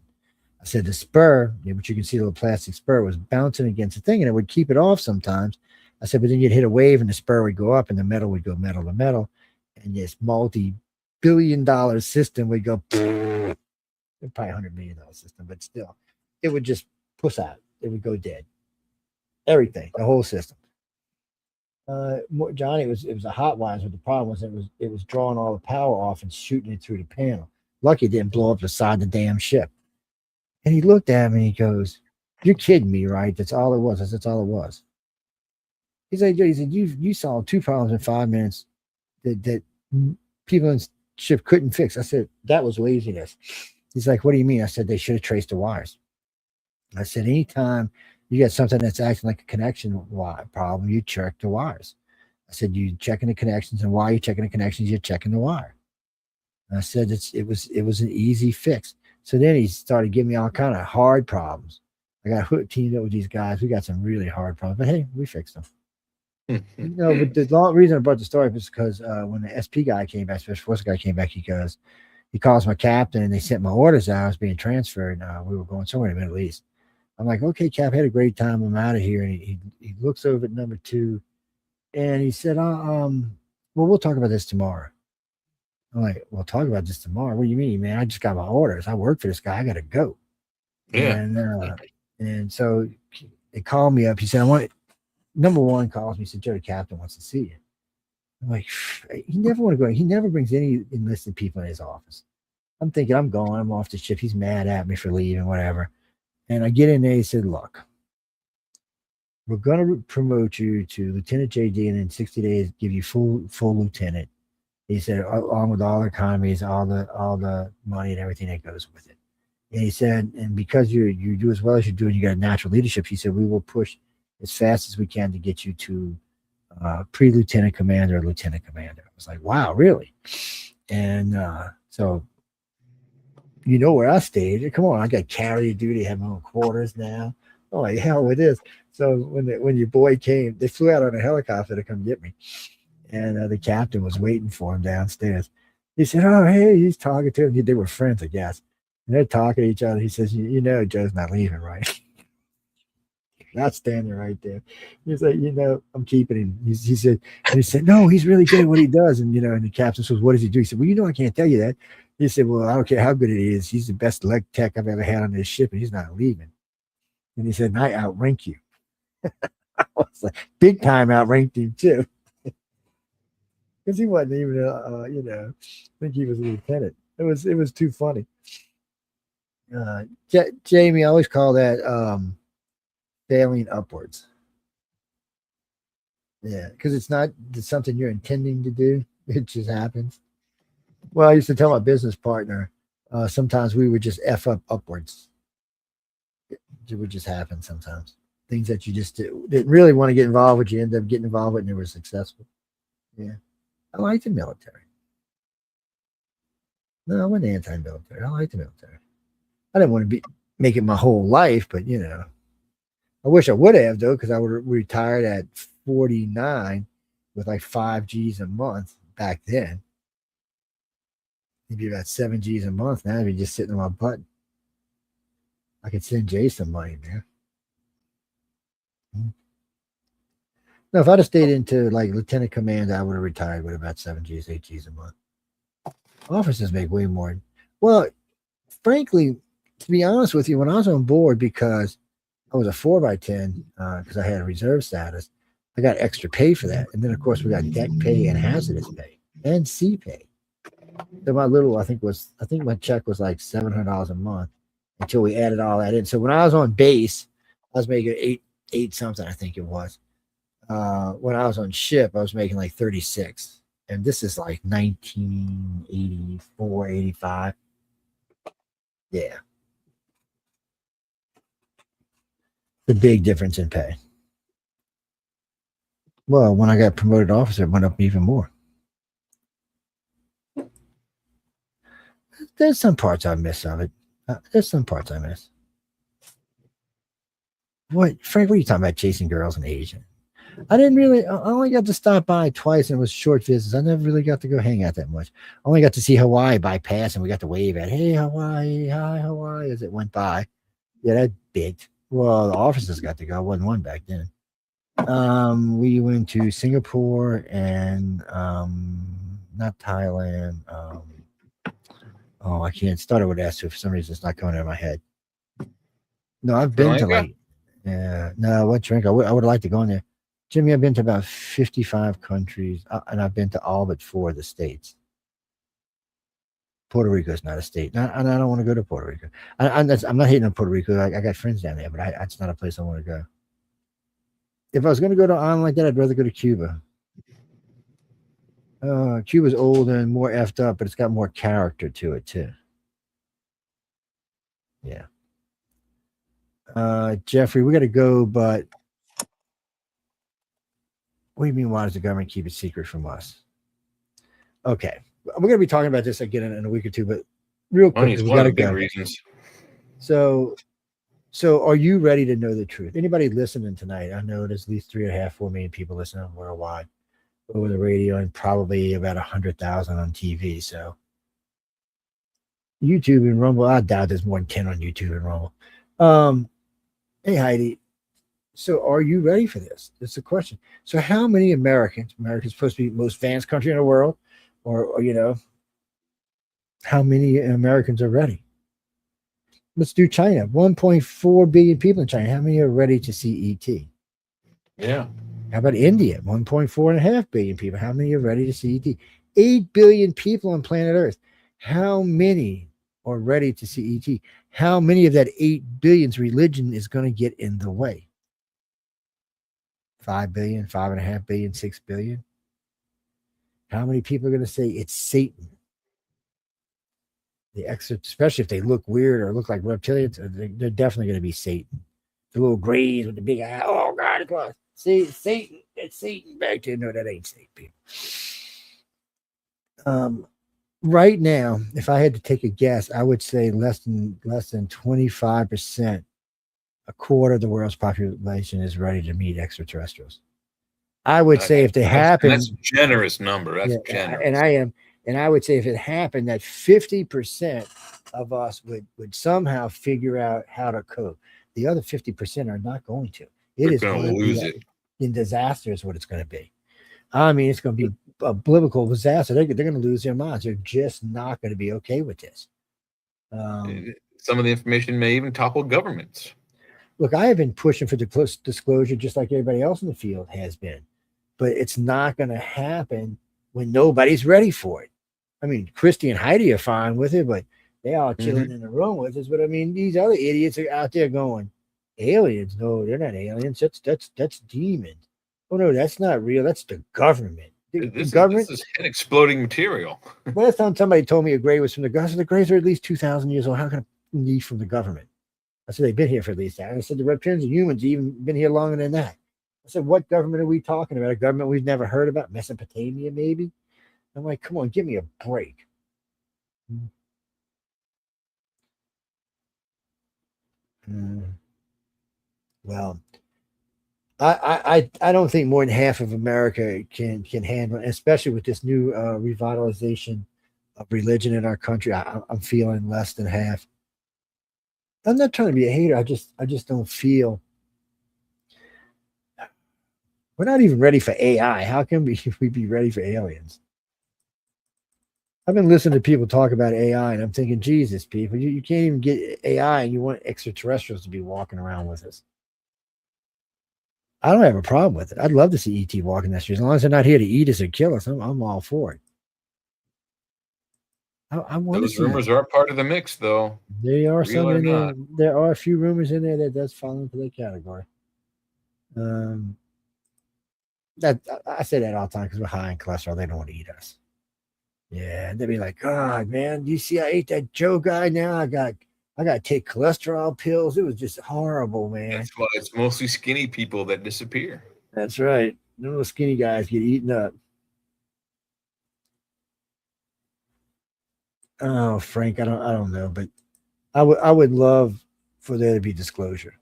I said, "The spur, which you can see the little plastic spur, was bouncing against the thing, and it would keep it off sometimes." I said, "But then you'd hit a wave and the spur would go up and the metal would go metal to metal. And this multi-billion-dollar system would go, probably $100 million system, but still, it would just push out. It would go dead. Everything, the whole system." Johnny, it was a hot wires, but the problem was it was drawing all the power off and shooting it through the panel. Lucky it didn't blow up the side of the damn ship. And he looked at me and he goes, "You're kidding me, right? That's all it was." I said, "That's all it was." He said, "You solved 2 problems in 5 minutes that people in the ship couldn't fix." I said, "That was laziness." He's like, "What do you mean?" I said, "They should have traced the wires." I said, "Anytime you got something that's acting like a connection problem, you check the wires." I said, "You checking the connections, and while you're checking the connections, you're checking the wire." And I said, it was an easy fix. So then he started giving me all kind of hard problems. I got teamed up with these guys. We got some really hard problems, but hey, we fixed them. But the long reason I brought the story was because when the SP guy came back, Special Forces guy came back, he goes, he calls my captain, and they sent my orders out. I was being transferred. We were going somewhere in the Middle East. I'm like, okay, Cap, had a great time. I'm out of here. And he looks over at number 2, and he said, well, we'll talk about this tomorrow. I'm like, we'll talk about this tomorrow. What do you mean, man? I just got my orders. I work for this guy. I got to go. Yeah. And so they called me up. He said, number 1 calls me. He said, Joe, the captain wants to see you. I'm like, he never want to go. He never brings any enlisted people in his office. I'm thinking, I'm going. I'm off the ship. He's mad at me for leaving, whatever. And I get in there. He said, look, we're going to promote you to Lieutenant JD, and in 60 days, give you full lieutenant. He said, along with all the economies, all the money and everything that goes with it. And he said, and because you do as well as you do, and you got natural leadership, he said, we will push as fast as we can to get you to pre-lieutenant commander or lieutenant commander. I was like, wow, really? And so, you know where I stayed. Come on, I got carrier duty, have my own quarters now. Oh, like hell with this. So when your boy came, they flew out on a helicopter to come get me. And the captain was waiting for him downstairs. He said, oh, hey, he's talking to him. They were friends, I guess. And they're talking to each other. He says, you know, Joe's not leaving, right? Not standing right there. He's like, you know, I'm keeping him. He said, no, he's really good at what he does. And, you know, and the captain says, what does he do? He said, well, you know, I can't tell you that. He said, well, I don't care how good it is. He's the best leg tech I've ever had on this ship, and he's not leaving. And he said, and I outrank you. I was like, big time outranked him, too. Because he wasn't even, you know, I think he was a lieutenant. It was too funny. Jamie, I always call that failing upwards. Yeah, because it's not something you're intending to do. It just happens. Well, I used to tell my business partner, sometimes we would just F up upwards. It would just happen sometimes. Things that you just didn't really want to get involved with, you end up getting involved with, and they were successful. Yeah. I like the military. No, I wasn't anti-military. I like the military. I didn't want to make it my whole life, but, you know. I wish I would have, though, because I would have retired at 49 with like 5 G's a month back then. Maybe about 7 G's a month now. I'd be just sitting on my butt. I could send Jay some money, man. No, if I'd have stayed into like lieutenant commander, I would have retired with about 7 G's, 8 G's a month. Officers make way more. Well, frankly, to be honest with you, when I was on board, because I was a 4x10, because I had a reserve status, I got extra pay for that. And then, of course, we got deck pay and hazardous pay and sea pay. So I think my check was like $700 a month until we added all that in. So when I was on base, I was making eight something, I think it was. When I was on ship, I was making like 36. And this is like 1984, 85. Yeah. The big difference in pay. Well, when I got promoted officer, it went up even more. There's some parts I miss of it. There's some parts I miss. What, Frank, what are you talking about, chasing girls in Asia? I only got to stop by twice, and it was short visits. I never really got to go hang out that much. I only got to see Hawaii by pass, and we got to wave at, hey, Hawaii, hi, Hawaii, as it went by. Yeah, that big. Well, the officers got to go. I wasn't one back then. We went to Singapore and not Thailand. I can't start it with S, so for some reason it's not coming out of my head. No, I've been to like, what drink? I would like to go in there. Jimmy, I've been to about 55 countries, and I've been to all but 4 of the states. Puerto Rico is not a state, and I don't want to go to Puerto Rico. I'm not hating on Puerto Rico. I got friends down there, but it's not a place I want to go. If I was going to go to an island like that, I'd rather go to Cuba. Cuba's older and more effed up, but it's got more character to it, too. Yeah. Jeffrey, we got to go, but what do you mean, why does the government keep it secret from us? Okay. We're going to be talking about this again in a week or two, but real quick, we got to go. Reasons. So are you ready to know the truth? Anybody listening tonight? I know there's at least 3.5-4 million people listening worldwide over the radio, and probably about 100,000 on TV. So YouTube and Rumble. I doubt there's more than 10 on YouTube and Rumble. Hey, Heidi. So are you ready for this? That's the question. So how many Americans supposed to be the most advanced country in the world, or how many Americans are ready? Let's do China. 1.4 billion people in China. How many are ready to see ET? Yeah. How about India? 1.4 billion people. How many are ready to see ET? 8 billion people on planet Earth. How many are ready to see ET? How many of that 8 billion's religion is going to get in the way? 5 billion, 5.5 billion, 6 billion. How many people are going to say it's Satan? The extra, especially if they look weird or look like reptilians, they're definitely going to be Satan. The little grays with the big eye. Oh God, it's close. See, Satan. It's Satan back there. No, that ain't Satan, people. Right now, if I had to take a guess, I would say less than 25%, a quarter of the world's population is ready to meet extraterrestrials. I would say if they happen, that's a generous number. That's generous. And I would say if it happened, that 50% of us would somehow figure out how to cope. The other 50% are not going to. It's going to lose it. In disaster is what it's going to be. I mean, it's going to be a biblical disaster. They're going to lose their minds. They're just not going to be okay with this. Some of the information may even topple governments. Look, I have been pushing for disclosure just like everybody else in the field has been. But it's not going to happen when nobody's ready for it. I mean, Christy and Heidi are fine with it, but they all chilling in the room with us. But I mean, these other idiots are out there going, aliens? No, they're not aliens. That's demons. Oh no, that's not real. That's the government. This is head exploding material. Last time somebody told me a grave was from the government, the graves are at least 2,000 years old. How can it be from the government? I said they've been here for at least that. And I said the reptilians and humans even been here longer than that. I said, what government are we talking about? A government we've never heard about? Mesopotamia, maybe? I'm like, come on, give me a break. Well, I don't think more than half of America can handle it, especially with this new revitalization of religion in our country. I'm feeling less than half. I'm not trying to be a hater. I just don't feel. We're not even ready for AI. How can we be ready for aliens? I've been listening to people talk about AI, and I'm thinking, Jesus, people, you can't even get AI, and you want extraterrestrials to be walking around with us. I don't have a problem with it. I'd love to see ET walking that street. As long as they're not here to eat us or kill us, I'm all for it. I want those rumors are part of the mix, though. There are some in there. There are a few rumors in there that does fall into that category. That I say that all the time because we're high in cholesterol. They don't want to eat us. Yeah, they'd be like, God, man, do you see I ate that Joe guy now? I got to take cholesterol pills. It was just horrible, man. That's why it's mostly skinny people that disappear. That's right. None of the skinny guys get eaten up. Oh, Frank, I don't know, but I would love for there to be disclosure.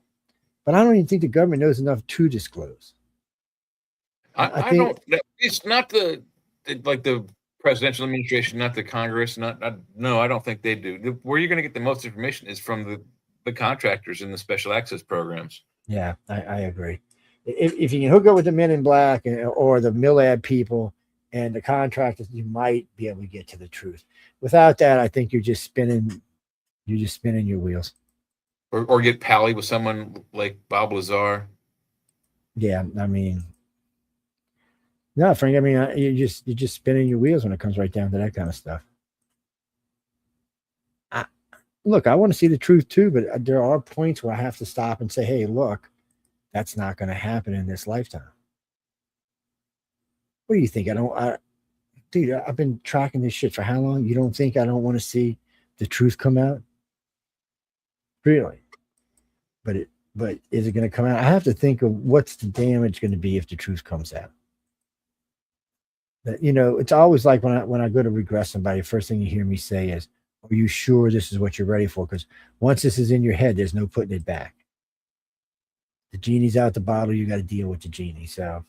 But I don't even think the government knows enough to disclose. I don't. It's not the presidential administration, not the Congress. No, I don't think they do. Where you're going to get the most information is from the contractors in the special access programs. Yeah, I agree. If you can hook up with the Men in Black or the Millad people and the contractors, you might be able to get to the truth. Without that, I think you're just spinning your wheels. Or get pally with someone like Bob Lazar. Yeah, I mean, no, Frank. I mean, you're just spinning your wheels when it comes right down to that kind of stuff. Look, I want to see the truth too, but there are points where I have to stop and say, "Hey, look, that's not going to happen in this lifetime." What do you think? Dude, I've been tracking this shit for how long? You don't think I don't want to see the truth come out? Really? But is it going to come out? I have to think of what's the damage going to be if the truth comes out. That, it's always like when I go to regress somebody, first thing you hear me say is, "Are you sure this is what you're ready for?" Because once this is in your head, there's no putting it back. The genie's out the bottle. You got to deal with the genie. So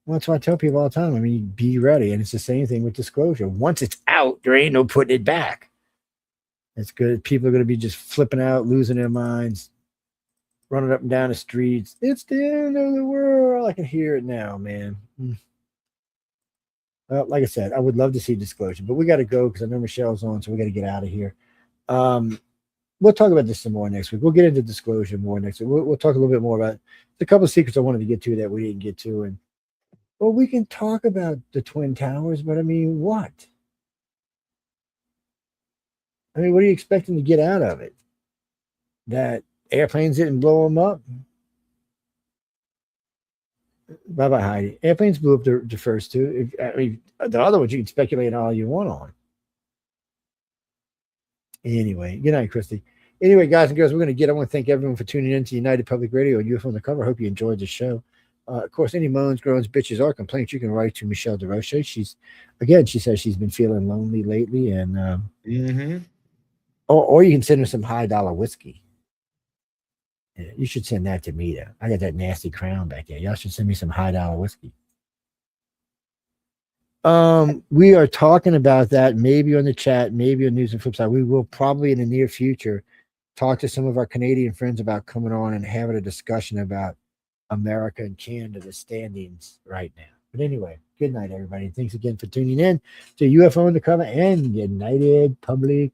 that's what I tell people all the time. I mean, be ready. And it's the same thing with disclosure. Once it's out out, there ain't no putting it back. It's good. People are going to be just flipping out, losing their minds, running up and down the streets. It's the end of the world. I can hear it now, man. Well, like I said, I would love to see disclosure, but we got to go because I know Michelle's on, so we got to get out of here. We'll talk about this some more next week. We'll get into disclosure more next week. We'll talk a little bit more about a couple of secrets I wanted to get to that we didn't get to. And well, we can talk about the Twin Towers, but I mean, what? I mean, what are you expecting to get out of it? That airplanes didn't blow them up? Bye-bye, Heidi. Airplanes blew up the first two. I mean, the other ones you can speculate all you want on. Anyway, good night, Christy. Anyway, guys and girls, I want to thank everyone for tuning in to United Public Radio and UFO Undercover. I hope you enjoyed the show. Of course, any moans, groans, bitches, or complaints, you can write to Michelle DeRoche. She says she's been feeling lonely lately, and or you can send her some $high whiskey. Yeah, you should send that to me, though. I got that nasty crown back there. Y'all should send me some $high whiskey. We are talking about that maybe on the chat, maybe on News and Flipside. We will probably in the near future talk to some of our Canadian friends about coming on and having a discussion about America and Canada, the standings right now. But anyway, good night, everybody. Thanks again for tuning in to UFO Undercover and United Public